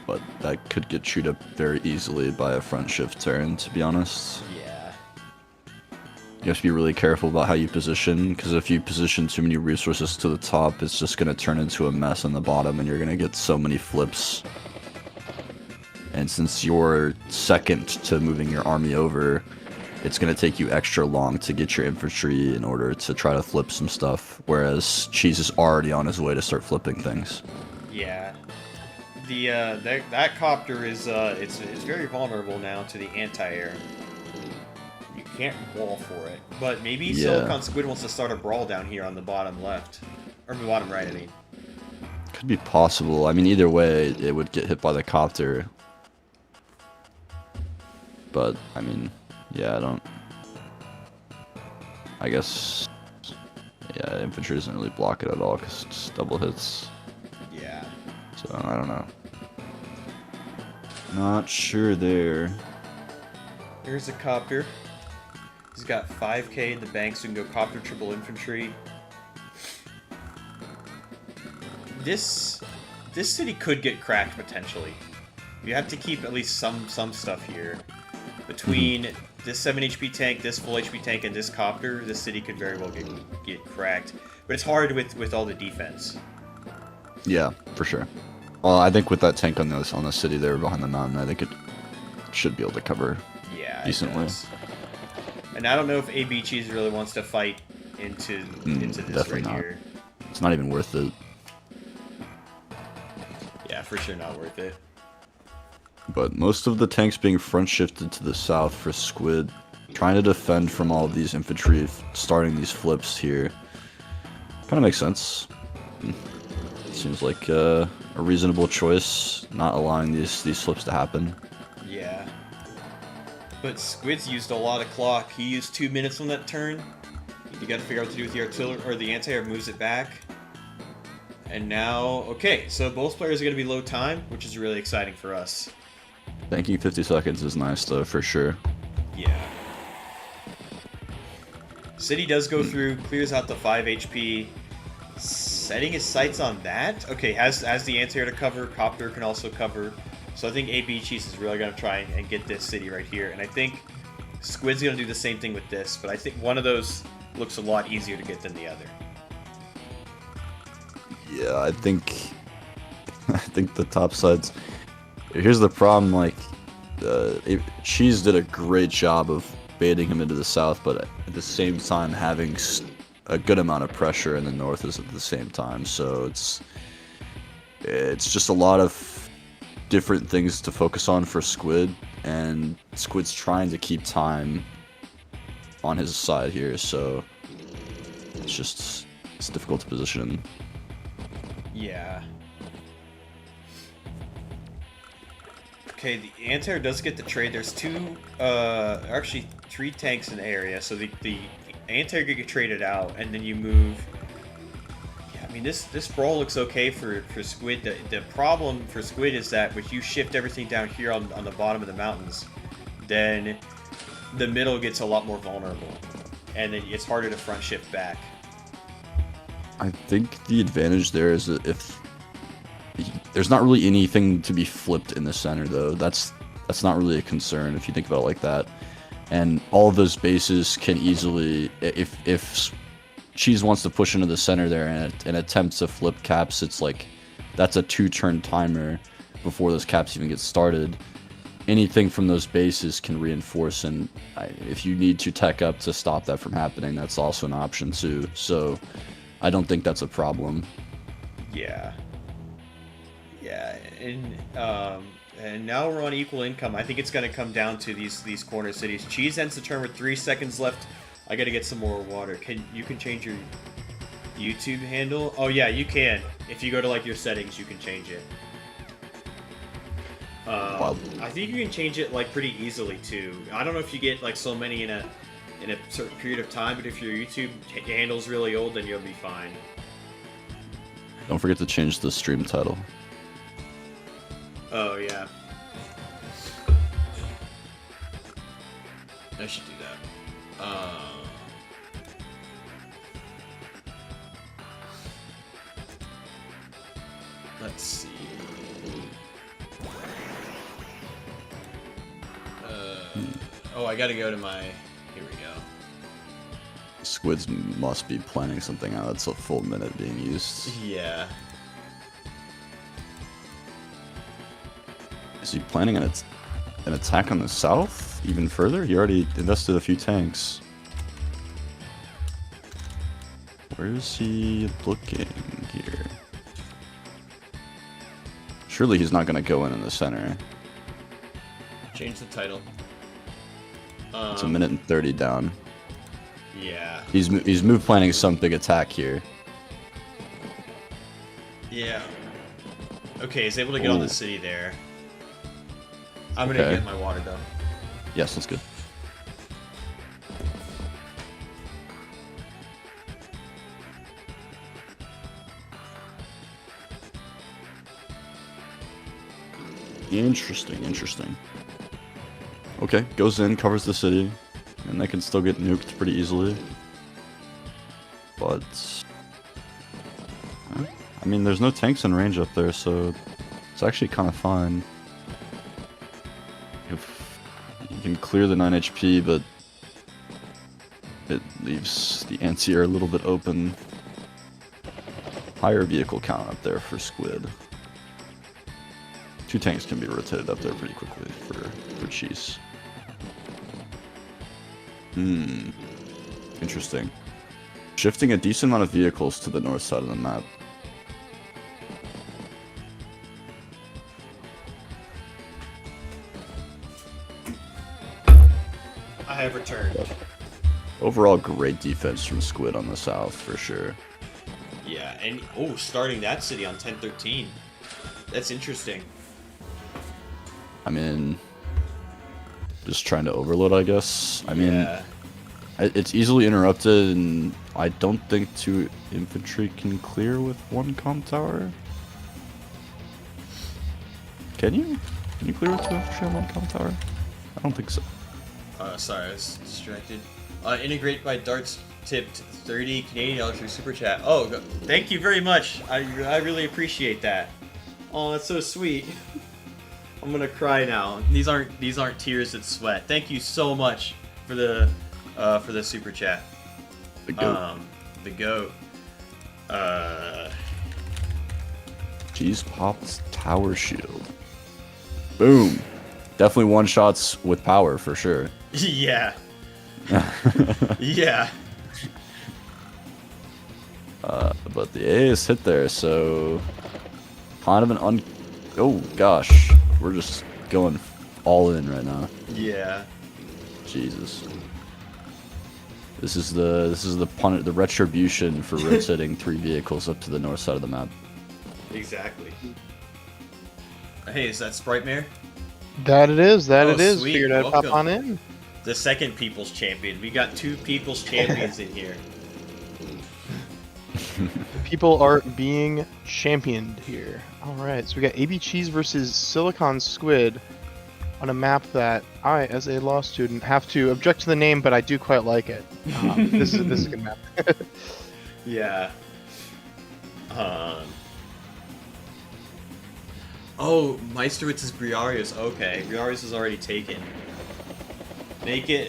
But that could get chewed up very easily by a front shift turn, to be honest. Yeah. You have to be really careful about how you position, because if you position too many resources to the top, it's just going to turn into a mess on the bottom, and you're going to get so many flips. and since you're second to moving your army over, it's going to take you extra long to get your infantry in order to try to flip some stuff, whereas Cheese is already on his way to start flipping things. Yeah. The that copter is it's very vulnerable now to the anti-air. You can't wall for it. But maybe Silicon Squid wants to start a brawl down here on the bottom left. Or the bottom right, I mean. Could be possible. I mean, either way, it would get hit by the copter. But, I mean, yeah, I guess... Yeah, infantry doesn't really block it at all, because it's double hits. Yeah. So, I don't know. Not sure there. Here's a copter. He's got 5k in the bank, so we can go copter triple infantry. This city could get cracked potentially. You have to keep at least some stuff here. Between this 7 HP tank, this full HP tank, and this copter, this city could very well get cracked. But it's hard with all the defense. Yeah, for sure. Well, I think with that tank on the city there behind the mountain, I think it should be able to cover decently. And I don't know if AB Cheese really wants to fight into this right not. here. It's not even worth it. Yeah, for sure not worth it. But most of the tanks being front shifted to the south for Squid, trying to defend from all of these infantry starting these flips here. Kind of makes sense. Seems like a reasonable choice, not allowing these flips to happen. Yeah. But Squid's used a lot of clock. He used 2 minutes on that turn. You gotta figure out what to do with the artillery, or the anti-air moves it back. And now, okay, so both players are gonna be low time, which is really exciting for us. Thanking 50 seconds is nice though, for sure. Yeah. City does go through, clears out the 5 HP. Setting his sights on that? Okay, has the anti-air to cover, copter can also cover. So I think AB Cheese is really going to try and get this city right here. And I think Squid's going to do the same thing with this, but I think one of those looks a lot easier to get than the other. Yeah, I think the top sides. Here's the problem, like, Cheese did a great job of baiting him into the south, but at the same time having a good amount of pressure in the north at the same time. So it's just a lot of different things to focus on for Squid, and Squid's trying to keep time on his side here, so it's difficult to position him. Yeah. Okay, the anti-air does get the trade. There's actually 3 tanks in the area, so the anti-air could get traded out, and then you move. Yeah, I mean, this brawl looks okay for Squid. The problem for Squid is that if you shift everything down here on the bottom of the mountains, then the middle gets a lot more vulnerable, and then it's harder to front shift back. I think the advantage there is that if there's not really anything to be flipped in the center, though. That's not really a concern if you think about it like that. And all of those bases can easily, if Cheese wants to push into the center there and attempt to flip caps, it's like that's a 2-turn timer before those caps even get started. Anything from those bases can reinforce, and if you need to tech up to stop that from happening, that's also an option too. So I don't think that's a problem. Yeah. Yeah, and now we're on equal income. I think it's going to come down to these corner cities. Cheese ends the turn with 3 seconds left. I got to get some more water. You can change your YouTube handle? Oh yeah, you can. If you go to like your settings, you can change it. I think you can change it like pretty easily too. I don't know if you get like so many in a certain period of time, but if your YouTube handle's really old, then you'll be fine. Don't forget to change the stream title. Oh yeah. I should do that. Let's see. Oh, I gotta go to my. Here we go. Squids must be planning something out. That's a full minute being used. Yeah. Is he planning an attack on the south even further? He already invested a few tanks. Where is he looking here? Surely he's not going to go in the center. Change the title. It's a minute and 30 down. Yeah. He's move planning some big attack here. Yeah. Okay, he's able to get on Ooh. the city there. I'm gonna Okay. get my water done. Yes, that's good. Interesting. Okay, goes in, covers the city, and they can still get nuked pretty easily. But I mean, there's no tanks in range up there, so it's actually kind of fine. If you can clear the 9 HP, but it leaves the anti-air a little bit open. Higher vehicle count up there for Squid. 2 tanks can be rotated up there pretty quickly for Cheese. Interesting. Shifting a decent amount of vehicles to the north side of the map. I have returned. Overall, great defense from Squid on the south, for sure. Yeah, and starting that city on 10-13. That's interesting. I mean, just trying to overload, I guess. I mean, Yeah. it's easily interrupted, and I don't think 2 infantry can clear with 1 comm tower. Can you? Can you clear with 2 infantry on 1 comm tower? I don't think so. Sorry, I was distracted. Integrate by Darts tipped 30 Canadian dollars through Super Chat. Oh, thank you very much. I really appreciate that. Oh, that's so sweet. I'm gonna cry now. These aren't tears that sweat. Thank you so much for the Super Chat. The goat. The goat. Cheese pops tower shield. Boom. Definitely one shots with power for sure. Yeah. Yeah. But the A is hit there, so kind of an oh gosh, we're just going all in right now. Yeah. Jesus. This is the retribution for rotating 3 vehicles up to the north side of the map. Exactly. Hey, is that Sprite Mare? That it is. Sweet. Figured I'd Welcome. pop on in. The second People's Champion. We got 2 People's Champions in here. People are being championed here. All right, so we got AB Cheese versus Silicon Squid on a map that I, as a law student, have to object to the name, but I do quite like it. This is a good map. Yeah. Oh, Meisterwitz is Briarius. Okay, Briarius is already taken. Make your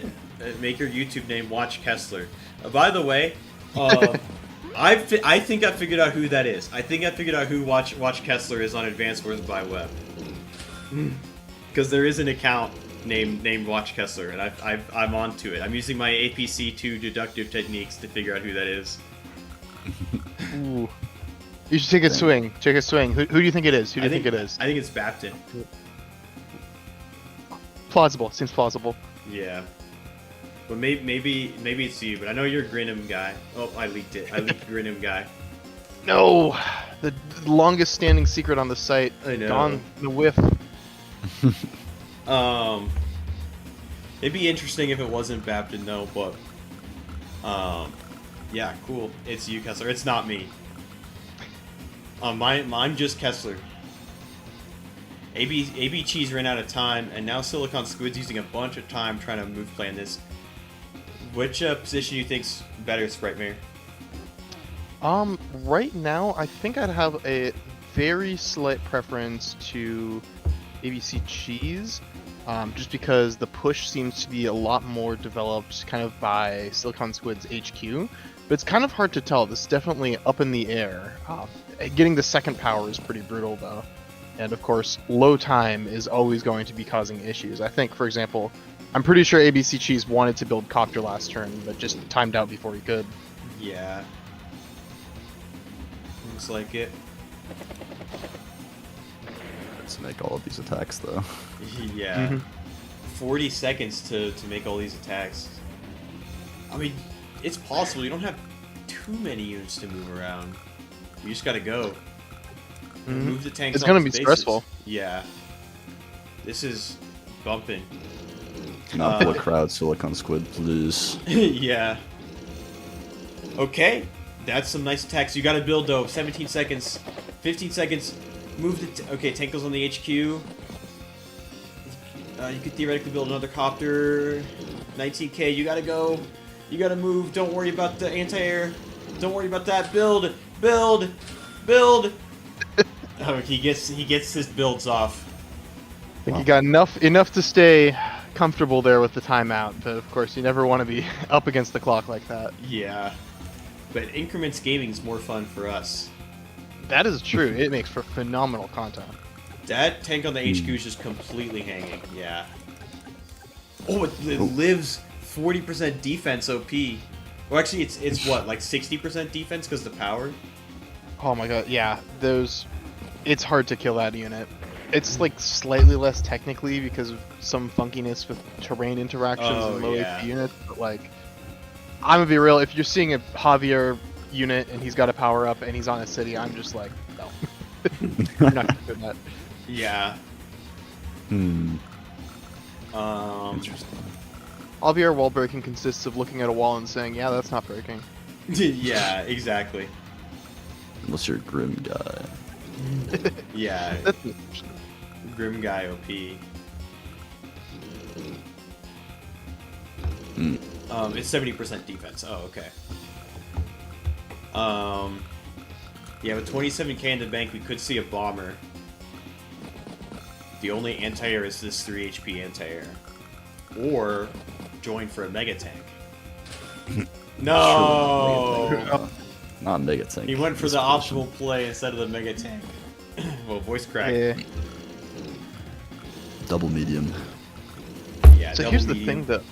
YouTube name Watch Kesler. By the way, I think I figured out who that is. I think I figured out who Watch Kesler is on Advanced Wars by Web. Because there is an account named Watch Kesler, and I'm onto it. I'm using my APC2 deductive techniques to figure out who that is. Ooh. You should take a swing. Take a swing. Who do you think it is? Who do you think it is? I think it's Bapton. Plausible. Seems plausible. Yeah. But maybe it's you, but I know you're a Grinham guy. Oh, I leaked it. I leaked Grinham guy. No! The longest standing secret on the site. I know. Gone in a whiff. It'd be interesting if it wasn't Bapton, though, but yeah, cool. It's you, Kessler. It's not me. I'm just Kessler. AB Cheese ran out of time, and now Silicon Squid's using a bunch of time trying to move plan this. Which position do you think's better, Sprite Mayor? Right now, I think I'd have a very slight preference to ABC Cheese, just because the push seems to be a lot more developed kind of by Silicon Squid's HQ, but it's kind of hard to tell. This is definitely up in the air. Getting the second power is pretty brutal, though. and of course, low time is always going to be causing issues. I think, for example, I'm pretty sure ABC Cheese wanted to build Copter last turn, but just timed out before he could. Yeah. Looks like it. Let's make all of these attacks though. Yeah. 40 seconds to make all these attacks. I mean, it's possible. You don't have too many units to move around. You just gotta go. Move the tanks. It's gonna off be the bases. stressful. Yeah. This is bumping. Not full of crowd, Silicon Squid, please. Yeah. Okay. That's some nice attacks. You gotta build though. 17 seconds. 15 seconds. Move the... okay, tank goes on the HQ. You could theoretically build another copter. 19k, you gotta go. You gotta move. Don't worry about the anti-air. Don't worry about that. Build! Build! Build! Oh, he gets his builds off. I think you got enough to stay comfortable there with the timeout, but of course you never want to be up against the clock like that. Yeah. But Increments Gaming is more fun for us. That is true. It makes for phenomenal content. That tank on the HQ is just completely hanging. Yeah. Oh, it lives 40% defense OP. Well, actually, it's what, like 60% defense because of the power? Oh my god, yeah. It's hard to kill that unit. It's like slightly less technically because of some funkiness with terrain interactions and low AP units, but like, I'm gonna be real, if you're seeing a Javier unit and he's got a power up and he's on a city, I'm just like, no. You're not gonna do that. Yeah. Interesting. Javier wall breaking consists of looking at a wall and saying, yeah, that's not breaking. Yeah, exactly. Unless you're a Grim guy. Yeah. That's Grim Guy OP. It's 70% defense. Oh, okay. Yeah, with 27k in the bank, we could see a bomber. The only anti-air is this 3 HP anti-air. Or join for a mega tank. No! Sure, not mega tank. He went for the optimal play instead of the mega tank. Well, voice crack. Yeah. Double medium. Yeah, So here's the thing, though.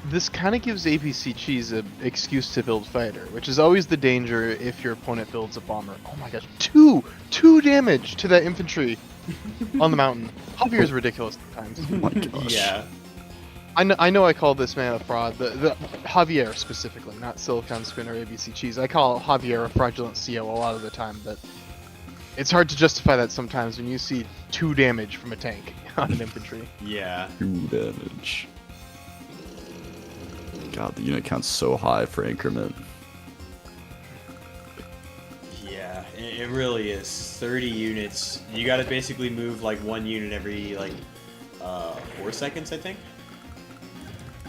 This kind of gives ABC Cheese an excuse to build fighter, which is always the danger if your opponent builds a bomber. Oh my gosh, two damage to that infantry on the mountain. Javier is ridiculous sometimes. Oh my gosh. Yeah. I know I call this man a fraud, the Javier specifically, not Silicon Spin or ABC Cheese. I call Javier a fraudulent CO a lot of the time, but it's hard to justify that sometimes when you see 2 damage from a tank on an infantry. Yeah. 2 damage. God, the unit count's so high for increment. Yeah, it really is. 30 units. You gotta basically move like 1 unit every like 4 seconds, I think.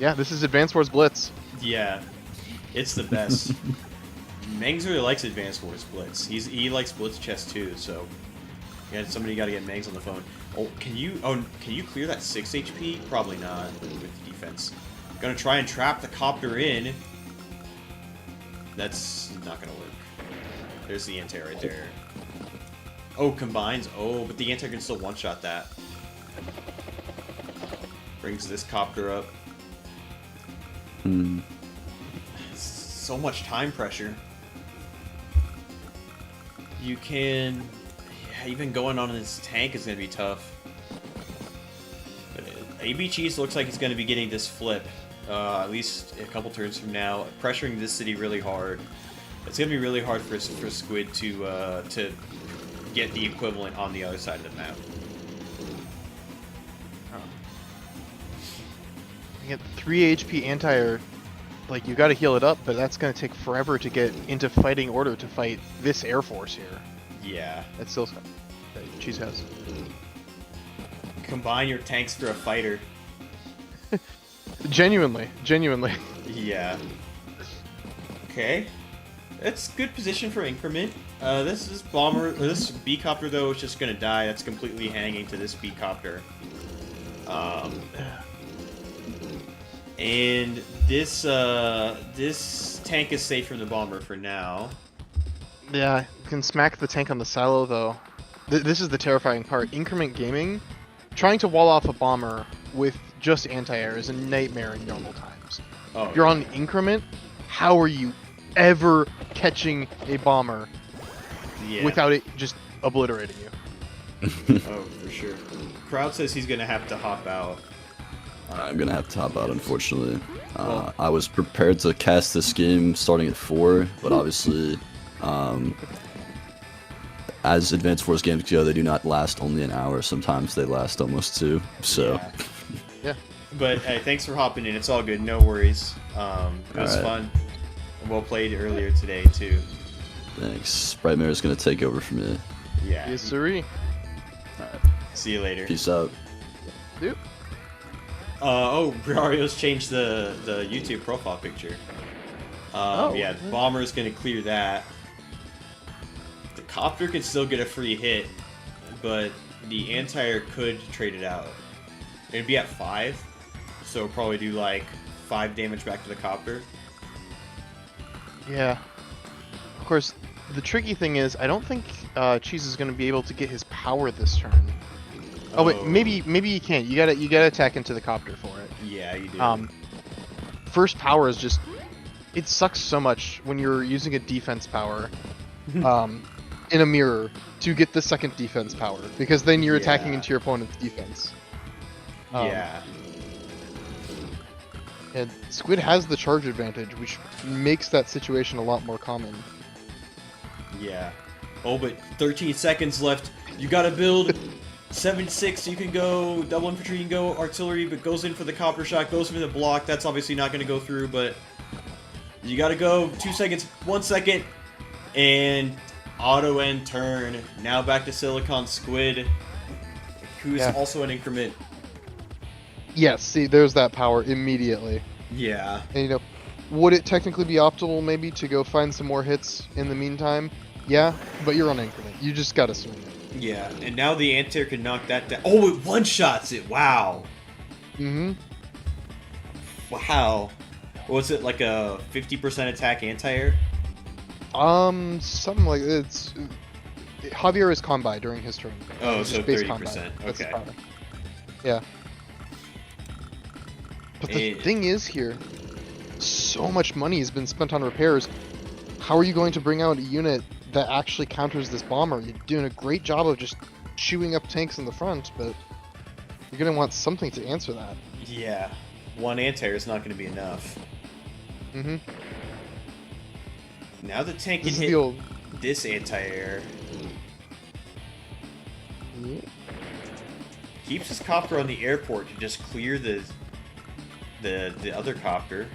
Yeah, this is Advanced Wars Blitz. Yeah, it's the best. Mengs really likes Advanced Wars Blitz. He likes Blitz chess too, so yeah, somebody got to get Mengs on the phone. Oh, can you clear that 6 HP? Probably not with the defense. Gonna try and trap the copter in. That's not gonna work. There's the anti right there. Oh, combines. Oh, but the anti can still one-shot that. Brings this copter up. So much time pressure. You can... yeah, even going on this tank is going to be tough. But AB Cheese looks like he's going to be getting this flip. At least a couple turns from now. Pressuring this city really hard. It's going to be really hard for Squid to get the equivalent on the other side of the map. You get 3 HP anti-air, like, you gotta heal it up, but that's gonna take forever to get into fighting order to fight this Air Force here. Yeah. That's still that Cheese has. Combine your tanks for a fighter. Genuinely. Yeah. Okay. That's good position for increment. This bomber, or this B copter though is just gonna die. That's completely hanging to this B copter. And this tank is safe from the bomber for now. Yeah, you can smack the tank on the silo though. this is the terrifying part. Increment gaming, trying to wall off a bomber with just anti-air is a nightmare in normal times. Oh, If you're on increment, how are you ever catching a bomber yeah. without it just obliterating you? Oh, for sure. Crowd says he's gonna have to hop out. I'm gonna have to hop out, unfortunately. Well- I was prepared to cast this game starting at 4, but obviously, as Advanced Force games go, they do not last only an hour. Sometimes they last almost 2. So, Yeah. But hey, thanks for hopping in. It's all good. No worries. It was Alright. fun. Well played earlier today too. thanks. Brightmare is gonna take over from me. Yeah. Yes, sirree. See you later. Peace out. Dude. Briario's changed the YouTube profile picture. Yeah, the bomber's gonna clear that. The copter can still get a free hit, but the anti-air could trade it out. It'd be at 5, so it'll probably do like 5 damage back to the copter. Yeah. Of course, the tricky thing is, I don't think Cheese is going to be able to get his power this turn. Oh wait, maybe you can. You gotta attack into the copter for it. Yeah, you do. First power is just, it sucks so much when you're using a defense power, in a mirror to get the second defense power, because then you're attacking Yeah. into your opponent's defense. Yeah. And Squid has the charge advantage, which makes that situation a lot more common. Yeah. Oh, but 13 seconds left. You gotta build 7-6. You can go double infantry, you can go artillery, but goes in for the copper shot, goes for the block. That's obviously not gonna go through, but you gotta go. 2 seconds, 1 second, and auto end turn. Now back to Silicon Squid, who's also an increment. Yes, see, there's that power immediately. Yeah. And would it technically be optimal maybe to go find some more hits in the meantime? Yeah, but you're on increment. You just gotta swing it. Yeah, and now the anti-air can knock that down. Oh, it one-shots it. Wow. Mm-hmm. Wow. Was it like a 50% attack anti-air? Something like it's. Javier is combi during his turn. Oh, It's so just base 30%. combi. That's the Okay. product. Yeah. But the And- thing is here, so much money has been spent on repairs. How are you going to bring out a unit that actually counters this bomber? You're doing a great job of just chewing up tanks in the front, but you're going to want something to answer that. Yeah. One anti-air is not going to be enough. Mm-hmm. Now the tank can This is the hit old... this anti-air. Yeah. Keeps his copter on the airport to just clear the other copter.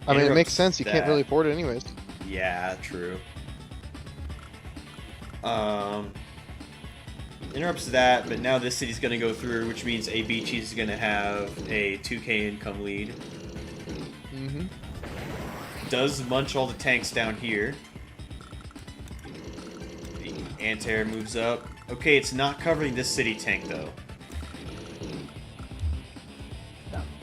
I mean, it makes Interrupts sense. You can't that. really afford it anyways. Yeah, true. Interrupts that, but now this city's gonna go through, which means AB Cheese is gonna have a 2k income lead. Mm-hmm. Does munch all the tanks down here. The anti-air moves up. Okay, it's not covering this city tank though.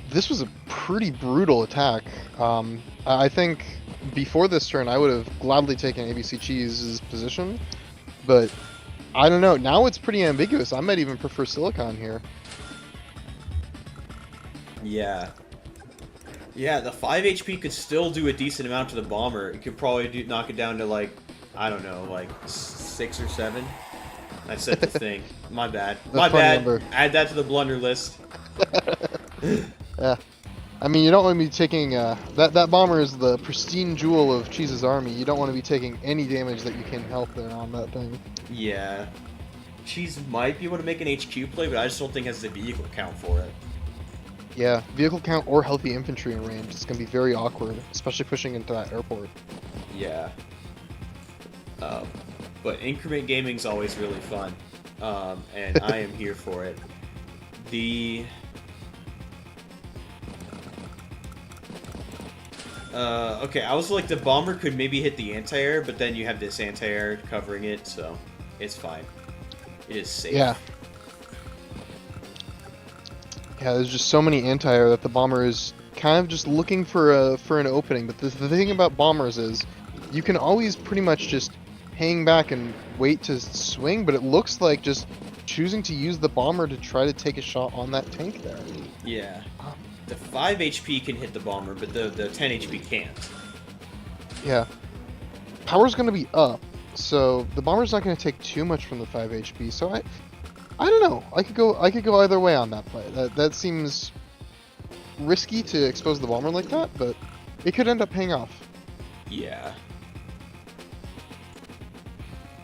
This was a pretty brutal attack. I think before this turn, I would have gladly taken ABC Cheese's position, but I don't know. Now it's pretty ambiguous. I might even prefer Silicon here. Yeah. Yeah, the 5 HP could still do a decent amount to the bomber. It could probably knock it down to like, I don't know, like 6 or 7. I said the thing. My bad. My funny bad. number. Add that to the blunder list. Yeah. I mean, you don't want to be taking that bomber is the pristine jewel of Cheese's army. You don't want to be taking any damage that you can help there on that thing. Yeah. Cheese might be able to make an HQ play, but I just don't think has the vehicle count for it. Yeah, vehicle count or healthy infantry in range. It's gonna be very awkward, especially pushing into that airport. Yeah. But increment gaming's always really fun, and I am here for it. Okay, I was like, the bomber could maybe hit the anti-air, but then you have this anti-air covering it, so it's fine. It is safe. Yeah. Yeah, there's just so many anti-air that the bomber is kind of just looking for an opening. But the thing about bombers is, you can always pretty much just hang back and wait to swing, but it looks like just choosing to use the bomber to try to take a shot on that tank there. Yeah. The 5 HP can hit the bomber, but the 10 HP can't. Yeah. Power's going to be up, so the bomber's not going to take too much from the 5 HP. So I don't know. I could go either way on that play. That seems risky to expose the bomber like that, but it could end up paying off. Yeah.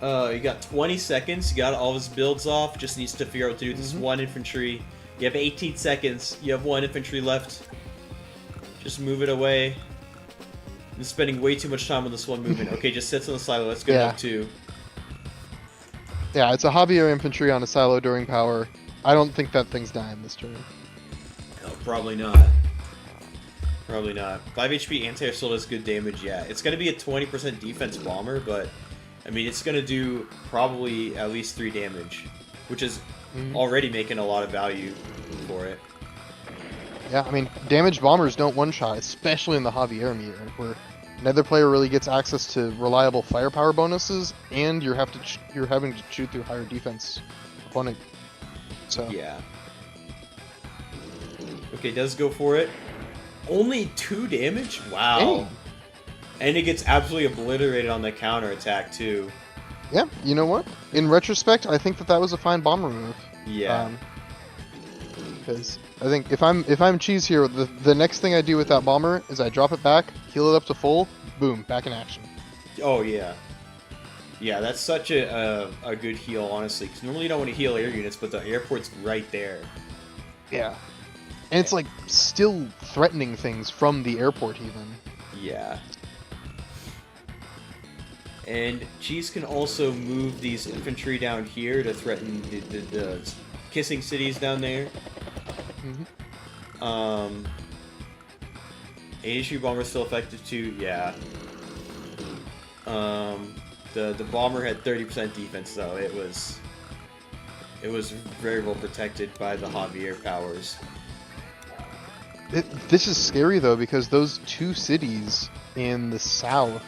You got 20 seconds. You got all his builds off. Just needs to figure out what to do with this one infantry. You have 18 seconds. You have 1 infantry left. Just move it away. I'm spending way too much time on this one movement. Okay, just sits on the silo. Let's go up 2. Yeah, it's a Javier infantry on a silo during power. I don't think that thing's dying this turn. No, probably not. Probably not. 5 HP anti-air still does good damage, yeah. It's going to be a 20% defense bomber, but, I mean, it's going to do probably at least 3 damage, which is already making a lot of value for it. Yeah, I mean, damaged bombers don't one-shot, especially in the Javier meter, where neither player really gets access to reliable firepower bonuses, and you're having to shoot through higher defense opponent. So yeah. Okay, does go for it. Only 2 damage? Wow. Dang. And it gets absolutely obliterated on the counter attack too. Yeah, you know what? In retrospect, I think that was a fine bomber move. Yeah. Because I think if I'm cheese here, the next thing I do with that bomber is I drop it back, heal it up to full, boom, back in action. Oh yeah. Yeah, that's such a good heal, honestly. Because normally you don't want to heal air units, but the airport's right there. Yeah. And it's like still threatening things from the airport even. Yeah. And Cheese can also move these infantry down here to threaten the kissing cities down there. Mm-hmm. AHU bomber still effective too. Yeah. The bomber had 30% defense though. It was very well protected by the Javier powers. This is scary though, because those 2 cities in the south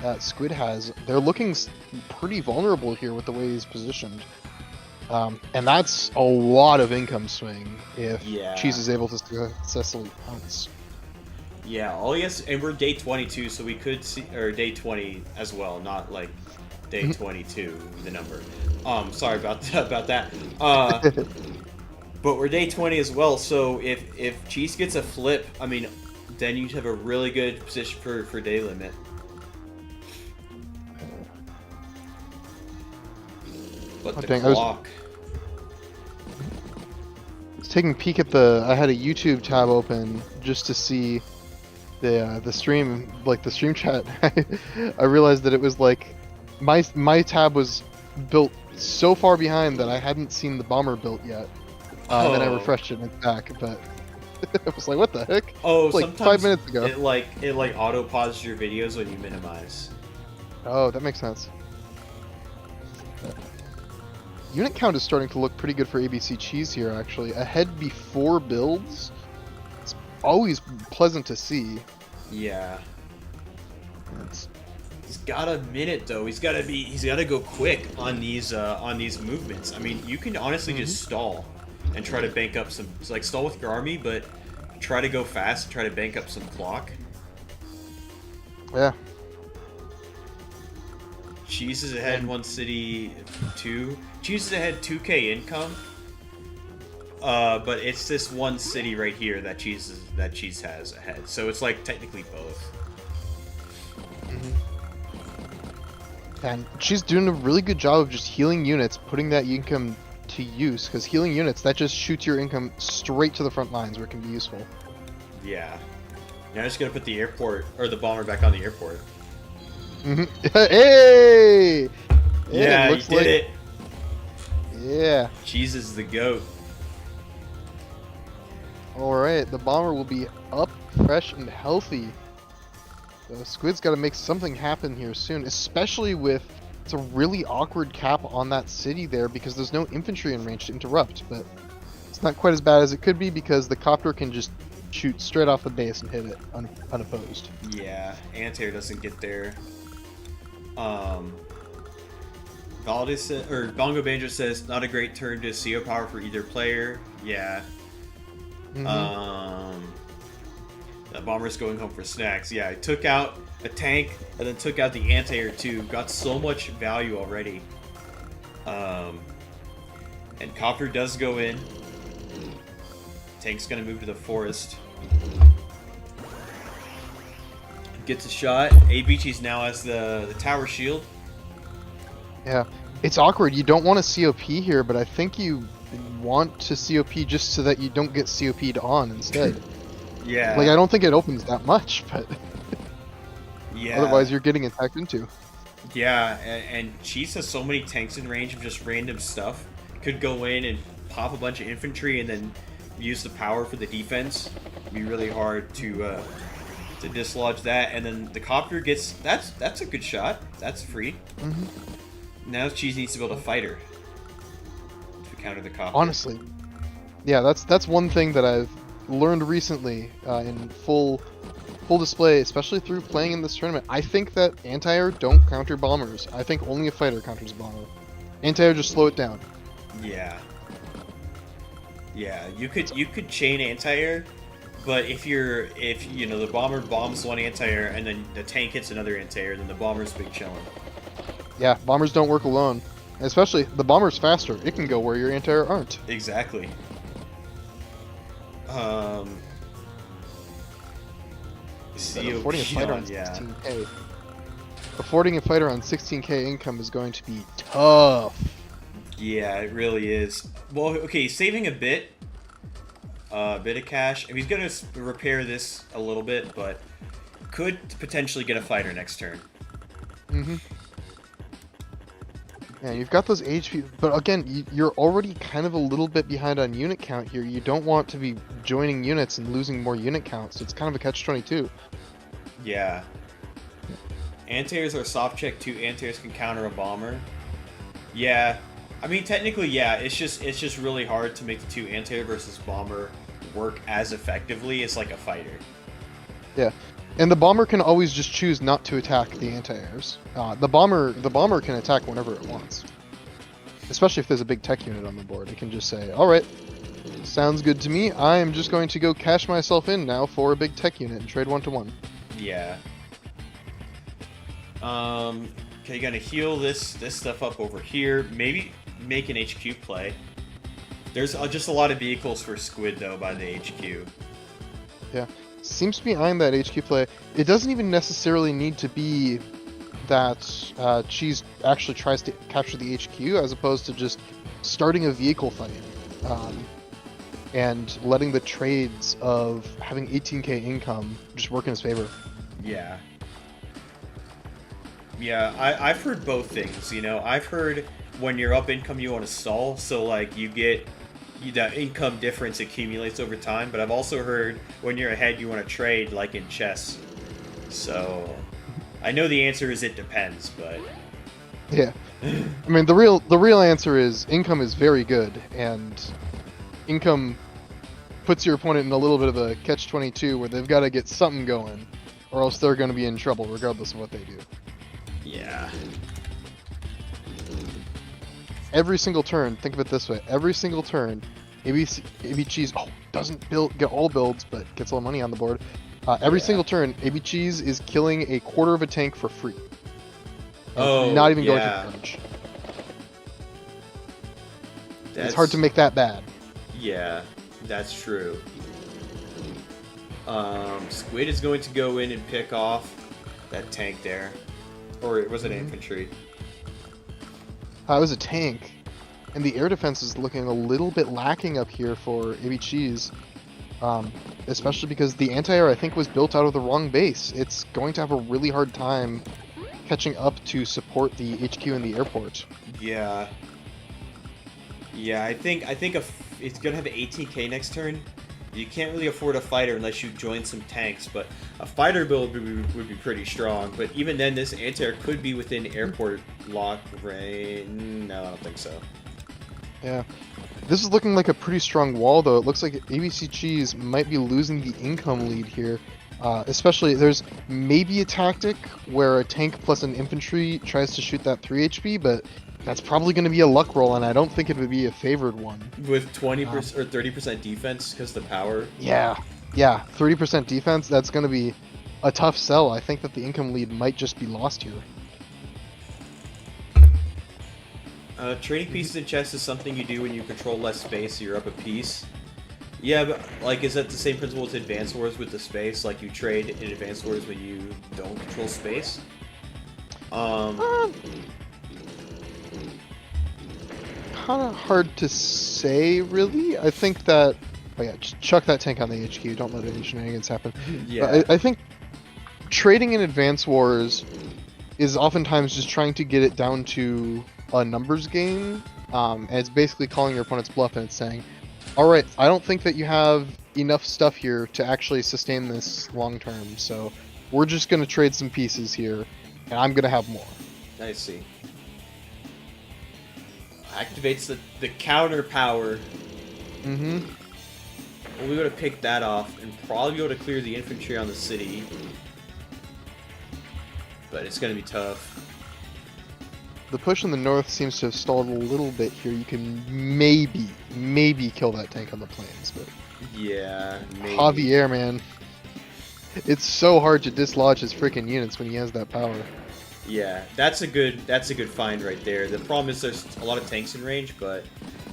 that Squid has, they're looking pretty vulnerable here with the way he's positioned. And that's a lot of income swing if Cheese is able to successfully pounce. Yeah, all he has, and we're day 22, so we could see, or day 20 as well, not like day 22, the number. Sorry about that. But we're day 20 as well, so if Cheese gets a flip, I mean, then you'd have a really good position for day limit. But the clock. I was taking a peek at I had a YouTube tab open just to see the stream, like the stream chat. I realized that it was like my tab was built so far behind that I hadn't seen the bomber built yet. And then I refreshed it and it's back, but I was like, what the heck? Oh, like sometimes 5 minutes ago. It like auto pauses your videos when you minimize. Oh, that makes sense. Unit count is starting to look pretty good for ABC Cheese here, actually. Ahead before builds. It's always pleasant to see. Yeah. He's got a minute though. He's got to go quick on these movements. I mean, you can honestly just stall and try to bank up some, like stall with your army, but try to go fast and try to bank up some clock. Yeah. Cheese is ahead in 1 city, 2. Cheese is ahead 2k income. But it's this 1 city right here that Cheese has ahead. So it's like technically both. And she's doing a really good job of just healing units, putting that income to use, because healing units, that just shoots your income straight to the front lines where it can be useful. Yeah. Now I'm just gonna put the airport, or the bomber back on the airport. Hey! Yeah, you did it. Yeah. Cheese is the GOAT. Alright, the bomber will be up, fresh, and healthy. So Squid's got to make something happen here soon, especially with it's a really awkward cap on that city there because there's no infantry in range to interrupt, but it's not quite as bad as it could be because the copter can just shoot straight off the base and hit it unopposed. Yeah, anti-air doesn't get there. Valdez or Bongo Banjo says not a great turn to CO power for either player. Yeah. That bomber's going home for snacks. Yeah, I took out a tank and then took out the anti-air too. Got so much value already. And copter does go in. Tank's gonna move to the forest. Gets a shot. ABT's now has the tower shield. Yeah, it's awkward. You don't want to COP here, but I think you want to COP just so that you don't get COP'd on instead. Yeah. Like, I don't think it opens that much, but Yeah. otherwise you're getting attacked into. Yeah, and Cheese has so many tanks in range of just random stuff. Could go in and pop a bunch of infantry and then use the power for the defense. It'd be really hard to dislodge that. And then the copter gets that's a good shot. That's free. Now Cheese needs to build a fighter to counter the copter. Honestly, yeah, that's one thing that I've learned recently in full display, especially through playing in this tournament. I think that anti-air don't counter bombers. I think only a fighter counters a bomber. Anti-air just slow it down. Yeah. Yeah, you could chain anti-air, but if you know the bomber bombs one anti-air and then the tank hits another anti-air, then the bomber's big chillin'. Yeah, bombers don't work alone. And especially the bomber's faster. It can go where your anti-air aren't. Exactly. Affording a fighter on yeah. 16k. Affording a fighter on 16k income is going to be tough. Yeah, it really is. Well, okay, saving a bit of cash. I mean, he's gonna repair this a little bit, but could potentially get a fighter next turn. Yeah, you've got those HP, but again, you're already kind of a little bit behind on unit count here. You don't want to be joining units and losing more unit count, so it's kind of a catch-22. Yeah. Anti-airs are soft check too. Anti-airs can counter a bomber. Yeah. I mean, technically, yeah. It's just really hard to make the two anti-air versus bomber work as effectively as like a fighter. Yeah, and the bomber can always just choose not to attack the anti-airs. The bomber can attack whenever it wants. Especially if there's a big tech unit on the board, it can just say, "All right, sounds good to me. I am just going to go cash myself in now for a big tech unit and trade 1-to-1." Yeah. Okay, gonna heal this stuff up over here. Maybe make an HQ play. There's just a lot of vehicles for Squid though by the HQ. Yeah, seems to be eyeing that HQ play. It doesn't even necessarily need to be that Cheese actually tries to capture the HQ, as opposed to just starting a vehicle fight and letting the trades of having 18k income just work in his favor. Yeah. Yeah, I've heard both things, you know. I've heard when you're up income you want to stall, so like you get that income difference accumulates over time, but I've also heard when you're ahead you want to trade like in chess. So I know the answer is it depends, but yeah. I mean the real answer is income is very good, and income puts your opponent in a little bit of a catch-22 where they've got to get something going, or else they're going to be in trouble regardless of what they do. yeah. Every single turn, think of it this way, every single turn, AB Cheese doesn't get all builds, but gets a lot of money on the board. Every single turn, AB Cheese is killing a quarter of a tank for free. Not even going to damage. It's hard to make that bad. Yeah, that's true. Squid is going to go in and pick off that tank there. Or was it infantry? It was a tank. And the air defense is looking a little bit lacking up here for AB Cheese. Especially because the anti-air, I think, was built out of the wrong base. It's going to have a really hard time catching up to support the HQ in the airport. Yeah. Yeah, I think if it's gonna have 18k next turn. You can't really afford a fighter unless you join some tanks, but a fighter build would be pretty strong. But even then, this anti-air could be within airport lock range. No, I don't think so. Yeah. This is looking like a pretty strong wall, though. It looks like ABC Cheese might be losing the income lead here. Especially, there's maybe a tactic where a tank plus an infantry tries to shoot that 3 HP, but that's probably going to be a luck roll, and I don't think it would be a favored one. With 20% or 30% defense, because the power. Yeah, 30% defense, that's going to be a tough sell. I think that the income lead might just be lost here. Trading pieces in chess is something you do when you control less space, so you're up a piece. Yeah, but like, is that the same principle as Advance Wars with the space? Like, you trade in Advance Wars when you don't control space? Kind of hard to say, really. I think that... Oh yeah, just chuck that tank on the HQ. Don't let any shenanigans happen. Yeah. I think trading in Advance Wars is oftentimes just trying to get it down to a numbers game, and it's basically calling your opponent's bluff, and it's saying, alright, I don't think that you have enough stuff here to actually sustain this long term, so we're just going to trade some pieces here, and I'm going to have more. I see. Activates the counter power. Mm-hmm. We'll be able to pick that off and probably be able to clear the infantry on the city. But it's going to be tough. The push in the north seems to have stalled a little bit here. You can maybe kill that tank on the plains, but... Yeah, maybe. Javier, man. It's so hard to dislodge his freaking units when he has that power. Yeah, that's a good find right there. The problem is there's a lot of tanks in range, but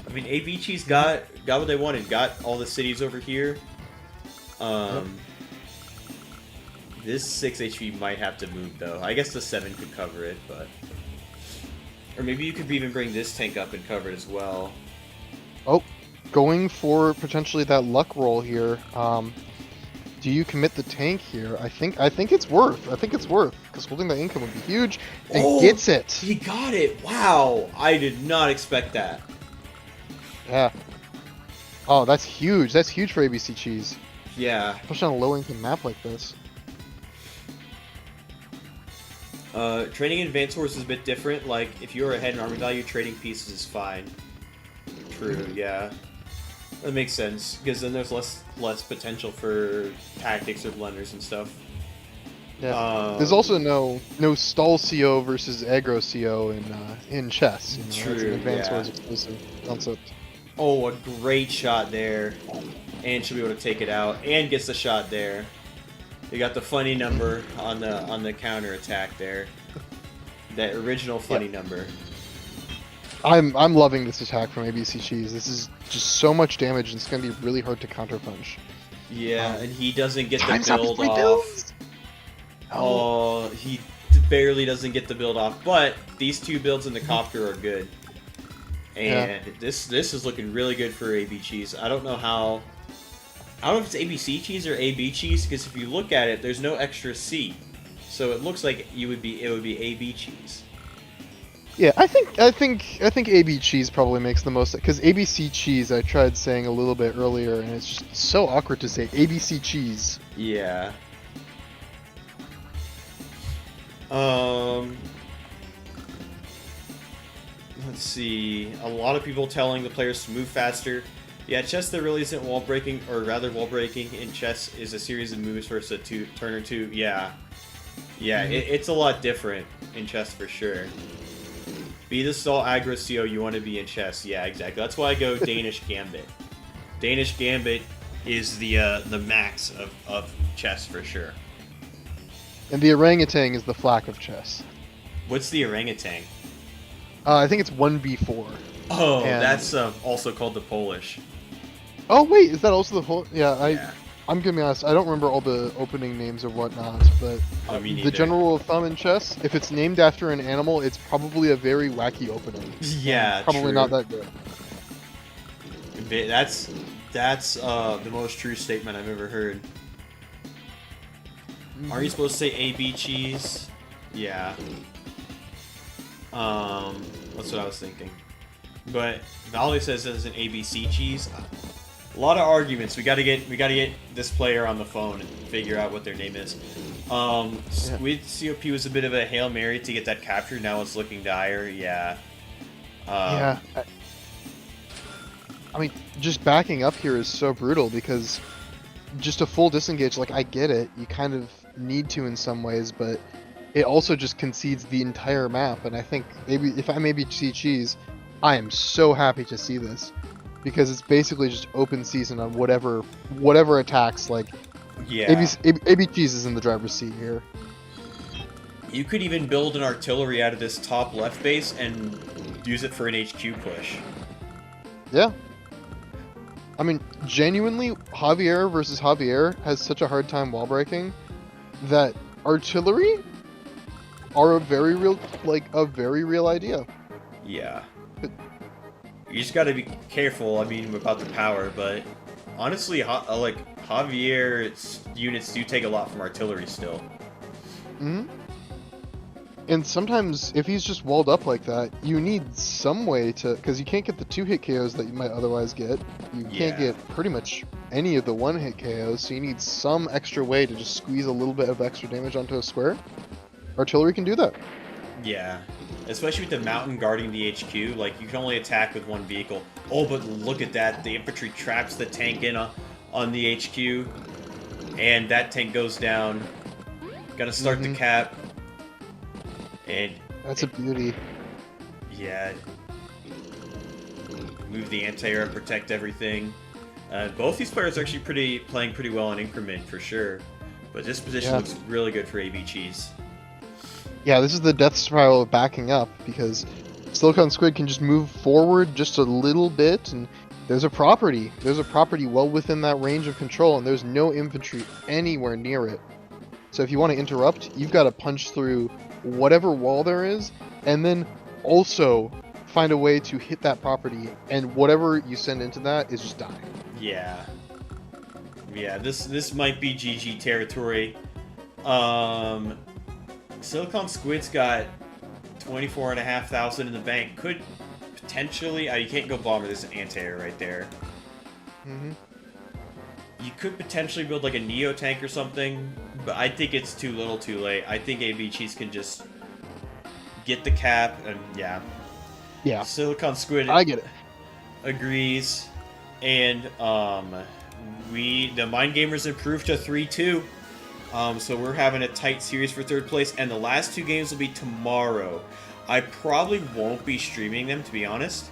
I mean AWBW's got what they wanted, got all the cities over here. This 6 HP might have to move though. I guess the 7 could cover it, but or maybe you could even bring this tank up and cover it as well. Oh, going for potentially that luck roll here. Do you commit the tank here? I think it's worth. I think it's worth, because holding the income would be huge. And gets it. He got it. Wow, I did not expect that. Yeah. Oh, that's huge. That's huge for ABC Cheese. Yeah. Especially on a low income map like this. Trading in Advance Wars is a bit different. Like, if you're ahead in army value, trading pieces is fine. True, yeah. That makes sense, because then there's less potential for tactics or blunders and stuff. Yeah. There's also no stall CO versus aggro CO in chess. You know? True, It's an Advance yeah. Wars exclusive concept. Oh, a great shot there. And she'll be able to take it out. And gets the shot there. You got the funny number on the counter attack there. That original funny number. I'm loving this attack from ABC Cheese. This is just so much damage, and it's going to be really hard to counterpunch. Yeah, and he doesn't get the Time's up, build three off. builds! Oh, he barely doesn't get the build off. But these two builds in the copter are good. And this is looking really good for AB Cheese. I don't know if it's ABC Cheese or AB Cheese, because if you look at it, there's no extra C. So it looks like it would be AB Cheese. Yeah, I think AB Cheese probably makes the most, because ABC Cheese I tried saying a little bit earlier, and it's just so awkward to say ABC Cheese. Yeah. Let's see. A lot of people telling the players to move faster. Yeah, chess there really isn't wall breaking, or rather wall breaking in chess is a series of moves versus a turn or two. Yeah. Yeah, it's a lot different in chess for sure. Be the stall aggro CO you want to be in chess. Yeah, exactly. That's why I go Danish Gambit. Danish Gambit is the max of chess for sure. And the orangutan is the flak of chess. What's the orangutan? I think it's 1b4. Oh, and... that's also called the Polish. Oh wait, is that also the whole? Yeah, Yeah. I'm gonna be honest. I don't remember all the opening names or whatnot, but Me the neither. general rule of thumb in chess, if it's named after an animal, it's probably a very wacky opening. Yeah, Probably true. not that good. That's the most true statement I've ever heard. Are you supposed to say AB Cheese? Yeah. That's what I was thinking. But Valley says it's an ABC Cheese. A lot of arguments. We gotta get this player on the phone and figure out what their name is. Squid COP was a bit of a Hail Mary to get that captured. Now it's looking dire. Yeah. Yeah. I mean, just backing up here is so brutal because just a full disengage, like, I get it. You kind of need to in some ways, but it also just concedes the entire map. And I think maybe if I'm ABC Cheese, I am so happy to see this because it's basically just open season on whatever attacks. Like, Yeah. AB Cheese is in the driver's seat here. You could even build an artillery out of this top left base and use it for an HQ push. Yeah. I mean, genuinely, Javier versus Javier has such a hard time wall breaking that artillery are a very real idea. Yeah. You just gotta be careful, I mean, about the power, but honestly, Javier's units do take a lot from artillery still. Hmm. And sometimes, if he's just walled up like that, you need some way to... Because you can't get the 2-hit KOs that you might otherwise get. You can't get pretty much any of the 1-hit KOs, so you need some extra way to just squeeze a little bit of extra damage onto a square. Artillery can do that. Yeah. Especially with the mountain guarding the HQ, like, you can only attack with one vehicle. Oh, but look at that. The infantry traps the tank in on the HQ, and that tank goes down. Gotta start the cap. And that's a beauty. Yeah. Move the anti-air and protect everything. Both these players are actually playing pretty well on increment for sure. But this position looks really good for AB Cheese. Yeah, this is the death spiral of backing up because Silicon Squid can just move forward just a little bit, and there's a property. There's a property well within that range of control, and there's no infantry anywhere near it. So if you want to interrupt, you've got to punch through whatever wall there is, and then also find a way to hit that property, and whatever you send into that is just dying. Yeah. Yeah, this might be GG territory. Silicon Squid's got 24,500 in the bank. Could potentially... you can't go bomber. There's an anti-air right there. Mm-hmm. You could potentially build like a Neo tank or something, but I think it's too little too late. I think AB Cheese can just get the cap, and yeah. Silicon Squid, I get it. Agrees, and the Mind Gamers improved to 3-2. So we're having a tight series for third place, and the last 2 games will be tomorrow. I probably won't be streaming them, to be honest.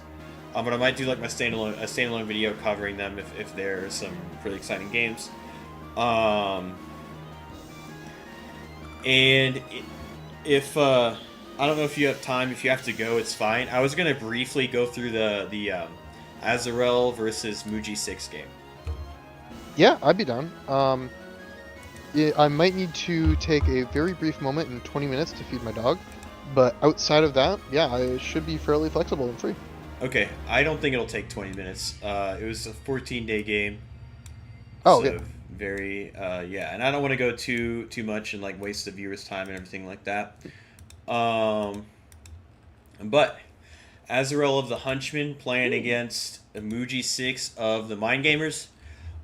But I might do like a standalone video covering them if there's some really exciting games. And if I don't know if you have time, if you have to go, it's fine. I was gonna briefly go through the Azarel versus Muji 6 game. Yeah, I'd be done. I might need to take a very brief moment in 20 minutes to feed my dog, but outside of that, yeah, I should be fairly flexible and free. Okay, I don't think it'll take 20 minutes. It was a 14-day game. Oh, so yeah. Very, and I don't want to go too much and like waste the viewers' time and everything like that. But Azarel of the Hunchman playing against Muji 6 of the Mind Gamers.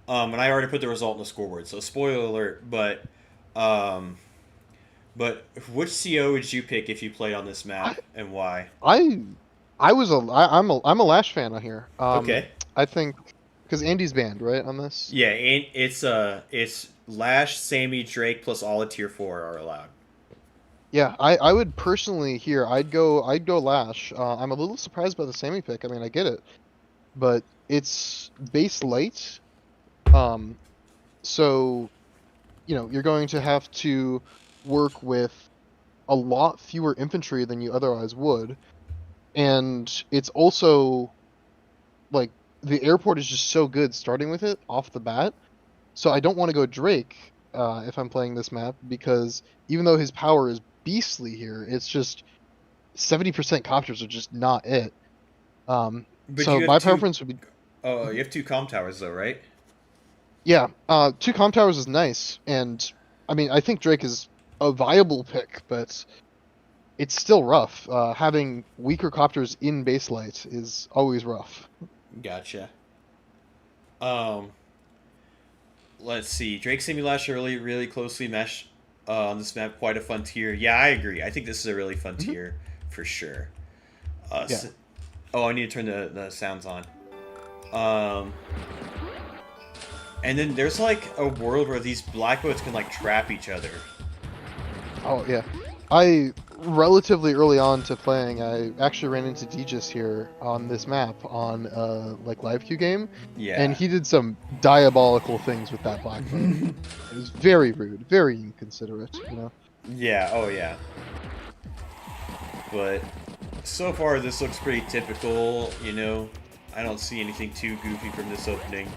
And I already put the result in the scoreboard, so spoiler alert. But which CO would you pick if you played on this map, and why? I'm a Lash fan on here. Okay. I think because Andy's banned right on this. Yeah, and it's Lash, Sammy, Drake plus all of tier 4 are allowed. Yeah, I would personally here. I'd go Lash. I'm a little surprised by the Sammy pick. I mean, I get it, but it's base light. So, you're going to have to work with a lot fewer infantry than you otherwise would. And it's also, like, the airport is just so good starting with it off the bat. So I don't want to go Drake if I'm playing this map, because even though his power is beastly here, it's just 70% copters are just not it. So my preference would be... Oh, you have 2 comm towers though, right? Yeah, 2 comm towers is nice, and I mean, I think Drake is a viable pick, but it's still rough. Having weaker copters in base light is always rough. Gotcha. Let's see. Drake Simulash really, really closely mesh on this map. Quite a fun tier. Yeah, I agree. I think this is a really fun tier for sure. Yeah. I need to turn the sounds on. And then there's like a world where these black boats can like trap each other. Oh yeah, I relatively early on to playing, I actually ran into Degis here on this map on like live queue game, Yeah. and he did some diabolical things with that black boat. It was very rude, very inconsiderate, you know. Yeah, oh yeah. But so far this looks pretty typical, you know. I don't see anything too goofy from this opening.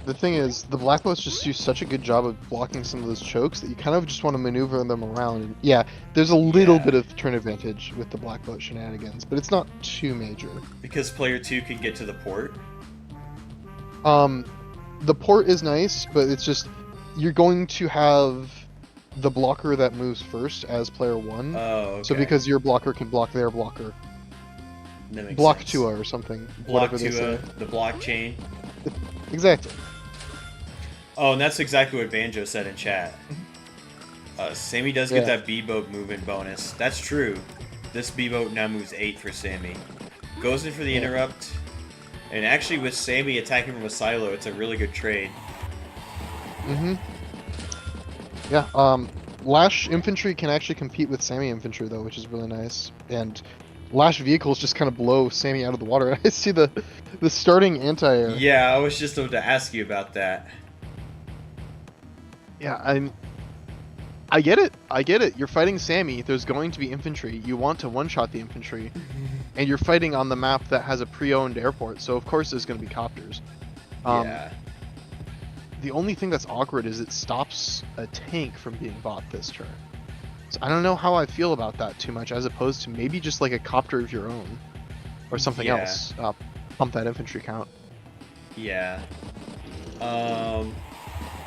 The thing is, the black boats just do such a good job of blocking some of those chokes that you kind of just want to maneuver them around. And yeah, there's a little bit of turn advantage with the black boat shenanigans, but it's not too major. Because player 2 can get to the port. The port is nice, but it's just you're going to have the blocker that moves first as player 1. Oh, okay. So because your blocker can block their blocker. That makes Block sense. 2 or something. Block whatever they 2, say. the blockchain. Exactly. Oh, and that's exactly what Banjo said in chat. Sammy does get Yeah. that B-boat movement bonus. That's true. This B-boat now moves 8 for Sammy. Goes in for the interrupt. And actually with Sammy attacking from a silo, it's a really good trade. Yeah, Lash Infantry can actually compete with Sammy Infantry, though, which is really nice. And Lash vehicles just kind of blow Sammy out of the water. I see the starting anti-air. Yeah, I was just about to ask you about that. Yeah, I get it. I get it. You're fighting Sammy. There's going to be infantry. You want to one-shot the infantry. And you're fighting on the map that has a pre-owned airport, so of course there's going to be copters. Yeah. The only thing that's awkward is it stops a tank from being bought this turn. So I don't know how I feel about that too much, as opposed to maybe just like a copter of your own. Or something Yeah. else. Pump that infantry count. Yeah.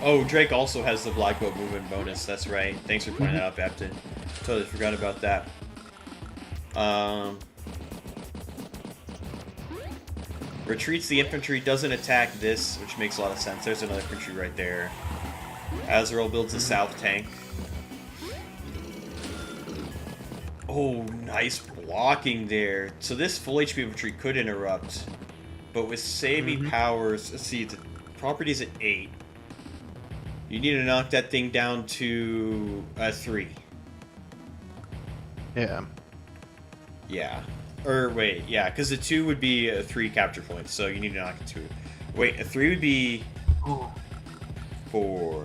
Oh, Drake also has the black boat movement bonus. That's right. Thanks for pointing that out, Bapton. Totally forgot about that. Retreats the infantry, doesn't attack this, which makes a lot of sense. There's another infantry right there. Azrael builds a south tank. Oh, nice blocking there. So this full HP infantry could interrupt. But with Sammy powers, let's see, the property's at 8. You need to knock that thing down to 3. Yeah. Yeah. Or wait, yeah, because the 2 would be 3 capture points, so you need to knock it to. Wait, a 3 would be 4.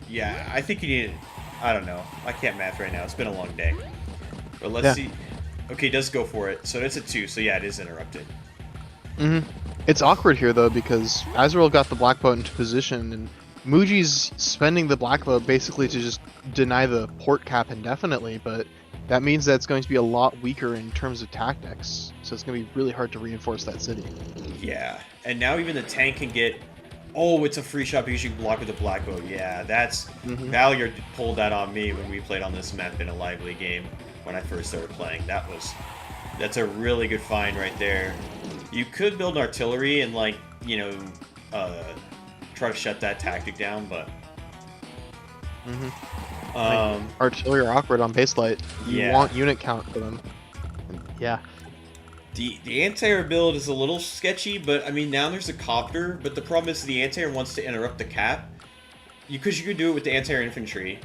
Yeah, I think you need. I don't know. I can't math right now. It's been a long day. But let's see. Okay, it does go for it. So it's a 2. So yeah, it is interrupted. It's awkward here though because Azrael got the black boat into position and Muji's spending the black boat basically to just deny the port cap indefinitely, but that means that it's going to be a lot weaker in terms of tactics. So it's going to be really hard to reinforce that city. Yeah, and now even the tank can get. Oh, it's a free shot because you can block with the black boat. Yeah, that's Valier pulled that on me when we played on this map in a lively game when I first started playing. That's a really good find right there. You could build artillery and like try to shut that tactic down, but Artillery are awkward on baselight. You Yeah. want unit count for them. Yeah. the anti-air build is a little sketchy, but I mean now there's a copter, but the problem is the anti-air wants to interrupt the cap. Because you could do it with the anti-air infantry,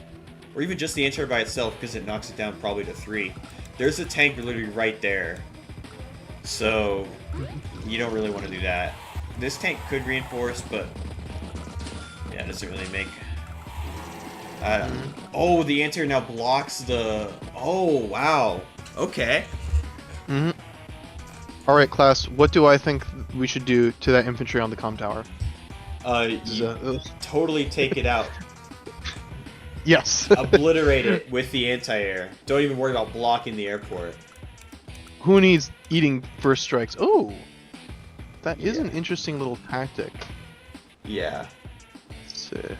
or even just the anti-air by itself because it knocks it down probably to 3. There's a tank literally right there. So you don't really want to do that. This tank could reinforce, but yeah, it doesn't really make. Oh, the anti-air now blocks the. Oh wow. Okay. All right, class. What do I think we should do to that infantry on the comm tower? You totally take it out. Yes. Obliterate it with the anti-air. Don't even worry about blocking the airport. Who needs eating first strikes? Oh, that is an interesting little tactic. Yeah. Let's see.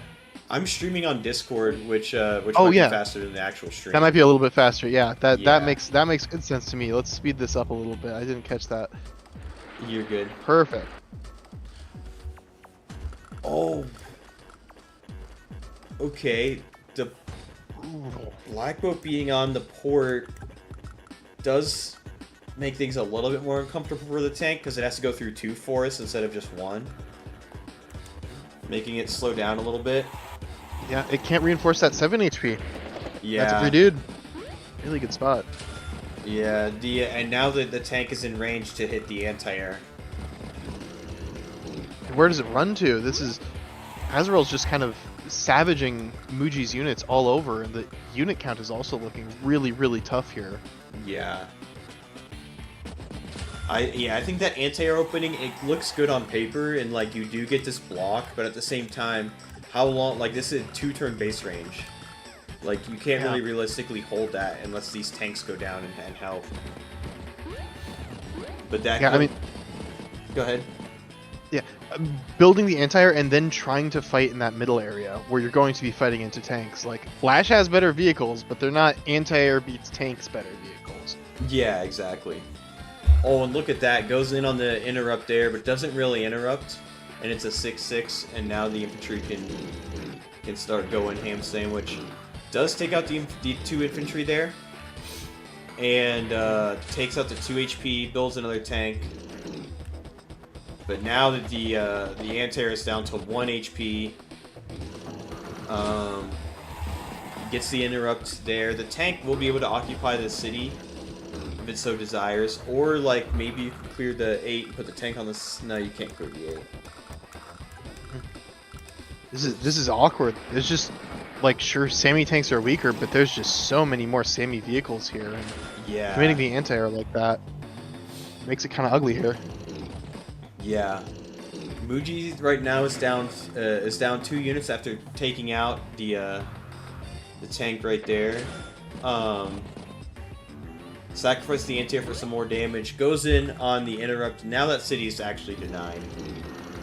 I'm streaming on Discord, which might be faster than the actual stream. That might be a little bit faster. Yeah, that Yeah. makes good sense to me. Let's speed this up a little bit. I didn't catch that. You're good. Perfect. Oh. Okay. The black boat being on the port does make things a little bit more uncomfortable for the tank because it has to go through 2 forests instead of just 1, making it slow down a little bit. Yeah, it can't reinforce that 7 HP. Yeah. That's a free dude. Really good spot. Yeah, and now that the tank is in range to hit the anti-air. And where does it run to? This is... Azrael's just kind of savaging Muji's units all over, and the unit count is also looking really, really tough here. Yeah. I think that anti-air opening, it looks good on paper, and like you do get this block, but at the same time, how long, like this is 2-turn base range. Like you can't really realistically hold that unless these tanks go down and help. But that... Yeah, I mean... Go ahead. Yeah, building the anti-air and then trying to fight in that middle area where you're going to be fighting into tanks. Like, Flash has better vehicles, but they're not anti-air beats tanks better vehicles. Yeah, exactly. Oh, and look at that. Goes in on the interrupt there, but doesn't really interrupt. And it's a 6-6, and now the infantry can start going ham sandwich. Does take out the 2 infantry there. And takes out the 2 HP, builds another tank. But now that the anti-air is down to 1 HP, gets the interrupt there. The tank will be able to occupy the city if it so desires, or like maybe you can clear the 8 and put the tank on the. No, you can't clear the 8. This is awkward. It's just like, sure, Sammy tanks are weaker, but there's just so many more Sammy vehicles here, and Yeah. committing the anti-air like that makes it kind of ugly here. Yeah. Muji right now is down 2 units after taking out the tank right there. Sacrifice the anti-air for some more damage. Goes in on the interrupt. Now that city is actually denied.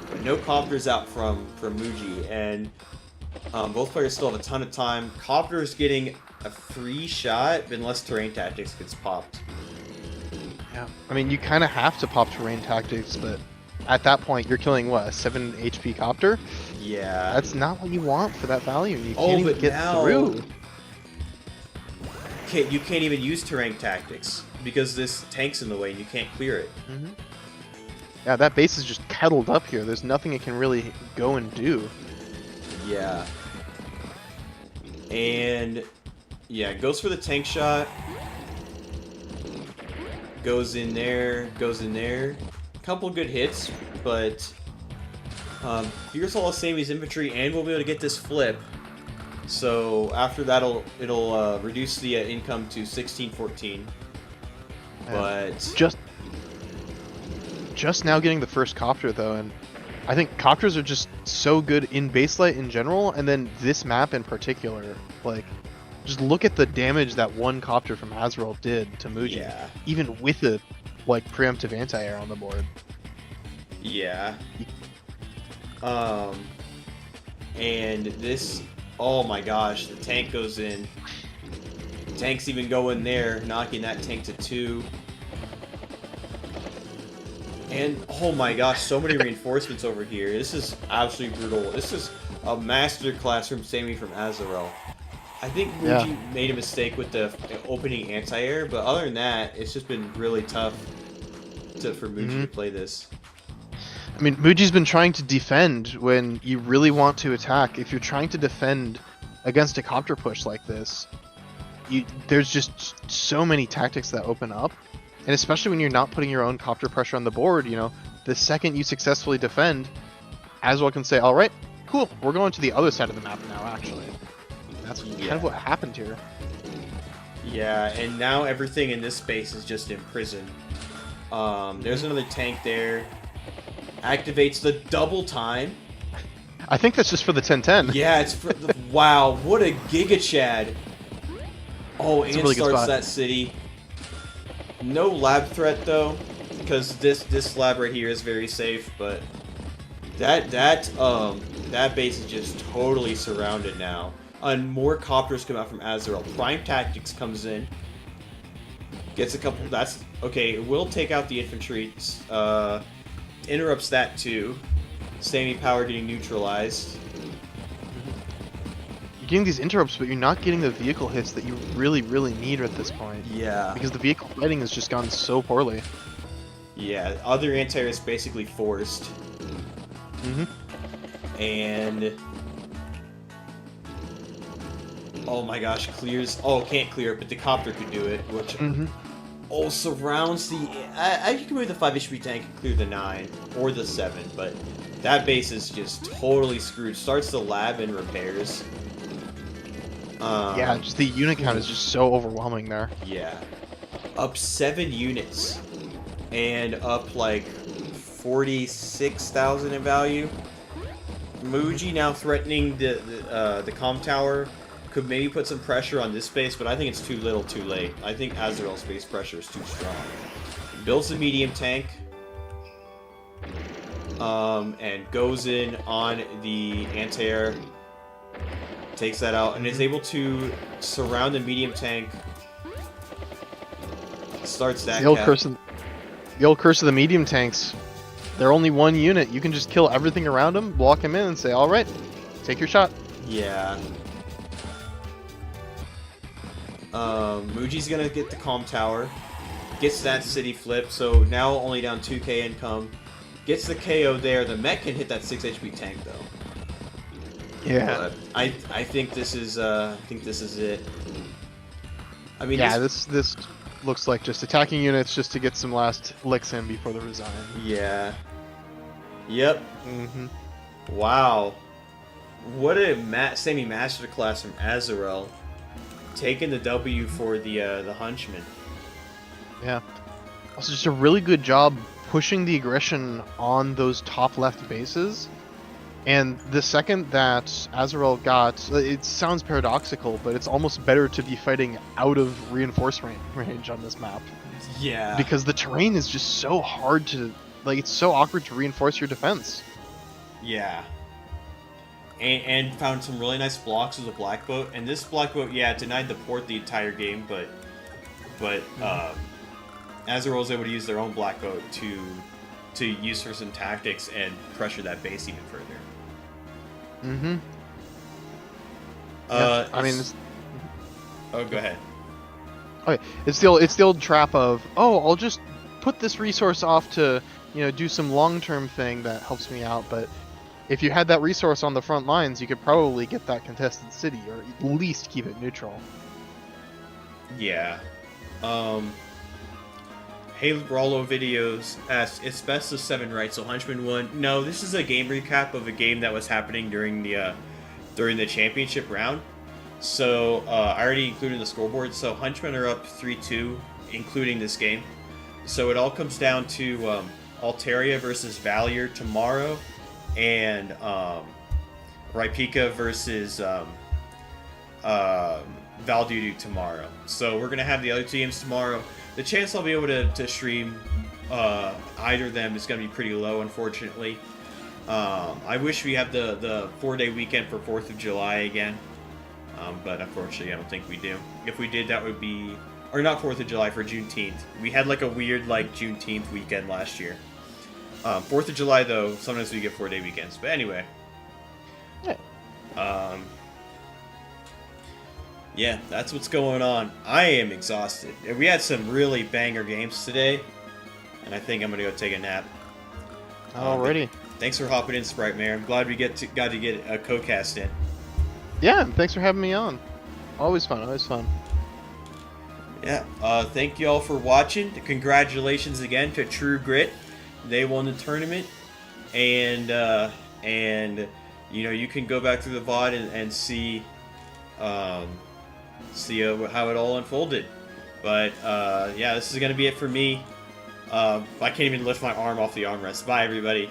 But no copters out from Muji, and both players still have a ton of time. Copter's getting a free shot unless terrain tactics gets popped. Yeah. I mean, you kind of have to pop terrain tactics, but at that point, you're killing, what, a 7 HP copter? Yeah. That's not what you want for that value. You Oh, can't even but get now- through. You can't even use terrain tactics because this tank's in the way and you can't clear it. Mm-hmm. Yeah, that base is just kettled up here. There's nothing it can really go and do. Yeah. And yeah, goes for the tank shot. Goes in there. Couple good hits, but here's all of Sammy's infantry, and we'll be able to get this flip. So after that, it'll reduce the income to 16-14. But just now getting the first copter though, and I think copters are just so good in baselight in general, and then this map in particular. Like, just look at the damage that one copter from Azrael did to Muji, yeah, even with a like preemptive anti-air on the board. yeah. And this, oh my gosh, the tank goes in. Tanks even go in there, knocking that tank to 2. And oh my gosh, so many reinforcements over here. This is absolutely brutal. This is a masterclass from Sammy from Azrael. I think Muji made a mistake with the opening anti-air, but other than that, it's just been really tough for Muji to play this. I mean, Muji's been trying to defend when you really want to attack. If you're trying to defend against a copter push like this, there's just so many tactics that open up. And especially when you're not putting your own copter pressure on the board, you know, the second you successfully defend, Azrael can say, all right, cool, we're going to the other side of the map now, actually. That's kind of what happened here. Yeah, and now everything in this space is just imprisoned. There's another tank there. Activates the double time. I think that's just for the 10-10. Yeah, it's for the, wow, what a Giga Chad. Oh, It's a and really good starts spot. that city. No lab threat though, because this lab right here is very safe, but that base is just totally surrounded now. And more copters come out from Azrael. Prime Tactics comes in. Gets a couple, that's, okay, it will take out the infantry. Interrupts that too. Sammy power getting neutralized. You're getting these interrupts, but you're not getting the vehicle hits that you really, really need at this point. Yeah. Because the vehicle fighting has just gone so poorly. Yeah, other anti-air is basically forced. And... oh my gosh, clears... oh, can't clear it, but the copter could do it, which... oh, surrounds the... you can move the 5 HP tank and clear the 9, or the 7, but that base is just totally screwed. Starts the lab and repairs. Yeah, just the unit count is just so overwhelming there. Yeah. Up 7 units. And up like 46,000 in value. Muji now threatening the comm tower. Could maybe put some pressure on this base, but I think it's too little too late. I think Azrael's base pressure is too strong. Builds a medium tank. And goes in on the anti-air. Takes that out and is able to surround the medium tank. Starts that. The old curse of the medium tanks. They're only one unit. You can just kill everything around them, block them in, and say, "All right, take your shot." Yeah. Muji's gonna get the comm tower. Gets that city flip, so now only down 2k income. Gets the KO there. The mech can hit that 6 HP tank though. Yeah. I think this is it. I mean, yeah, this looks like just attacking units just to get some last licks in before they resign. Yeah. Yep. Wow. What a semi-masterclass from Azrael. Taking the W for the Hunchman. Yeah. Also, just a really good job pushing the aggression on those top left bases. And the second that Azrael got, it sounds paradoxical, but it's almost better to be fighting out of reinforcement range on this map. Yeah. Because the terrain is just so hard to, like, it's so awkward to reinforce your defense. Yeah. And found some really nice blocks with the black boat. And this black boat, yeah, denied the port the entire game, but Azrael was able to use their own black boat to use for some tactics and pressure that base even further. Yeah, I mean, oh, go ahead. Okay, it's the old trap of, oh, I'll just put this resource off to, do some long-term thing that helps me out, but if you had that resource on the front lines, you could probably get that contested city, or at least keep it neutral. Yeah. Hey Rollo Videos asks, it's best of 7, right? So Hunchman won. No, this is a game recap of a game that was happening during the championship round. So I already included the scoreboard. So Hunchmen are up 3-2, including this game. So it all comes down to Altaria versus Valier tomorrow, and Raipika versus Valdudu tomorrow. So we're gonna have the other two games tomorrow. The chance I'll be able to stream either of them is going to be pretty low, unfortunately. I wish we had the 4-day weekend for 4th of July again, but unfortunately I don't think we do. If we did, that would be... or not 4th of July, for Juneteenth. We had like a weird like Juneteenth weekend last year. 4th of July, though, sometimes we get 4-day weekends. But anyway. Yeah. Yeah, that's what's going on. I am exhausted. We had some really banger games today, and I think I'm gonna go take a nap. Alrighty. Thanks for hopping in, Sprite Mayor. I'm glad we got to get a co-cast in. Yeah, thanks for having me on. Always fun, always fun. Yeah, thank you all for watching. Congratulations again to True Grit. They won the tournament, and you can go back through the VOD and see how it all unfolded. But yeah, this is gonna be it for me. I can't even lift my arm off the armrest. Bye, everybody.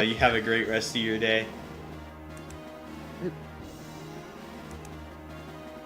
You have a great rest of your day.